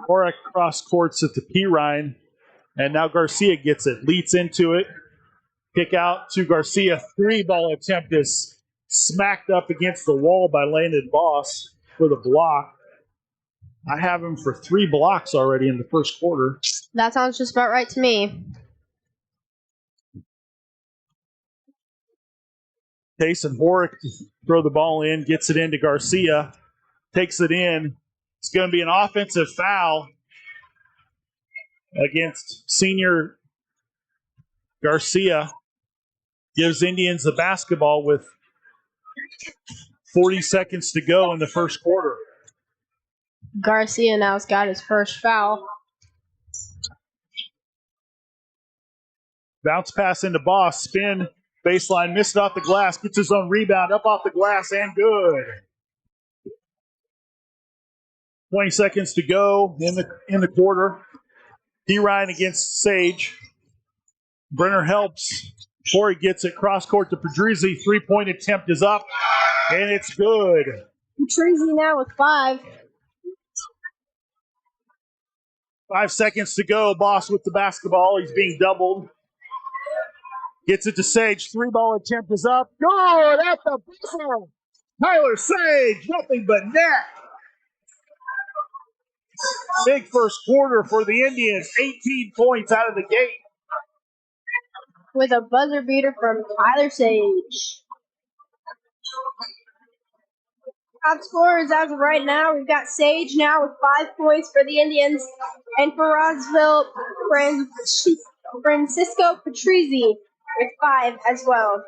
Orek cross courts it to Pirine. And now Garcia gets it. Leitz into it. Kick out to Garcia. 3-ball attempt is smacked up against the wall by Landon Boss for the block. I have him for 3 blocks already in the first quarter. That sounds just about right to me. Tayson Horick throw the ball in, gets it into Garcia, takes it in. It's going to be an offensive foul against senior Garcia. Gives Indians the basketball with 40 seconds to go in the first quarter. Garcia now's got his first foul. Bounce pass into Boss. Spin. Baseline. Missed off the glass. Gets his own rebound. Up off the glass and good. 20 seconds to go in the quarter. Pirine against Sage. Brenner helps. Before he gets it, cross court to Pedrizzi. 3-point attempt is up. And it's good. Petruzzi now with 5. 5 seconds to go. Boss with the basketball. He's being doubled. Gets it to Sage. 3-ball attempt is up. Good at the buzzer. Tyler Sage, nothing but net. Big first quarter for the Indians. 18 points out of the gate. With a buzzer beater from Tyler Sage. Top scorers as of right now, we've got Sage now with 5 points for the Indians. And for Rossville, Francisco Patrizzi with 5 as well.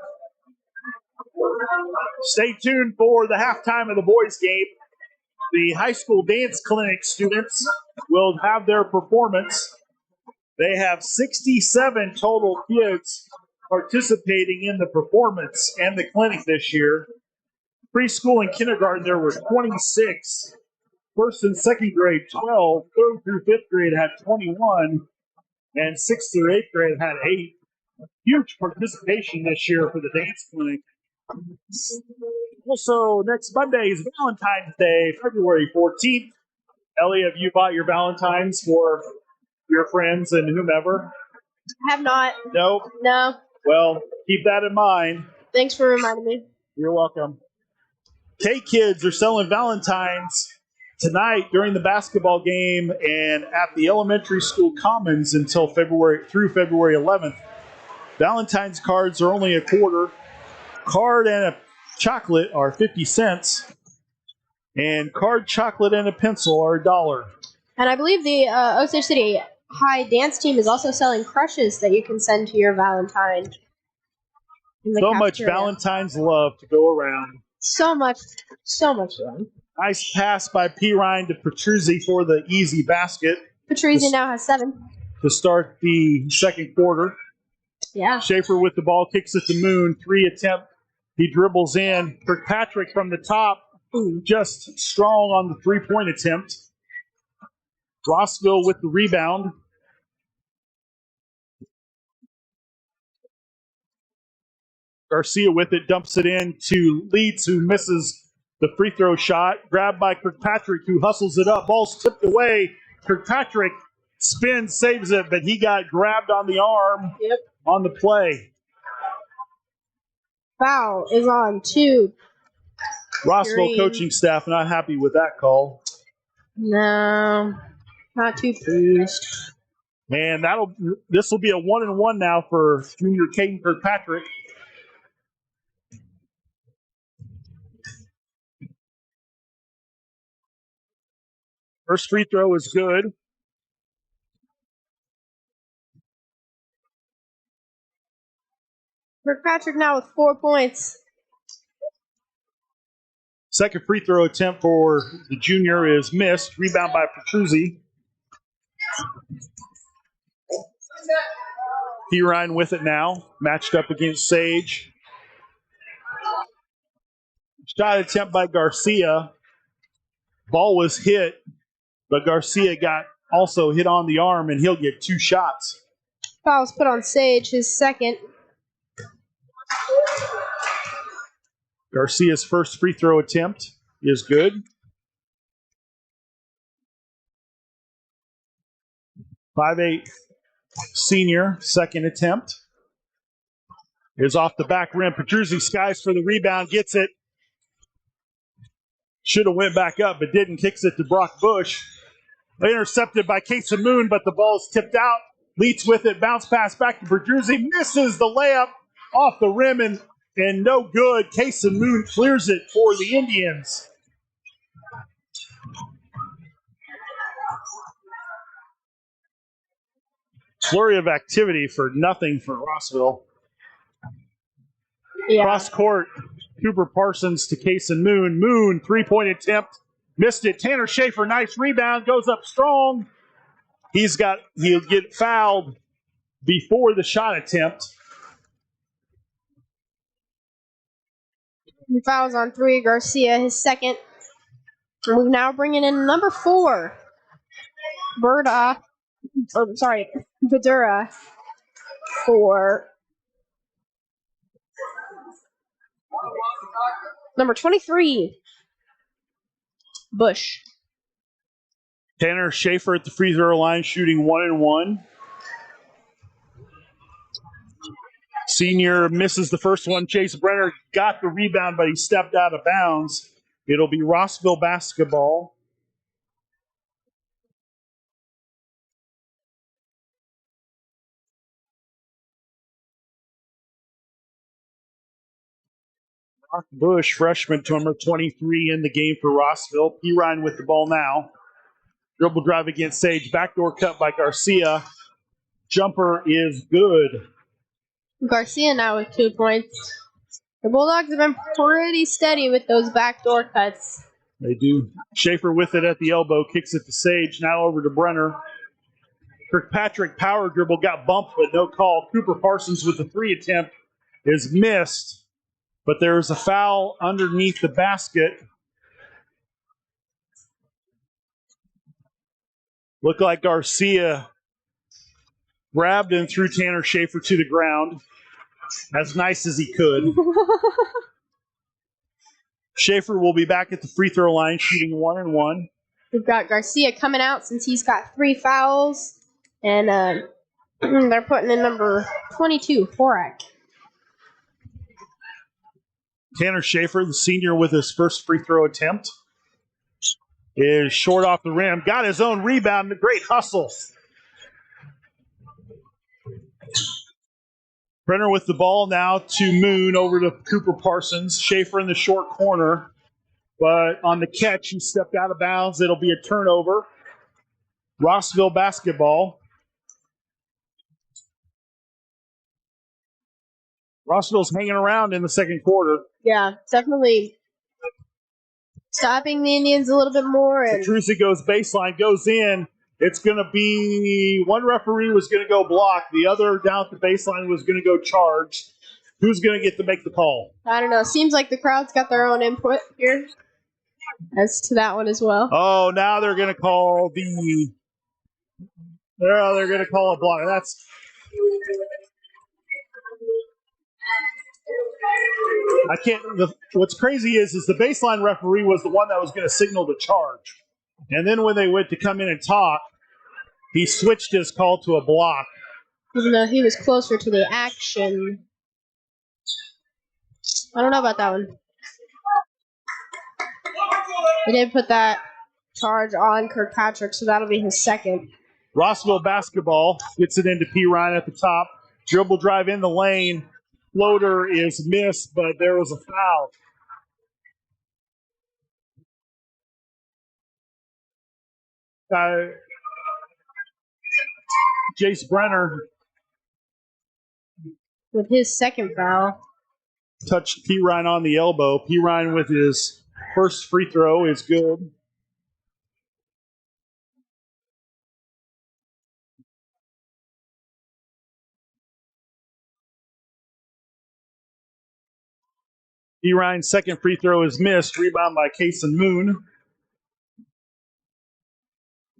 Stay tuned for the halftime of the boys' game. The high school dance clinic students will have their performance. They have 67 total kids participating in the performance and the clinic this year. Preschool and kindergarten, there were 26. First and second grade, 12. Third through fifth grade had 21. And sixth through eighth grade had 8. Huge participation this year for the dance clinic. Also, next Monday is Valentine's Day, February 14th. Ellie, have you bought your Valentines for your friends and whomever? I have not. Nope. No. Well, keep that in mind. Thanks for reminding me. You're welcome. K-Kids are selling Valentines tonight during the basketball game and at the elementary school commons until February 11th. Valentine's cards are only a quarter. Card and a chocolate are 50 cents. And card, chocolate, and a pencil are $1. And I believe the Osage City High dance team is also selling crushes that you can send to your Valentine. So much Valentine's love to go around. So much love. Nice pass by Pirine to Petruzzi for the easy basket. Patrizzi now has 7. To start the second quarter. Yeah. Schaefer with the ball, kicks it to Moon. 3 attempt. He dribbles in. Kirkpatrick from the top. Just strong on the 3-point attempt. Rossville with the rebound. Garcia with it, dumps it in to Leeds, who misses the free throw shot. Grabbed by Kirkpatrick, who hustles it up. Ball's tipped away. Kirkpatrick spins, saves it, but he got grabbed on the arm on the play. Foul is on 2. Rossville coaching staff not happy with that call. No, not too pleased. Man, this will be a 1-and-1 now for junior Caden Kirkpatrick. First free throw is good. Kirkpatrick now with 4 points. Second free throw attempt for the junior is missed. Rebound by Petruzzi. Pirine with it now. Matched up against Sage. Shot attempt by Garcia. Ball was hit, but Garcia got also hit on the arm, and he'll get 2 shots. Foul's put on Sage, his second. Garcia's first free throw attempt is good. 5'8" senior, second attempt. Is off the back rim. Petruzzi skies for the rebound, gets it. Should have went back up, but didn't. Kicks it to Brock Bush. Intercepted by Kason Moon, but the ball is tipped out. Leeds with it. Bounce pass back to Petruzzi. Misses the layup off the rim and no good. Kason Moon clears it for the Indians. Flurry of activity for nothing for Rossville. Yeah. Cross court, Cooper Parsons to Kason Moon. Moon, 3-point attempt. Missed it. Tanner Schaefer, nice rebound. Goes up strong. He'll get fouled before the shot attempt. Fouls on 3. Garcia, his second. We're now bringing in number 4. Vidura for number 23, Bush. Tanner Schaefer at the free throw line shooting 1 and 1. Senior misses the first one. Chase Brenner got the rebound, but he stepped out of bounds. It'll be Rossville basketball. Brock Bush, freshman, number 23 in the game for Rossville. Pirine with the ball now. Dribble drive against Sage. Backdoor cut by Garcia. Jumper is good. Garcia now with 2 points. The Bulldogs have been pretty steady with those backdoor cuts. They do. Schaefer with it at the elbow. Kicks it to Sage. Now over to Brenner. Kirkpatrick power dribble. Got bumped, but no call. Cooper Parsons with the 3 attempt is missed. But there is a foul underneath the basket. Looked like Garcia grabbed and threw Tanner Schaefer to the ground as nice as he could. Schaefer will be back at the free throw line shooting 1 and 1. We've got Garcia coming out since he's got 3 fouls. And they're putting in number 22, Forak. Tanner Schaefer, the senior, with his first free throw attempt, is short off the rim. Got his own rebound. A great hustle. Brenner with the ball now to Moon over to Cooper Parsons. Schaefer in the short corner. But on the catch, he stepped out of bounds. It'll be a turnover. Rossville basketball. Rossville's hanging around in the second quarter. Yeah, definitely stopping the Indians a little bit more. And Petrucci goes baseline, goes in. It's going to be, one referee was going to go block. The other down at the baseline was going to go charge. Who's going to get to make the call? I don't know. Seems like the crowd's got their own input here as to that one as well. Oh, now they're going to call they're going to call a block. What's crazy is the baseline referee was the one that was going to signal the charge. And then when they went to come in and talk, he switched his call to a block. Even though he was closer to the action. I don't know about that one. They did put that charge on Kirkpatrick, so that'll be his second. Rossville basketball gets it into Pirine at the top. Dribble drive in the lane. Floater is missed, but there was a foul. Jace Brenner with his second foul. Touched Pirine on the elbow. Pirine with his first free throw is good. Pirine's second free throw is missed. Rebound by Kason Moon.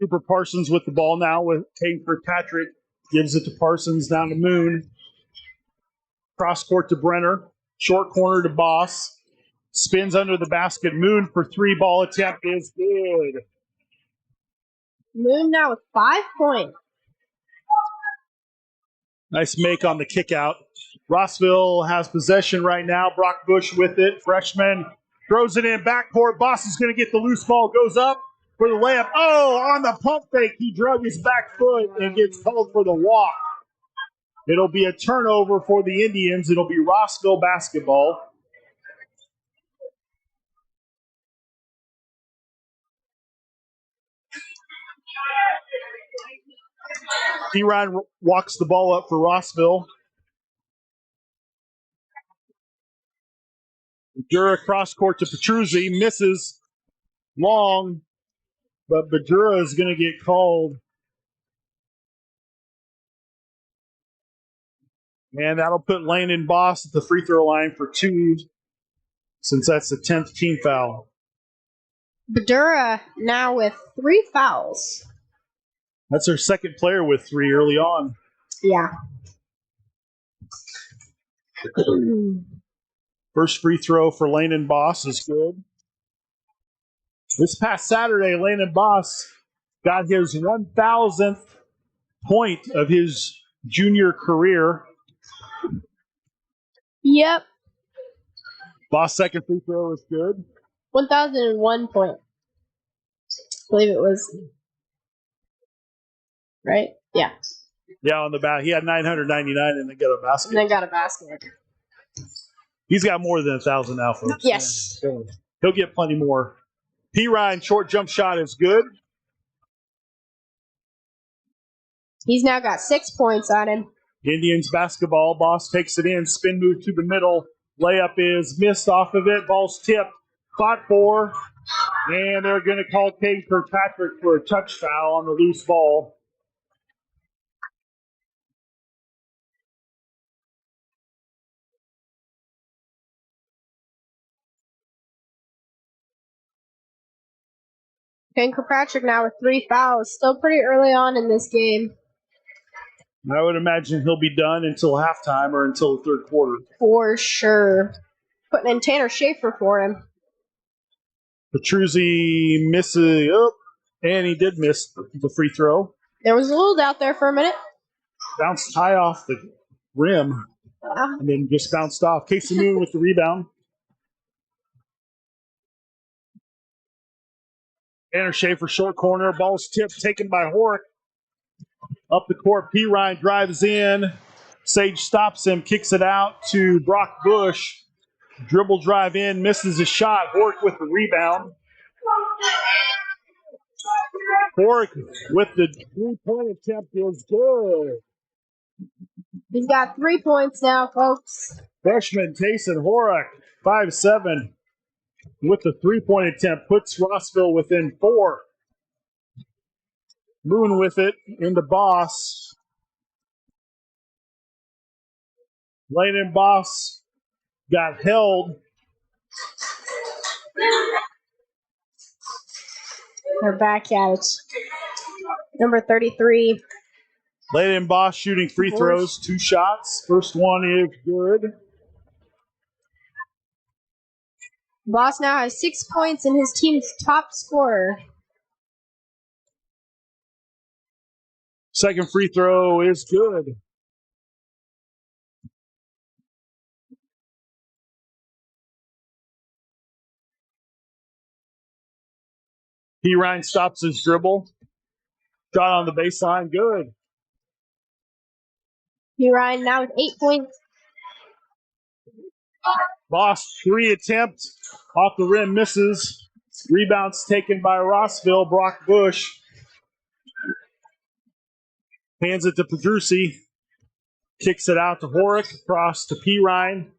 Cooper Parsons with the ball now with Kane Kirkpatrick. Gives it to Parsons, down to Moon. Cross court to Brenner. Short corner to Boss. Spins under the basket. Moon for 3. Ball attempt is good. Moon now with 5 points. Nice make on the kick out. Rossville has possession right now. Brock Bush with it. Freshman throws it in backcourt. Boss is going to get the loose ball. Goes up for the layup. Oh, on the pump fake, he drug his back foot and gets called for the walk. It'll be a turnover for the Indians. It'll be Rossville basketball. Pirine walks the ball up for Rossville. Badura cross court to Petruzzi. Misses long, but Badura is going to get called. And that'll put Landon Boss at the free throw line for 2, since that's the 10th team foul. Badura now with 3 fouls. That's our second player with 3 early on. Yeah. First free throw for Landon Boss is good. This past Saturday, Landon Boss got his 1,000th point of his junior career. Yep. Boss' second free throw was good. 1,001 point. I believe it was. Right? Yeah. Yeah, on the back. He had 999 and then got a basket. And then got a basket. He's got more than 1,000 now, folks. Yes. He'll get plenty more. P. Ryan, short jump shot is good. He's now got 6 points on him. Indians basketball. Boss takes it in. Spin move to the middle. Layup is missed off of it. Ball's tipped. Fought for. And they're going to call Kate Kirkpatrick for a touch foul on the loose ball. Kane Kirkpatrick now with 3 fouls. Still pretty early on in this game. I would imagine he'll be done until halftime or until the third quarter. For sure. Putting in Tanner Schaefer for him. Petruzzi misses. Oh, and he did miss the free throw. There was a little doubt there for a minute. Bounced high off the rim and then just bounced off. Casey Moon with the rebound. Tanner Schaefer, short corner. Ball's tipped, taken by Horick. Up the court, P. Ryan drives in. Sage stops him, kicks it out to Brock Bush. Dribble drive in, misses a shot. Horick with the rebound. Horick with the 3-point attempt is good. He's got 3 points now, folks. Freshman Tayson Horick, 5'7", with the 3-point attempt, puts Rossville within 4. Moon with it into Boss. Layden Boss got held. They're back at it. Number 33. Layden Boss shooting free throws, 2 shots. First one is good. Boss now has 6 points and his team's top scorer. Second free throw is good. P. Ryan stops his dribble. Shot on the baseline, good. P. Ryan now with 8 points. Boss, 3 attempt. Off the rim, misses. Rebounds taken by Rossville. Brock Bush hands it to Pedrucci. Kicks it out to Horick. Across to P. Ryan.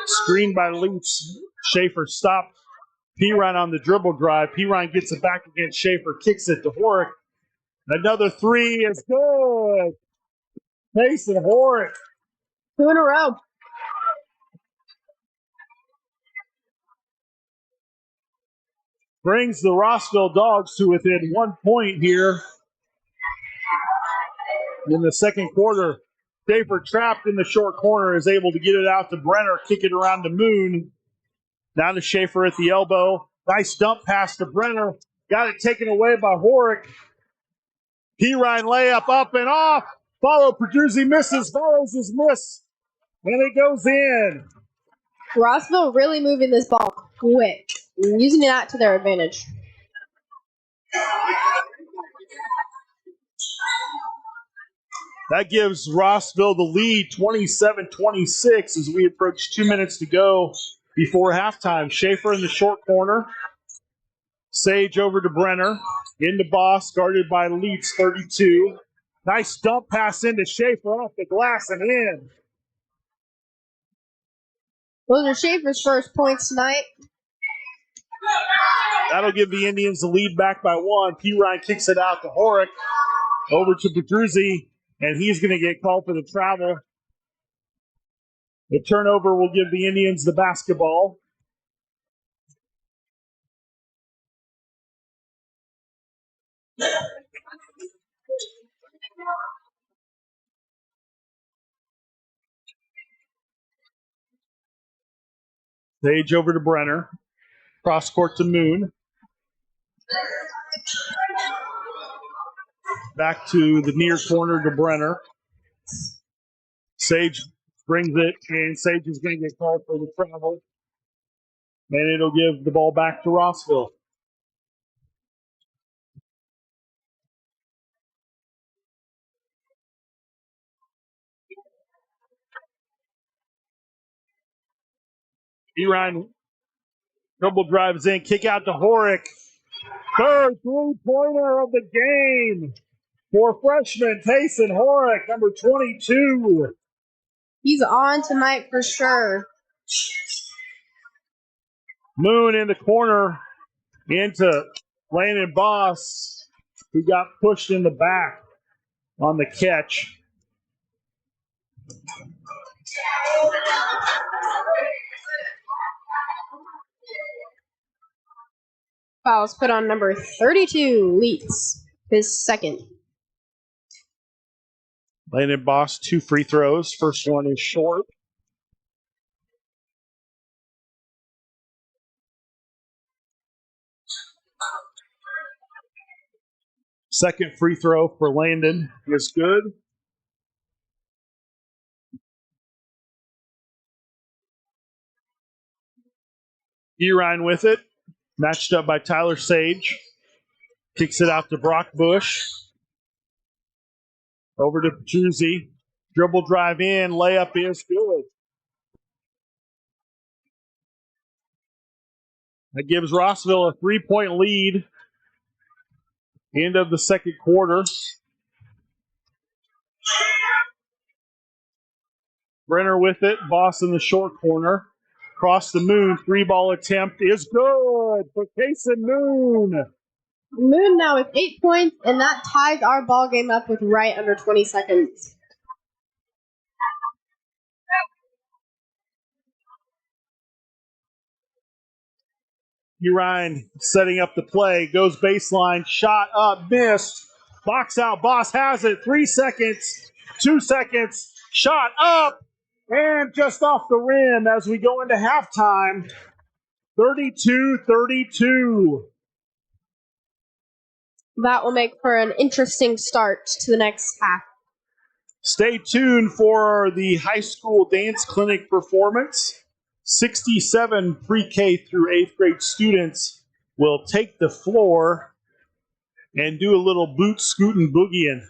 Screened by Leach. Schaefer stopped. P. Ryan on the dribble drive. P. Ryan gets it back against Schaefer. Kicks it to Horick. Another 3 is good. Mason Horick. 2 in a row. Brings the Rossville Dogs to within 1 point here in the second quarter. Schaefer, trapped in the short corner, is able to get it out to Brenner, kick it around to Moon. Down to Schaefer at the elbow. Nice dump pass to Brenner. Got it taken away by Horick. P. Ryan layup up and off. Follow, Pedruzzi misses, follows his miss. And it goes in. Rossville really moving this ball quick. And using it out to their advantage. That gives Rossville the lead, 27-26, as we approach 2 minutes to go before halftime. Schaefer in the short corner. Sage over to Brenner. Into Boss, guarded by Leach, 32. Nice dump pass into Schaefer off the glass and in. Those are Schaefer's first points tonight. That'll give the Indians the lead back by 1. P. Ryan kicks it out to Horick. Over to Pedruzzi, and he's going to get called for the travel. The turnover will give the Indians the basketball. Sage over to Brenner. Cross court to Moon. Back to the near corner to Brenner. Sage brings it, and Sage is going to get called for the travel. And it'll give the ball back to Rossville. Erine double drives in, kick out to Horick. Third three-pointer of the game for freshman Tayson Horick, number 22. He's on tonight for sure. Moon in the corner into Landon Boss, who got pushed in the back on the catch. Fouls put on number 32, Leeds, his second. Landon Boss, 2 free throws. First one is short. Second free throw for Landon is good. Erine with it. Matched up by Tyler Sage. Kicks it out to Brock Bush. Over to Petruzzi. Dribble drive in. Layup is good. That gives Rossville a 3-point lead. End of the second quarter. Brenner with it. Boss in the short corner. Across the Moon. 3-ball attempt is good for Tayson Moon. Moon now with 8 points, and that ties our ball game up with right under 20 seconds. Erine setting up the play. Goes baseline. Shot up. Missed. Box out. Boss has it. 3 seconds. 2 seconds. Shot up. And just off the rim as we go into halftime. 32-32. That will make for an interesting start to the next half. Stay tuned for the high school dance clinic performance. 67 pre-K through 8th grade students will take the floor and do a little boot scootin' boogieing.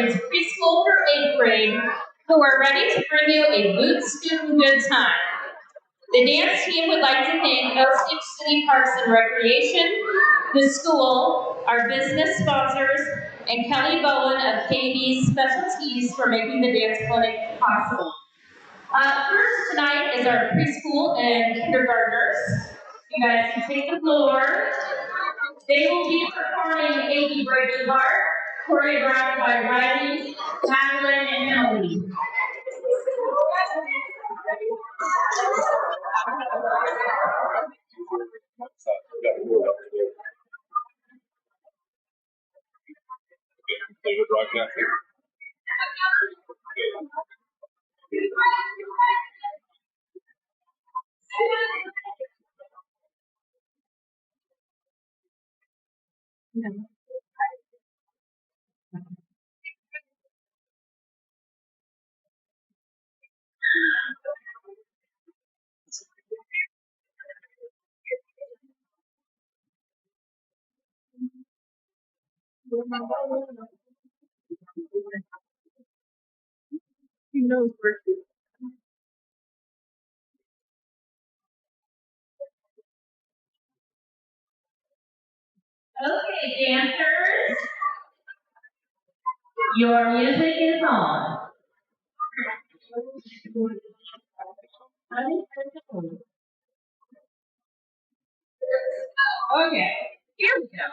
Preschool through 8th grade who are ready to bring you a boot scootin' good time. The dance team would like to thank Osage City Parks and Recreation, the school, our business sponsors, and Kelly Bowen of KB Specialties for making the dance clinic possible. First tonight is our preschool and kindergartners. You guys can take the floor. They will be performing 80 Breaking Heart, choreographed by Riley, Madeline, and Emily. Okay, dancers, your music is on. Okay, here we go.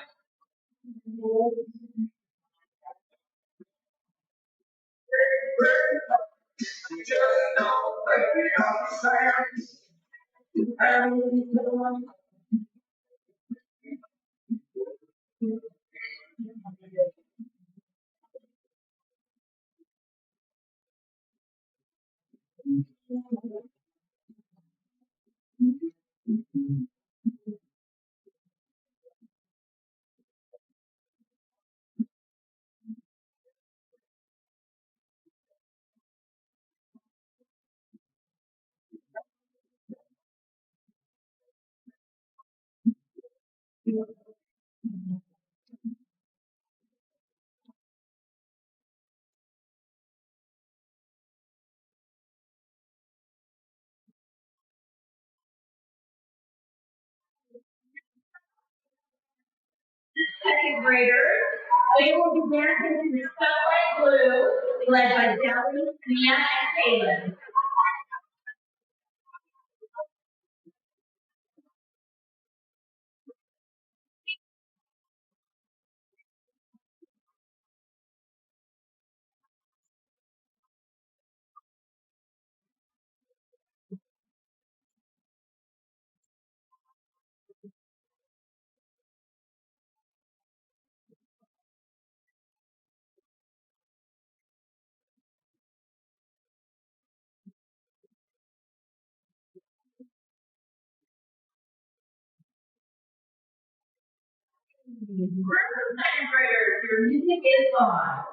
Second graders, they will be dancing to the Sunlight Blue, led by Zelly, Mia, and Kaylin. Second graders, your music is on.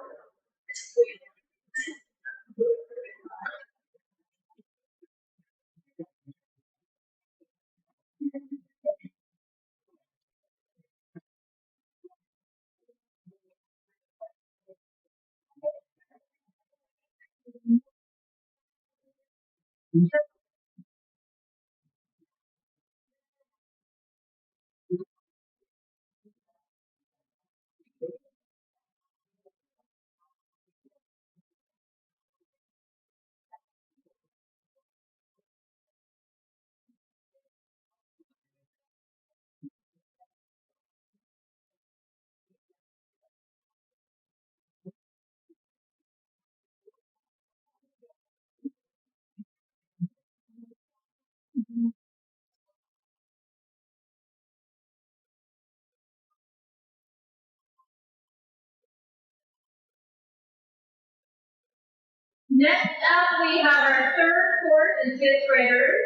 Next up, we have our third, fourth, and fifth graders.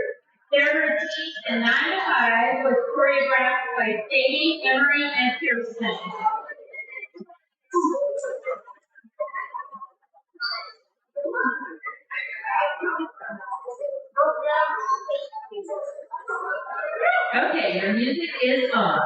Their routine in 9 to 5 was choreographed by Sadie, Emery, and Kirsten. Okay, your music is on.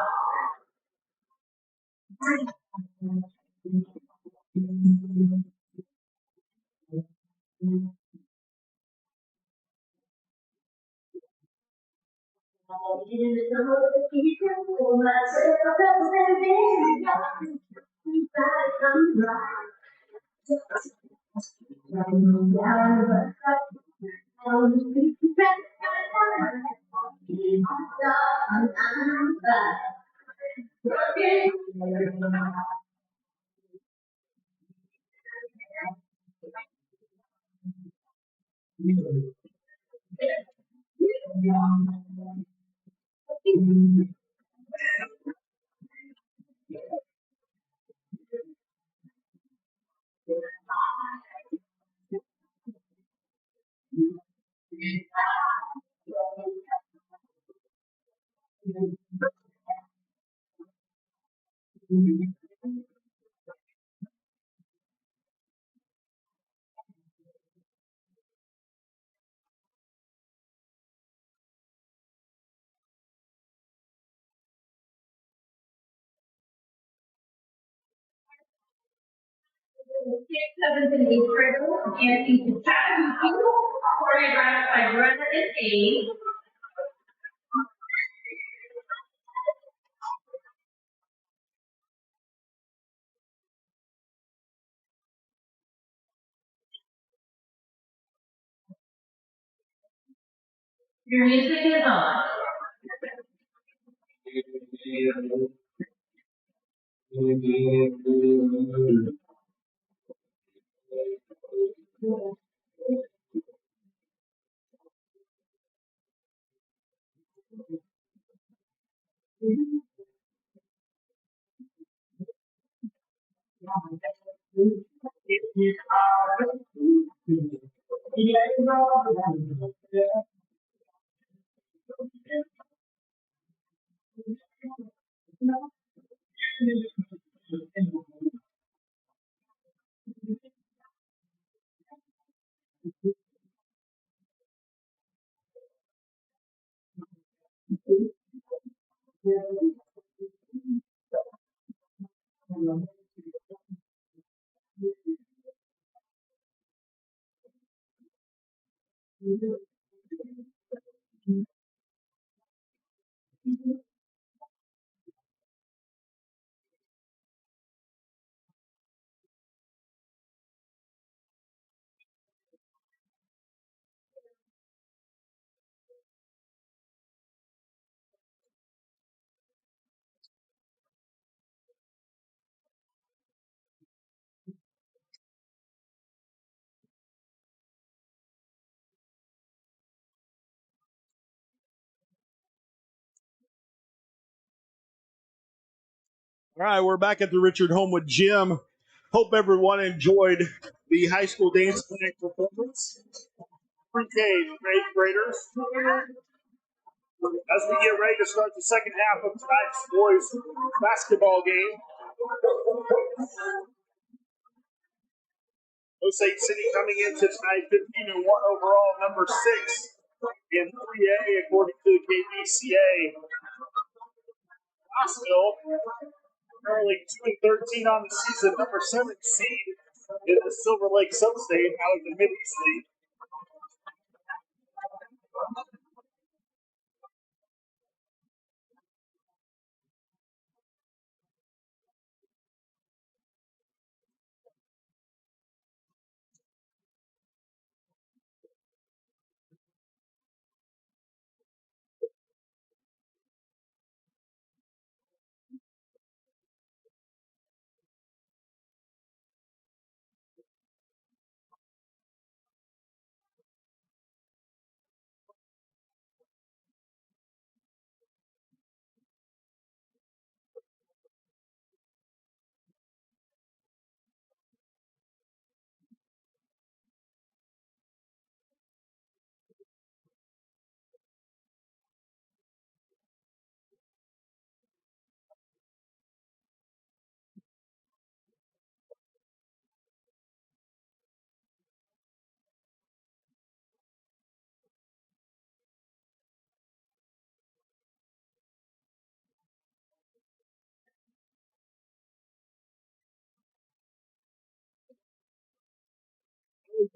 Sixth, seventh, and eighth graders dancing to Chattanooga, choreographed by Brenda and Abe. Your music is on. All right, we're back at the Richard Homewood Gym. Hope everyone enjoyed the high school dance clinic performance. Pre-K, eighth graders. As we get ready to start the second half of tonight's boys basketball game. Osage City coming into tonight 15-1 overall, number 6 in 3A according to the KBCA. Rossville, currently 2-13 on the season, number 7 seed in the Silver Lake Sub-State out of the Mid-East League.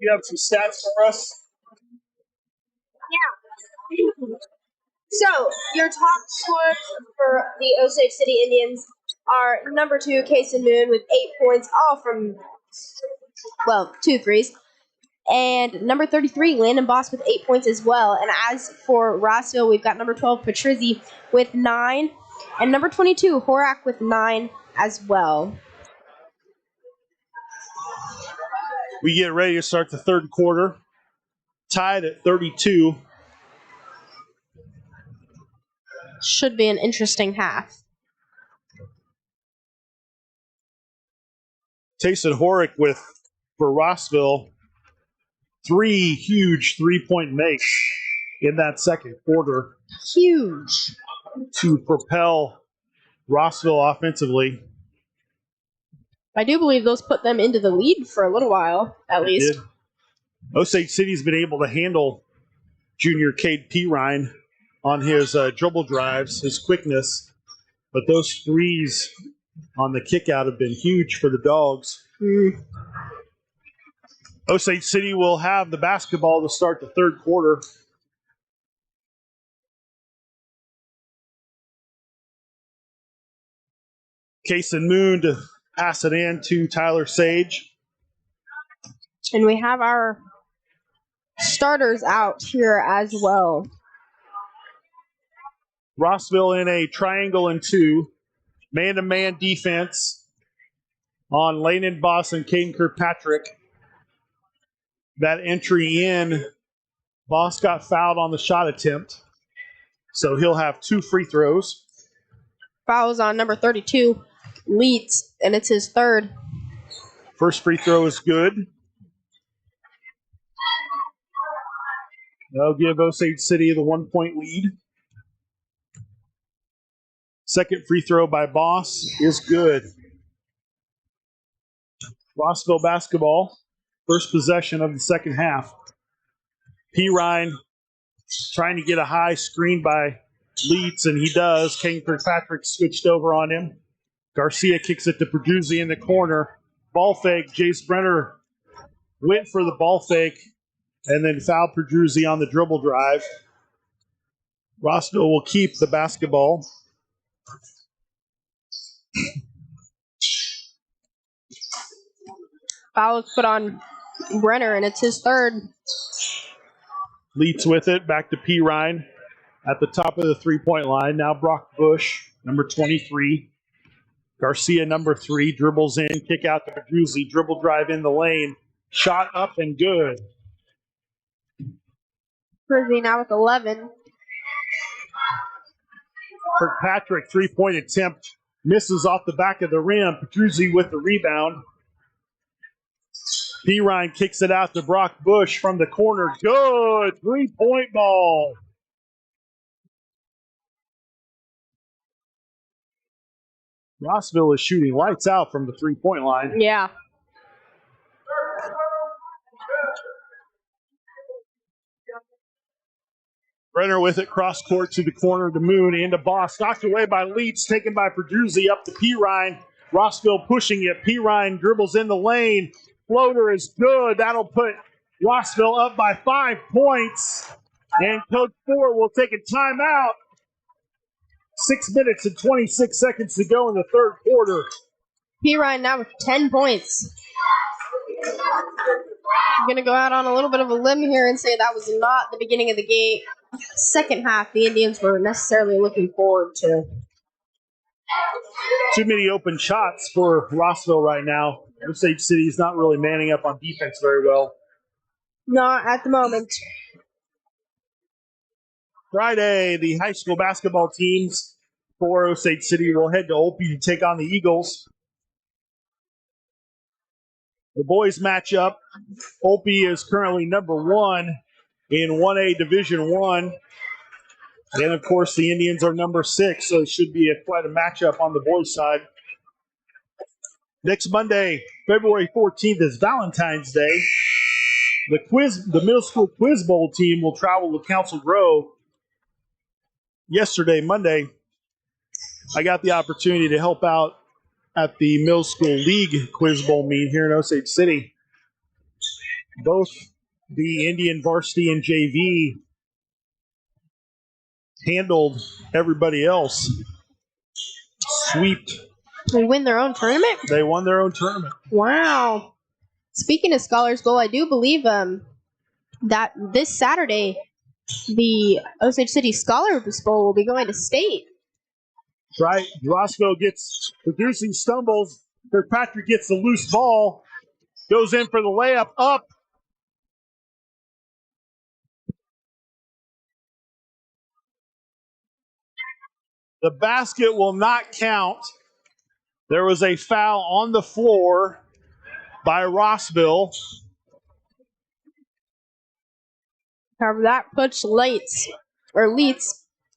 You have some stats for us? Yeah. So, your top scores for the Osage City Indians are number 2, Kason Moon, with 8 points, all from, 2 threes. And number 33, Landon Boss, with 8 points as well. And as for Rossville, we've got number 12, Patrizzi, with 9. And number 22, Horak, with 9 as well. We get ready to start the third quarter. tied at 32. Should be an interesting half. Tayson Horick for Rossville, 3 huge 3-point makes in that second quarter Huge. to propel Rossville offensively. I do believe those put them into the lead for a little while, at least. Did. Osage City's been able to handle junior Cade Pirine on his dribble drives, his quickness, but those threes on the kick out have been huge for the Dogs. Osage City will have the basketball to start the third quarter. Kason Moon to pass it in to Tyler Sage. And we have our starters out here as well. Rossville in a triangle and 2. Man-to-man defense on Landon Boss and Caden Kirkpatrick. That entry in, Boss got fouled on the shot attempt, so he'll have 2 free throws. Fouls on number 32, Leeds, and it's his third. First free throw is good. That'll give Osage City the 1-point lead. Second free throw by Boss is good. Rossville basketball, first possession of the second half. Pirine trying to get a high screen by Leeds, and he does. Kane Kirkpatrick switched over on him. Garcia kicks it to Perduzzi in the corner. Ball fake. Jace Brenner went for the ball fake and then fouled Perduzzi on the dribble drive. Rossville will keep the basketball. Foul is put on Brenner, and it's his third. Leeds with it. Back to Pirine at the top of the three-point line. Now Brock Bush, number 23. Garcia, number 3, dribbles in. Kick out to Perduzzi. Dribble drive in the lane. Shot up and good. Perduzzi now with 11. Kirkpatrick, three-point attempt. Misses off the back of the rim. Perduzzi with the rebound. Pirine kicks it out to Brock Bush from the corner. Good three-point ball. Rossville is shooting lights out from the three-point line. Yeah. Brenner with it, cross court to the corner to Moon, into Boss. Knocked away by Leeds, taken by Perduzzi up to Pirine. Rossville pushing it. Pirine dribbles in the lane. Floater is good. That'll put Rossville up by 5 points. And Coach Ford will take a timeout. 6 minutes and 26 seconds to go in the third quarter. Pirine now with 10 points. I'm going to go out on a little bit of a limb here and say that was not the beginning of the game. Second half, the Indians were necessarily looking forward to. Too many open shots for Rossville right now. Osage City is not really manning up on defense very well. Not at the moment. Friday, the high school basketball teams for Osage City will head to Opie to take on the Eagles. The boys match up. Opie is currently number 1 in 1A Division 1. And, of course, the Indians are number 6, so it should be quite a matchup on the boys' side. Next Monday, February 14th, is Valentine's Day. The middle school quiz bowl team will travel to Council Grove. Yesterday, Monday, I got the opportunity to help out at the middle school league quiz bowl meet here in Osage City. Both the Indian varsity and JV handled everybody else. Sweeped. They win their own tournament? They won their own tournament. Wow. Speaking of Scholars Bowl, I do believe that this Saturday, the Osage City Scholars Bowl will be going to state. Right. Rossville gets producing stumbles. Kirkpatrick gets the loose ball. Goes in for the layup. Up. The basket will not count. There was a foul on the floor by Rossville. However, that puts Leitz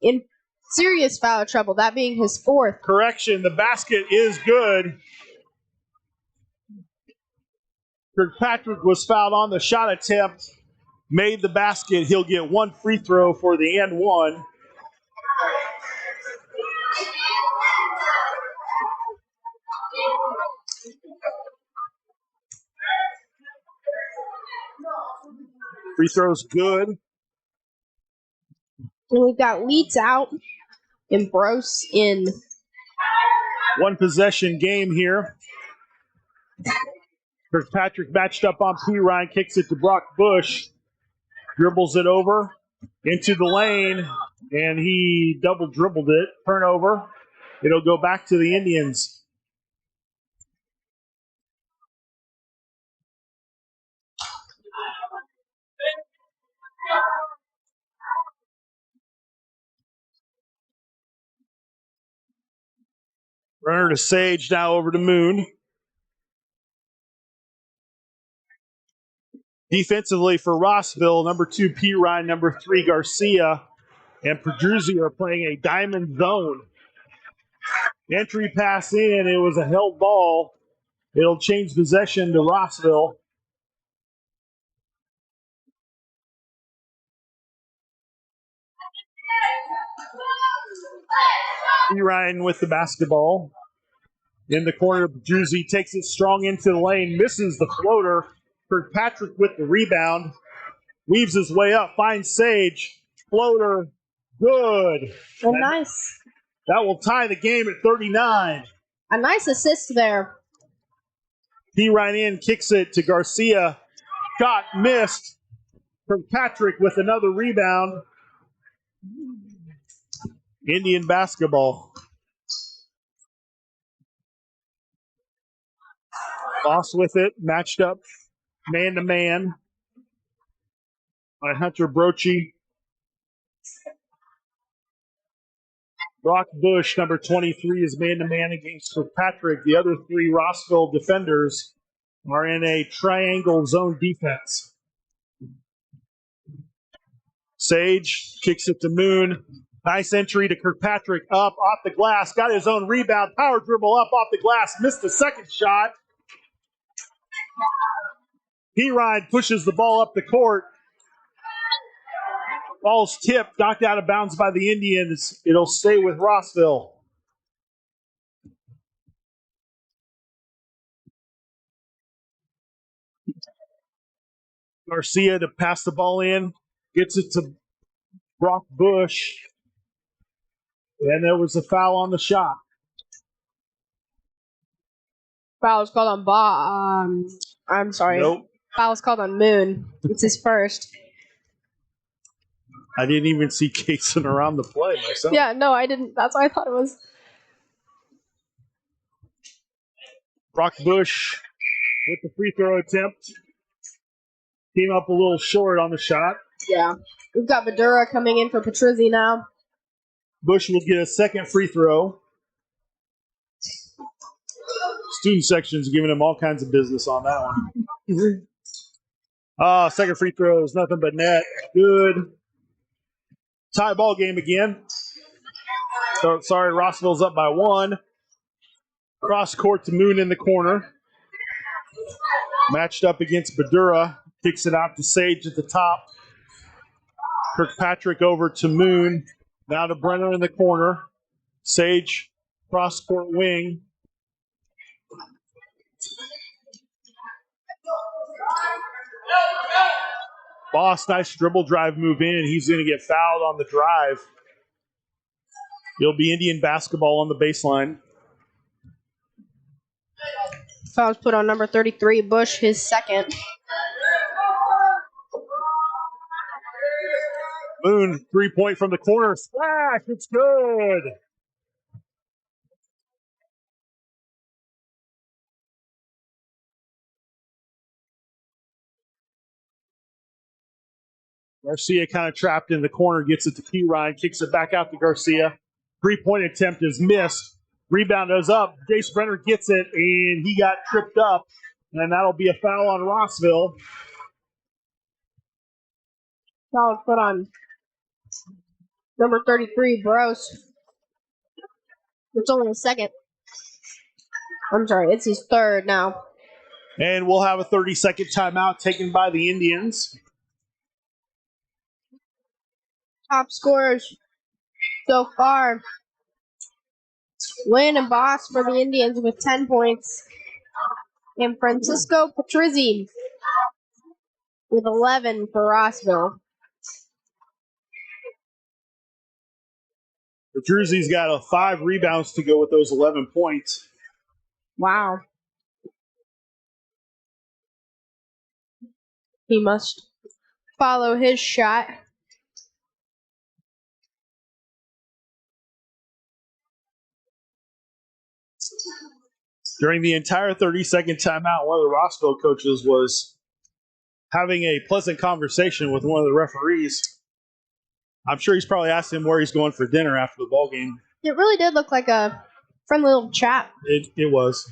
in serious foul trouble, that being his fourth. Correction, the basket is good. Kirkpatrick was fouled on the shot attempt, made the basket. He'll get one free throw for the and one. Free throw's good. And we've got Leitz out and Brose in. One possession game here. Kirkpatrick matched up on P. Ryan, kicks it to Brock Bush, dribbles it over into the lane, and he double dribbled it. Turnover. It'll go back to the Indians. Runner to Sage, now over to Moon. Defensively for Rossville, number 2 P. Ryan, number 3 Garcia, and Pedruzzi are playing a diamond zone. Entry pass in, it was a held ball. It'll change possession to Rossville. P. Ryan with the basketball. In the corner, Pedruzzi takes it strong into the lane, misses the floater. Kirkpatrick with the rebound. Weaves his way up, finds Sage. Floater, good. And nice. That will tie the game at 39. A nice assist there. P. Ryan in, kicks it to Garcia. Shot missed. Kirkpatrick with another rebound. Indian basketball. Boss with it, matched up man-to-man by Hunter Brochi. Brock Bush, number 23, is man-to-man against Kirkpatrick. The other 3 Rossville defenders are in a triangle zone defense. Sage kicks it to Moon. Nice entry to Kirkpatrick, up off the glass. Got his own rebound. Power dribble up off the glass. Missed the second shot. P-Ride pushes the ball up the court. Ball's tipped, knocked out of bounds by the Indians. It'll stay with Rossville. Garcia to pass the ball in. Gets it to Brock Bush. And there was a foul on the shot. Foul was called on I'm sorry. Nope. Foul was called on Moon. It's his first. I didn't even see Kason around the play myself. Yeah, no, I didn't. That's why I thought it was. Brock Bush with the free throw attempt. Came up a little short on the shot. Yeah. We've got Badura coming in for Patrizzi now. Bush will get a second free throw. Student section's giving him all kinds of business on that one. Second free throw is nothing but net. Good. Tie ball game again. So, sorry, Rossville's up by 1. Cross court to Moon in the corner. Matched up against Badura. Kicks it out to Sage at the top. Kirkpatrick over to Moon. Now to Brenner in the corner. Sage, cross court wing. Boss, nice dribble drive move in. He's going to get fouled on the drive. It'll be Indian basketball on the baseline. Foul's put on number 33, Bush, his second. Moon, 3-point from the corner. Splash, it's good. Garcia kind of trapped in the corner, gets it to P. Ryan, kicks it back out to Garcia. 3-point attempt is missed. Rebound goes up. Jace Brenner gets it, and he got tripped up. And that'll be a foul on Rossville. Foul put on number 33, Bros. It's only his second. I'm sorry, it's his third now. And we'll have a 30-second timeout taken by the Indians. Top scorers so far. Lynn and Boss for the Indians with 10 points. And Francisco Patrizzi with 11 for Rossville. Petruzzi's got 5 rebounds to go with those 11 points. Wow. He must follow his shot. During the entire 30-second timeout, one of the Rossville coaches was having a pleasant conversation with one of the referees. I'm sure he's probably asked him where he's going for dinner after the ball game. It really did look like a friendly little chat. It was.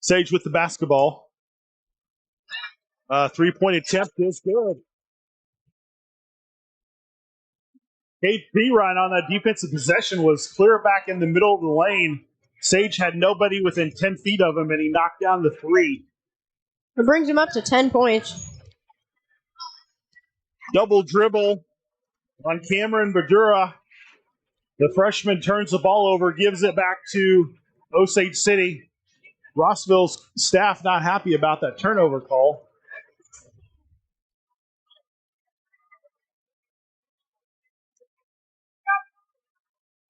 Sage with the basketball. 3-point attempt is good. Kate Ryan on that defensive possession was clear back in the middle of the lane. Sage had nobody within 10 feet of him, and he knocked down the 3. It brings him up to 10 points. Double dribble on Cameron Badura. The freshman turns the ball over, gives it back to Osage City. Rossville's staff not happy about that turnover call.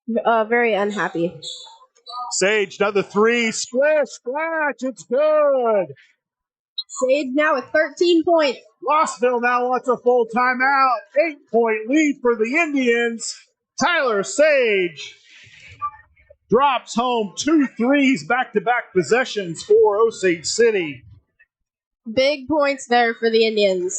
Very unhappy. Sage, another 3. Splash, splash. It's good. Sage now with 13 points. Rossville now wants a full timeout. 8-point lead for the Indians. Tyler Sage drops home 2 threes, back-to-back possessions for Osage City. Big points there for the Indians.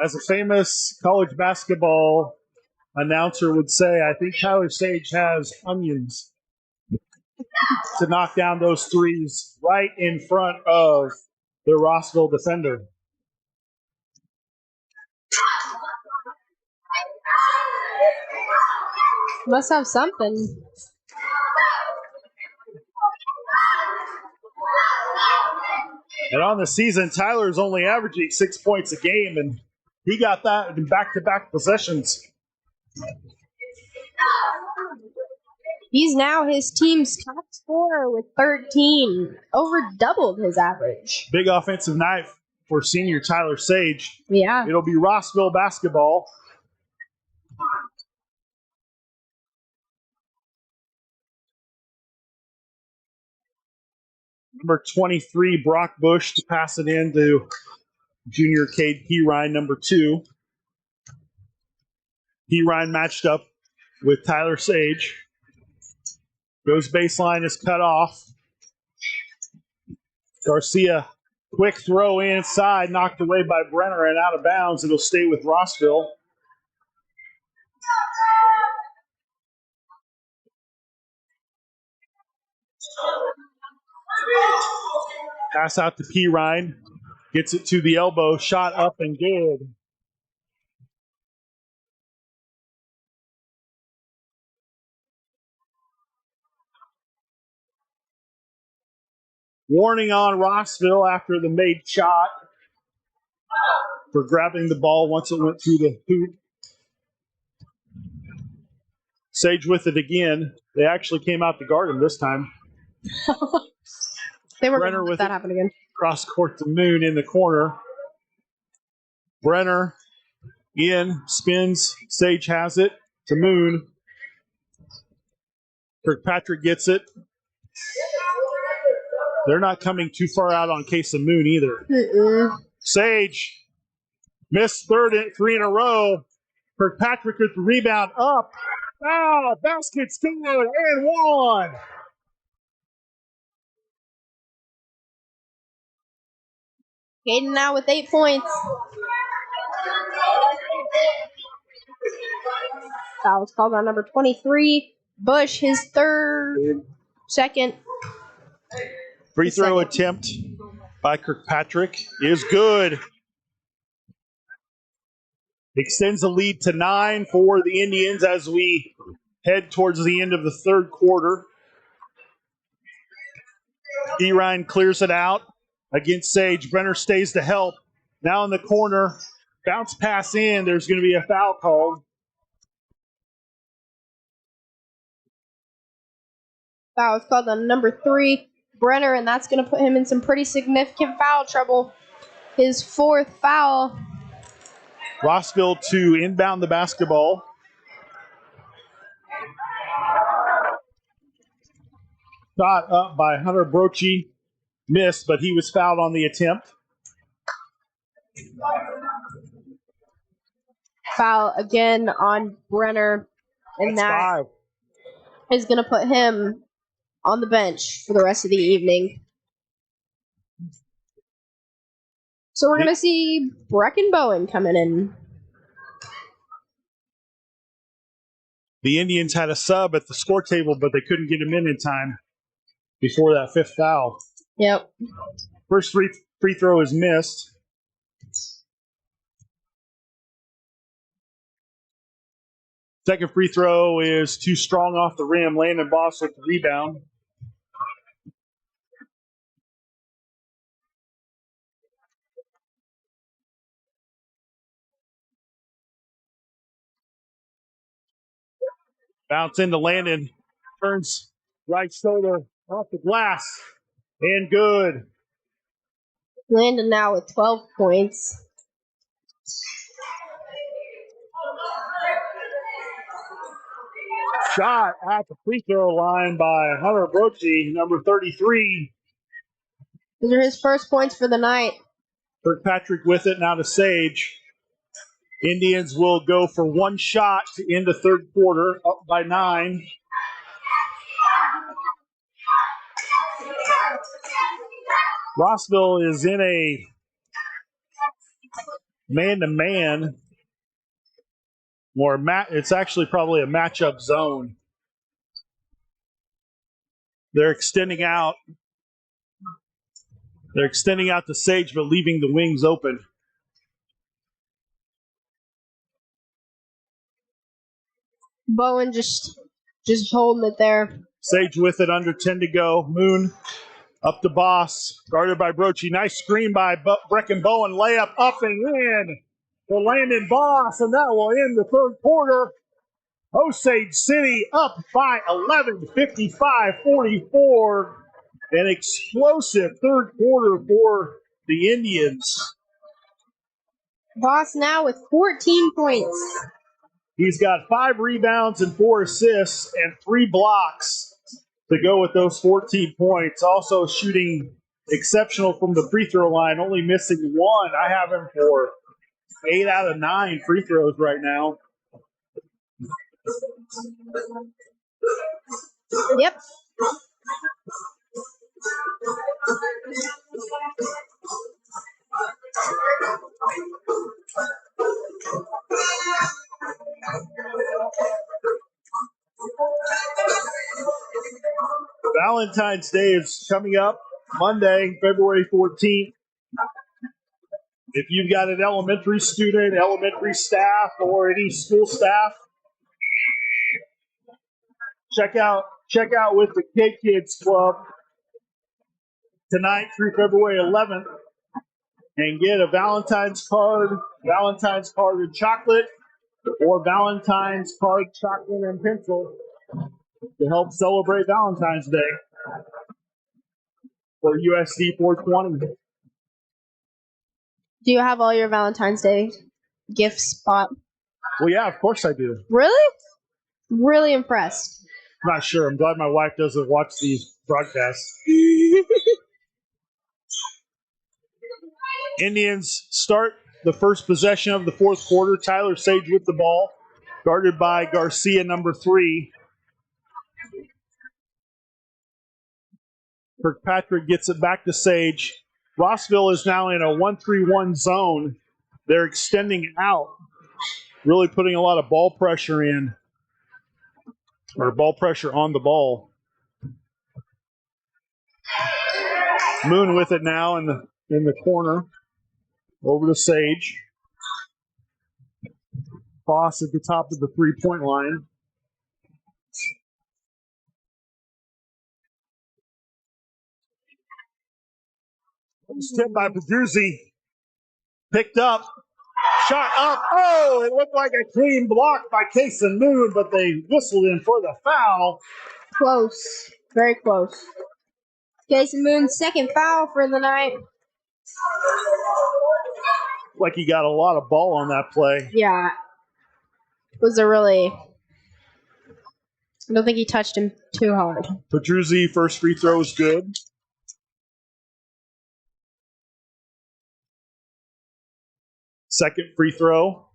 As a famous college basketball announcer would say, I think Tyler Sage has onions to knock down those threes right in front of the Rossville defender. Must have something. And on the season, Tyler's only averaging 6 points a game, and he got that in back-to-back possessions. He's now his team's top scorer with 13. Over doubled his average. Big offensive night for senior Tyler Sage. Yeah. It'll be Rossville basketball. Number 23, Brock Bush, to pass it in to junior Cade Pirine, number 2. Pirine matched up with Tyler Sage. Goes baseline, is cut off. Garcia, quick throw inside, knocked away by Brenner and out of bounds. It'll stay with Rossville. Pass out to Pirine. Gets it to the elbow, shot up and good. Warning on Rossville after the made shot for grabbing the ball once it went through the hoop. Sage with it again. They actually came out to guard him this time. They were Brenner going to with let that it. happen again. Cross court to Moon in the corner. Brenner in, spins. Sage has it to Moon. Kirkpatrick gets it. They're not coming too far out on case of Moon either. Sage missed 3 in a row. Kirkpatrick with the rebound up. Basket scored and 1. Caden now with 8 points. Foul was called on number 23. Bush, his second. Free throw attempt by Kirkpatrick is good. Extends the lead to 9 for the Indians as we head towards the end of the third quarter. Erine clears it out against Sage. Brenner stays to help. Now in the corner. Bounce pass in. There's going to be a foul called. Foul was called on number 3, Brenner, and that's going to put him in some pretty significant foul trouble. His 4th foul. Rossville to inbound the basketball. Shot up by Hunter Brochi. Missed, but he was fouled on the attempt. Foul again on Brenner, and That's that 5. is going to put him on the bench for the rest of the evening. So we're going to see Brecken Bowen coming in. The Indians had a sub at the score table, but they couldn't get him in time before that 5th foul. Yep. First free throw is missed. Second free throw is too strong off the rim. Landon Boss with the rebound. Bounce into Landon. Turns right shoulder off the glass. And good. Landon now with 12 points. Shot at the free throw line by Hunter Brochi, number 33. Those are his first points for the night. Kirkpatrick with it, now to Sage. Indians will go for one shot to end the third quarter, up by 9. Rossville is in a man-to-man, or it's actually probably a matchup zone. They're extending out. They're extending out to Sage, but leaving the wings open. Bowen just holding it there. Sage with it, under 10 to go. Moon up to Boss, guarded by Brochi. Nice screen by Brecken Bowen. Layup up and in for Landon Boss, and that will end the third quarter. Osage City up by 11, 55-44. An explosive third quarter for the Indians. Boss now with 14 points. He's got 5 rebounds and 4 assists and 3 blocks to go with those 14 points. Also shooting exceptional from the free throw line, only missing 1. I have him for 8 out of 9 free throws right now. Yep. Valentine's Day is coming up Monday, February 14th. If you've got an elementary student, elementary staff, or any school staff, check out with the K-Kids Club tonight through February 11th and get a Valentine's card and chocolate, or Valentine's card, chocolate, and pencil to help celebrate Valentine's Day for USD 420. Do you have all your Valentine's Day gifts bought? Well, yeah, of course I do. Really? Really impressed. I'm not sure. I'm glad my wife doesn't watch these broadcasts. Indians start the first possession of the fourth quarter. Tyler Sage with the ball, guarded by Garcia, number 3. Kirkpatrick gets it back to Sage. Rossville is now in a 1-3-1 zone. They're extending out, really putting a lot of ball pressure in, or ball pressure on the ball. Moon with it now in the corner. Over to Sage. Boss at the top of the three-point line. Tipped by Pedruzzi. Picked up. Shot up. Oh, it looked like a clean block by Kason Moon, but they whistled in for the foul. Close. Very close. Kason Moon's second foul for the night. Like he got a lot of ball on that play. Yeah. It was a really... I don't think he touched him too hard. Pedruzzi, first free throw is good. Second free throw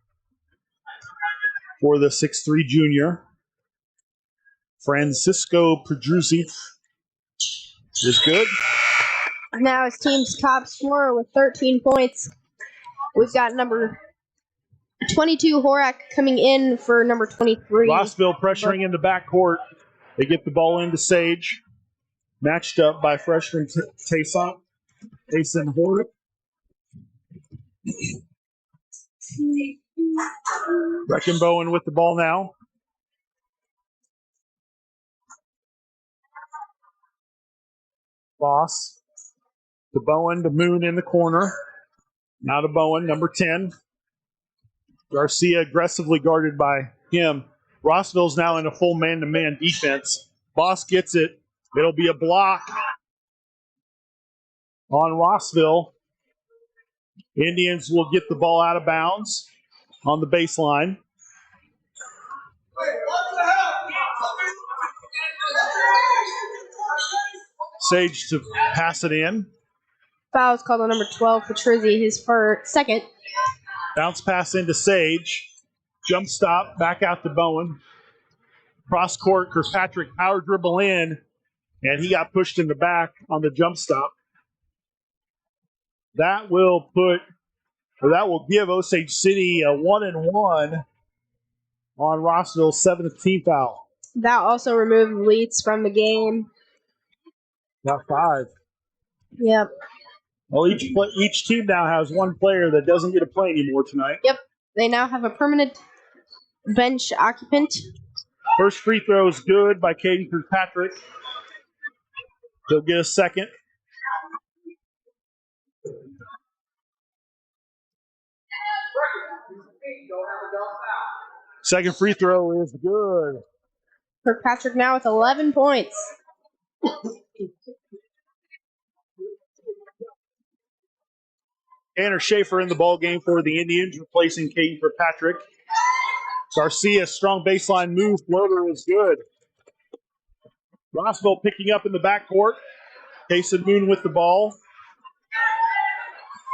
for the 6'3 junior. Francisco Pedruzzi is good. Now his team's top scorer with 13 points. We've got number 22, Horak, coming in for number 23. Rossville pressuring in the backcourt. They get the ball into Sage. Matched up by freshman Tayson Horak. Breckenbowen with the ball now. Boss to Bowen, to Moon in the corner. Now to Bowen, number 10. Garcia aggressively guarded by him. Rossville's now in a full man-to-man defense. Boss gets it. It'll be a block on Rossville. Indians will get the ball out of bounds on the baseline. Sage to pass it in. Foul's called on number 12, Pedruzzi, his second. Bounce pass into Sage. Jump stop, back out to Bowen. Cross court, Kirkpatrick power dribble in, and he got pushed in the back on the jump stop. That will give Osage City a 1-and-1 on Rossville's 17th foul. That also removed Leeds from the game. Got 5. Yep. Well, each team now has one player that doesn't get to play anymore tonight. Yep. They now have a permanent bench occupant. First free throw is good by Caden Kirkpatrick. He'll get a second. Second free throw is good. Kirkpatrick now with 11 points. Tanner Schaefer in the ball game for the Indians, replacing Caden Kirkpatrick. Garcia, strong baseline move. Floater is good. Rossville picking up in the backcourt. Kason Moon with the ball.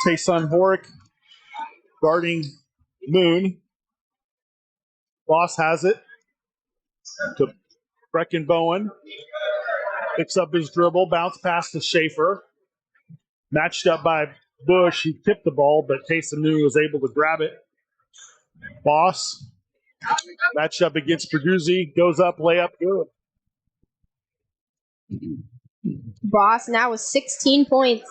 Tayson Horak guarding Moon. Boss has it to Breckenbowen. Picks up his dribble. Bounce pass to Schaefer. Matched up by Bush. He tipped the ball, but Tayson Moon was able to grab it. Boss matched up against Pedruzzi. Goes up, layup, good. Boss now with 16 points.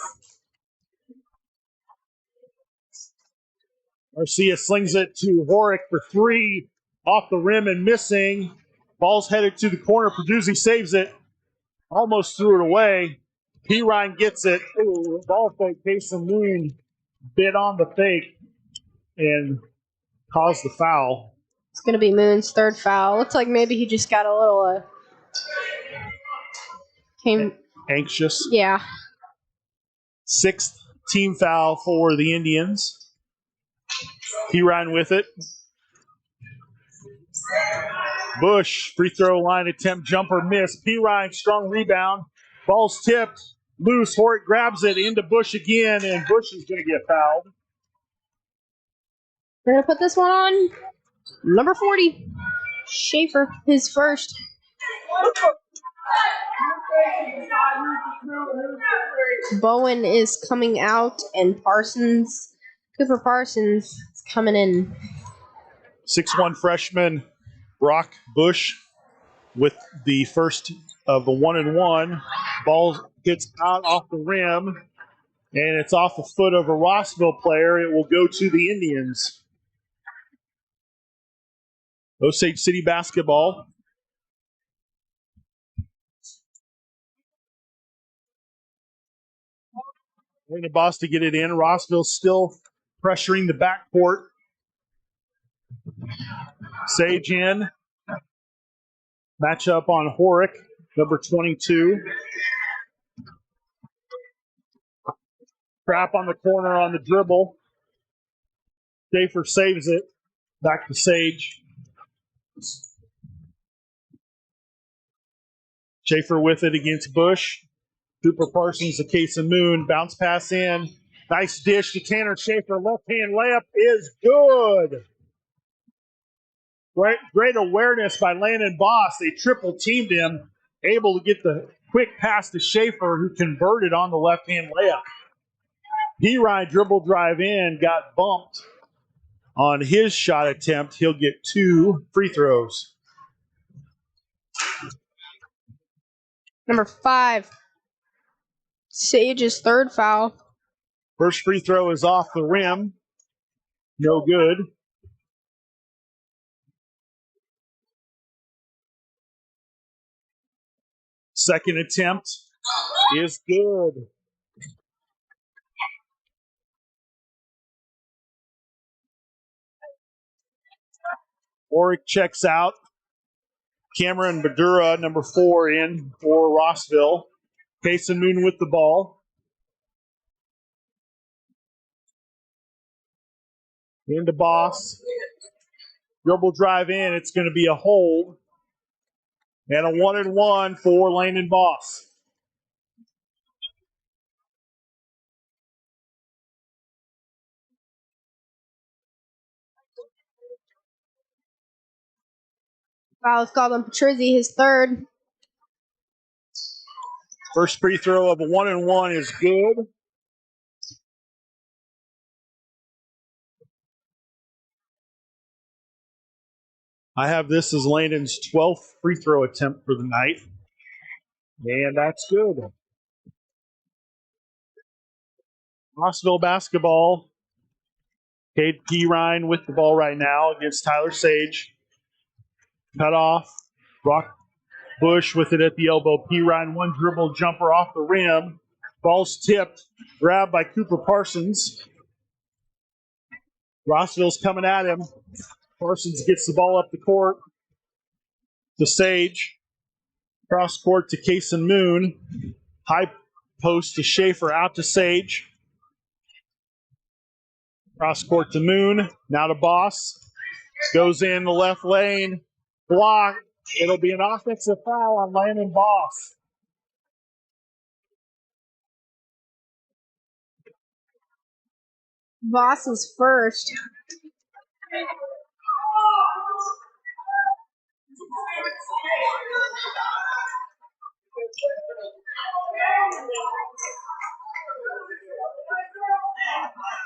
Garcia slings it to Horak for 3. Off the rim and missing. Ball's headed to the corner. Pedruzzi saves it. Almost threw it away. P. Ryan gets it. Ooh, ball fake. Kason Moon bit on the fake and caused the foul. It's going to be Moon's third foul. Looks like maybe he just got a little anxious. Yeah. 6th team foul for the Indians. P. Ryan with it. Bush, free throw line attempt, jumper miss. P. Ryan, strong rebound. Ball's tipped. Loose. Horak grabs it into Bush again, and Bush is going to get fouled. We're going to put this one on number 40. Schaefer, his first. Bowen is coming out, and Cooper Parsons is coming in. 6'1" freshman Brock Bush with the first of the 1-1. Ball gets out off the rim, and it's off the foot of a Rossville player. It will go to the Indians. Osage City basketball. Waiting to Boss to get it in. Rossville still pressuring the backcourt. Sage in. Matchup on Horick, number 22. Trap on the corner on the dribble. Schaefer saves it. Back to Sage. Schaefer with it against Bush. Cooper Parsons, the Case of Moon. Bounce pass in. Nice dish to Tanner Schaefer. Left-hand layup is good. Great awareness by Landon Boss. They triple teamed him, able to get the quick pass to Schaefer, who converted on the left-hand layup. P-Ryan dribble drive in, got bumped on his shot attempt. He'll get 2 free throws. Number 5, Sage's third foul. First free throw is off the rim. No good. Second attempt is good. Oric checks out. Cameron Badura, number 4, in for Rossville. Payson Moon with the ball. Into Boss. Dribble drive in. It's going to be a hold. And a 1-1 for Landon Boss. Foul is called on Patrizzi, his third. First free throw of a 1-1 is good. I have this as Landon's 12th free throw attempt for the night. And that's good. Rossville basketball. Cade P-Ryan with the ball right now against Tyler Sage. Cut off. Brock Bush with it at the elbow. P-Ryan, one dribble jumper off the rim. Ball's tipped. Grabbed by Cooper Parsons. Rossville's coming at him. Parsons gets the ball up the court to Sage. Cross court to Kason Moon. High post to Schaefer. Out to Sage. Cross court to Moon. Now to Boss. Goes in the left lane. Block. It'll be an offensive foul on Landon Boss. Boss is first.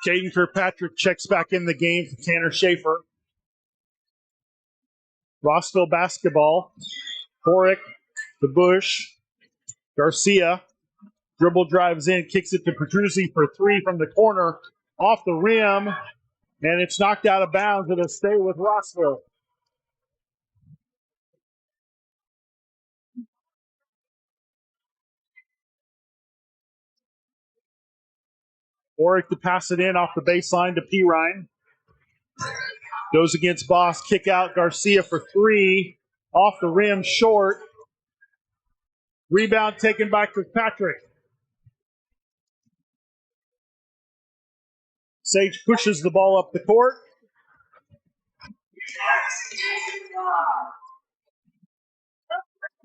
Jaden Kirkpatrick checks back in the game for Tanner Schaefer. Rossville basketball. Horick to Bush. Garcia. Dribble drives in, kicks it to Petruzzi for 3 from the corner. Off the rim. And it's knocked out of bounds. It'll stay with Rossville. Horick to pass it in off the baseline to P-Ryan. Goes against Boss. Kick out Garcia for 3. Off the rim, short. Rebound taken by Kirkpatrick. Sage pushes the ball up the court.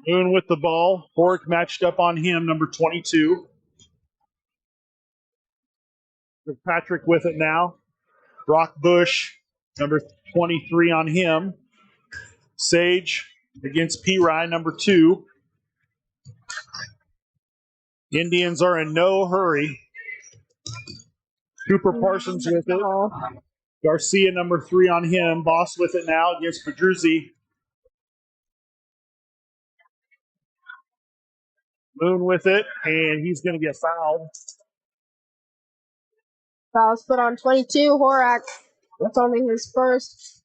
Moon with the ball. Horick matched up on him, number 22. Kirkpatrick with it now. Brock Bush, number 23 on him. Sage against P-Ryan, number 2. Indians are in no hurry. Cooper Parsons with it. Garcia, number 3 on him. Boss with it now against Pedruzzi. Moon with it, and he's going to get fouled. Foul's put on 22. Horak. That's only his first.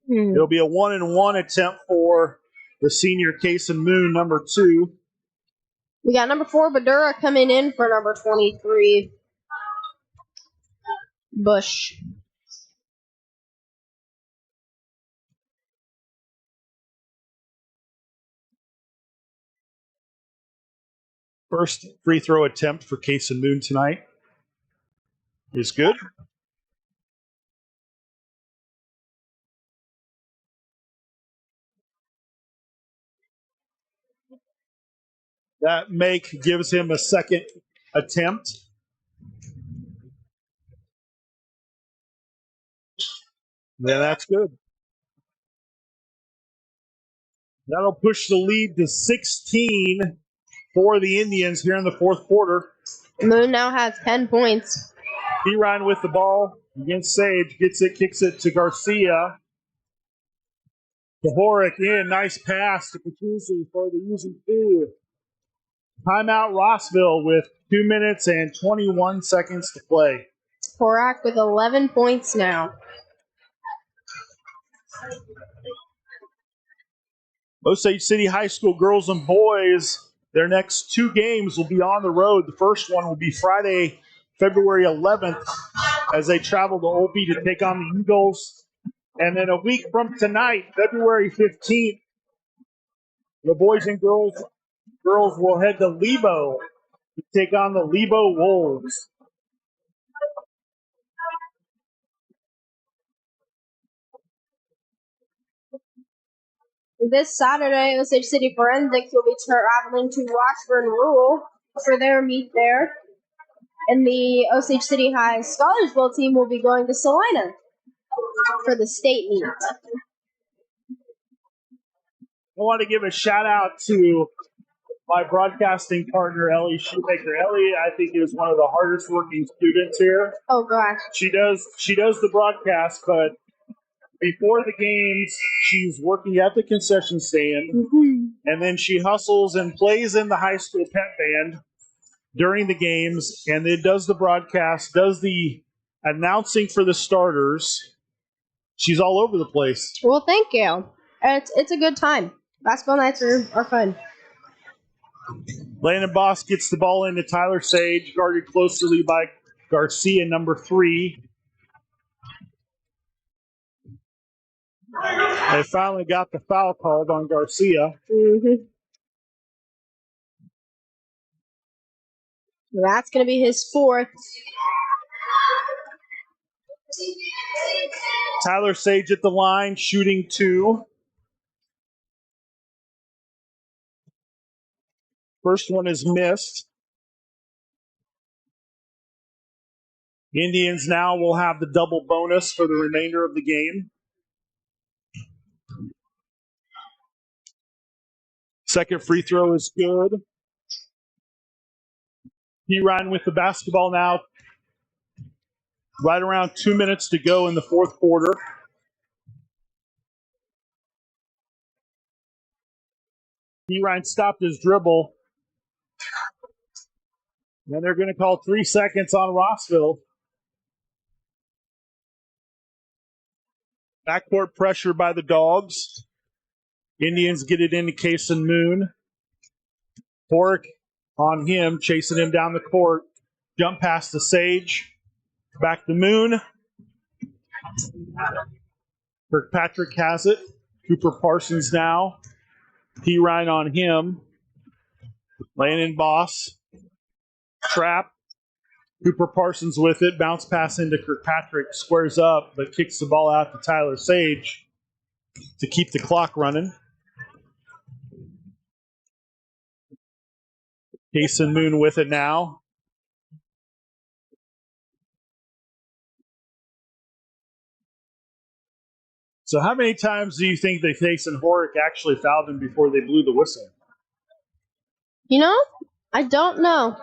It'll be a 1-and-1 attempt for the senior Kason Moon, number 2. We got number 4, Badura, coming in for number 23. Bush. First free throw attempt for Kason Moon tonight is good. That make gives him a second attempt. Yeah, that's good. That'll push the lead to 16 for the Indians here in the fourth quarter. Moon now has 10 points. Ryan with the ball against Sage. Gets it, kicks it to Garcia. Horak in. Nice pass to Petrucci for the UZ2. Timeout Rossville with 2 minutes and 21 seconds to play. Horak with 11 points now. Osage City High School girls and boys, their next 2 games will be on the road. The first one will be Friday, February 11th, as they travel to Olby to take on the Eagles. And then a week from tonight, February 15th, the boys and girls will head to Lebo to take on the Lebo Wolves. This Saturday, Osage City Forensics will be traveling to Washburn Rural for their meet there. And the Osage City High Scholars Bowl team will be going to Salina for the state meet. I want to give a shout out to my broadcasting partner, Ellie Shoemaker. Ellie, I think, is one of the hardest working students here. Oh gosh. She does the broadcast, but before the games, she's working at the concession stand, and then she hustles and plays in the high school pep band during the games, and then does the broadcast, does the announcing for the starters. She's all over the place. Well, thank you. It's a good time. Basketball nights are fun. Landon Boss gets the ball into Tyler Sage, guarded closely by Garcia, number 3. They finally got the foul called on Garcia. That's going to be his 4th. Tyler Sage at the line, shooting 2. First one is missed. Indians now will have the double bonus for the remainder of the game. Second free throw is good. Ryan with the basketball now. Right around 2 minutes to go in the fourth quarter. Ryan stopped his dribble. And they're going to call 3 seconds on Rossville. Backcourt pressure by the Dogs. Indians get it into Kason Moon. Horak on him, chasing him down the court. Jump pass to Sage. Back to Moon. Kirkpatrick has it. Cooper Parsons now. Ryan on him. Landon Boss. Trap. Cooper Parsons with it. Bounce pass into Kirkpatrick. Squares up, but kicks the ball out to Tyler Sage to keep the clock running. Kason Moon with it now. So how many times do you think that Kason Horak actually fouled him before they blew the whistle? You know, I don't know.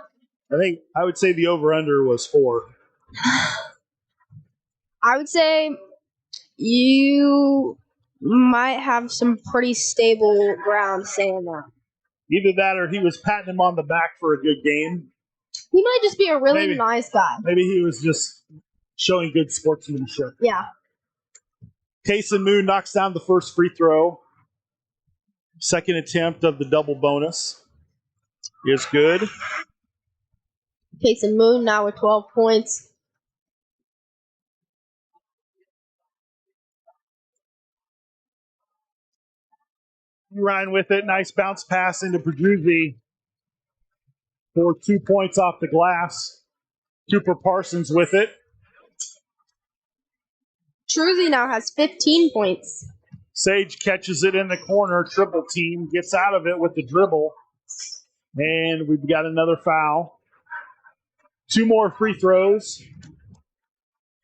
I think I would say the over-under was 4. I would say you might have some pretty stable ground saying that. Either that or he was patting him on the back for a good game. He might just be a really Maybe. nice guy. Maybe he was just showing good sportsmanship. Yeah. Taysom Moon knocks down the first free throw. Second attempt of the double bonus is good. Taysom Moon now with 12 points. Ryan with it. Nice bounce pass into Pedruzzi for 2 points off the glass. Cooper Parsons with it. Truzzi now has 15 points. Sage catches it in the corner. Triple team. Gets out of it with the dribble. And we've got another foul. 2 more free throws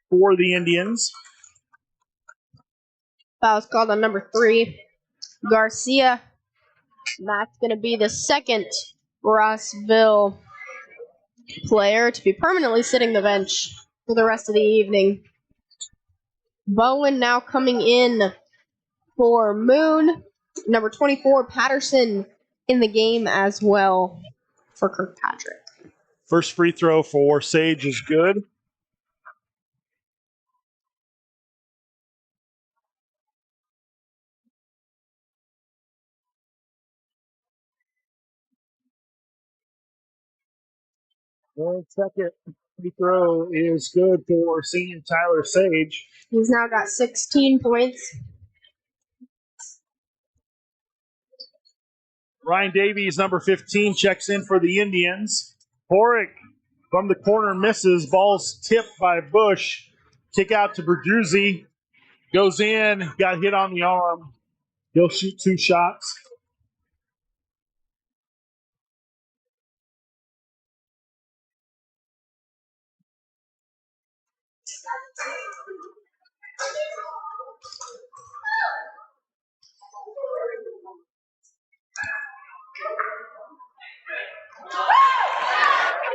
for the Indians. Foul's called on number 3, Garcia. And that's going to be the second Rossville player to be permanently sitting the bench for the rest of the evening. Bowen now coming in for Moon. Number 24, Patterson, in the game as well for Kirkpatrick. First free throw for Sage is good. And second free throw is good for senior Tyler Sage. He's now got 16 points. Ryan Davies, number 15, checks in for the Indians. Horick from the corner misses. Ball's tipped by Bush. Kick out to Pedruzzi. Goes in. Got hit on the arm. He'll shoot 2 shots.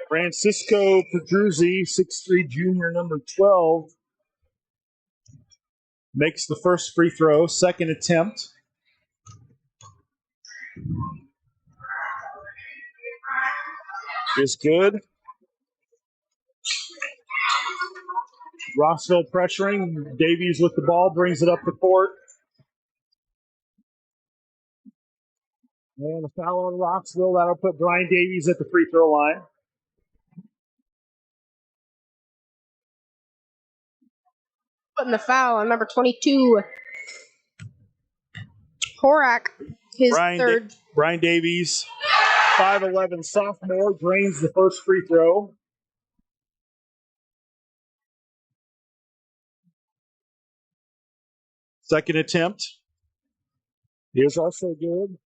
Francisco Pedruzzi, 6'3", junior, number 12, makes the first free throw. Second attempt. Is good. Rossville pressuring. Davies with the ball, brings it up the court. And a foul on Rossville. That'll put Brian Davies at the free throw line. Putting the foul on number 22, Horak, his third. Brian Davies, 5'11", sophomore, drains the first free throw. Second attempt is also good.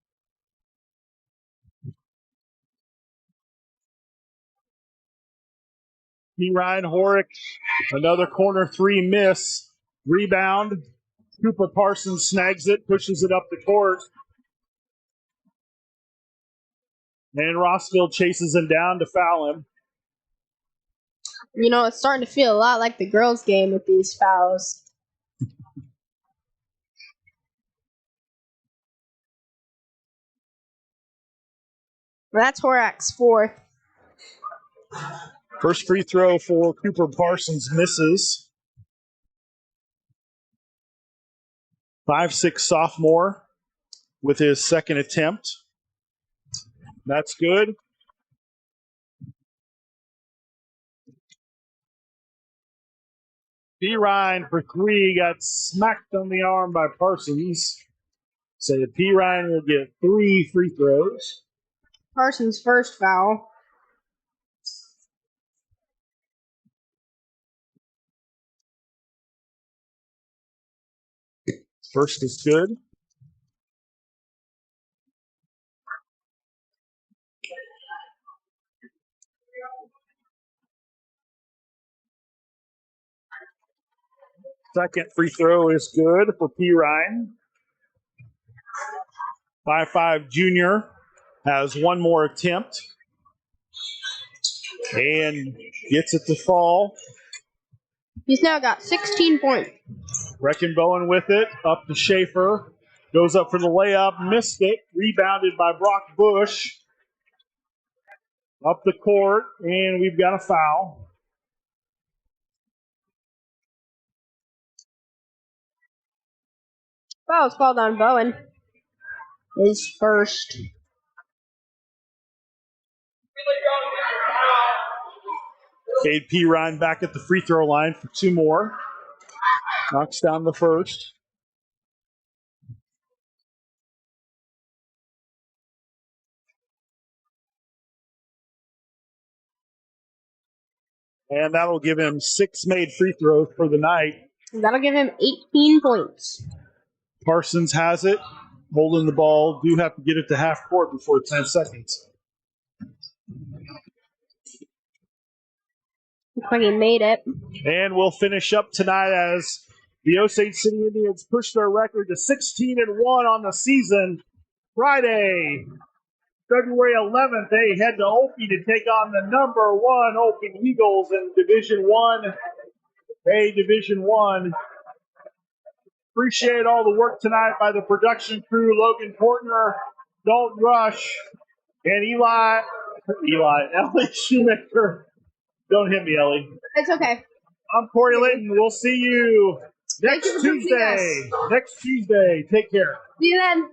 Ryan Horick, another corner 3 miss. Rebound. Cooper Parsons snags it, pushes it up the court. And Rossville chases him down to foul him. You know, it's starting to feel a lot like the girls' game with these fouls. That's Horak's 4th. First free throw for Cooper Parsons misses. 5'6" sophomore with his second attempt. That's good. D. Ryan for 3 got smacked on the arm by Parsons. So P. Ryan will get 3 free throws. Parsons' first foul. First is good. Second free throw is good for P. Ryan. 5'5" junior has one more attempt and gets it to fall. He's now got 16 points. Reckenbowen with it, up to Schaefer. Goes up for the layup, missed it. Rebounded by Brock Bush. Up the court, and we've got a foul. Foul's called on Bowen. His first. Cade Pirine back at the free throw line for two more. Knocks down the first. And that'll give him 6 made free throws for the night. That'll give him 18 points. Parsons has it, holding the ball. Do have to get it to half court before 10 seconds. Looks like he made it. And we'll finish up tonight as the Osage City Indians push their record to 16-1 on the season. Friday, February 11th, they head to Opie to take on the number 1 Opie Eagles in Division 1. Hey, Division 1. Appreciate all the work tonight by the production crew, Logan Portner, Dalton Rush, and Ellie Shoemaker. Don't hit me, Ellie. It's okay. I'm Corey Litton. We'll see you next Thank you for joining Tuesday. Next Tuesday. Take care. See you then.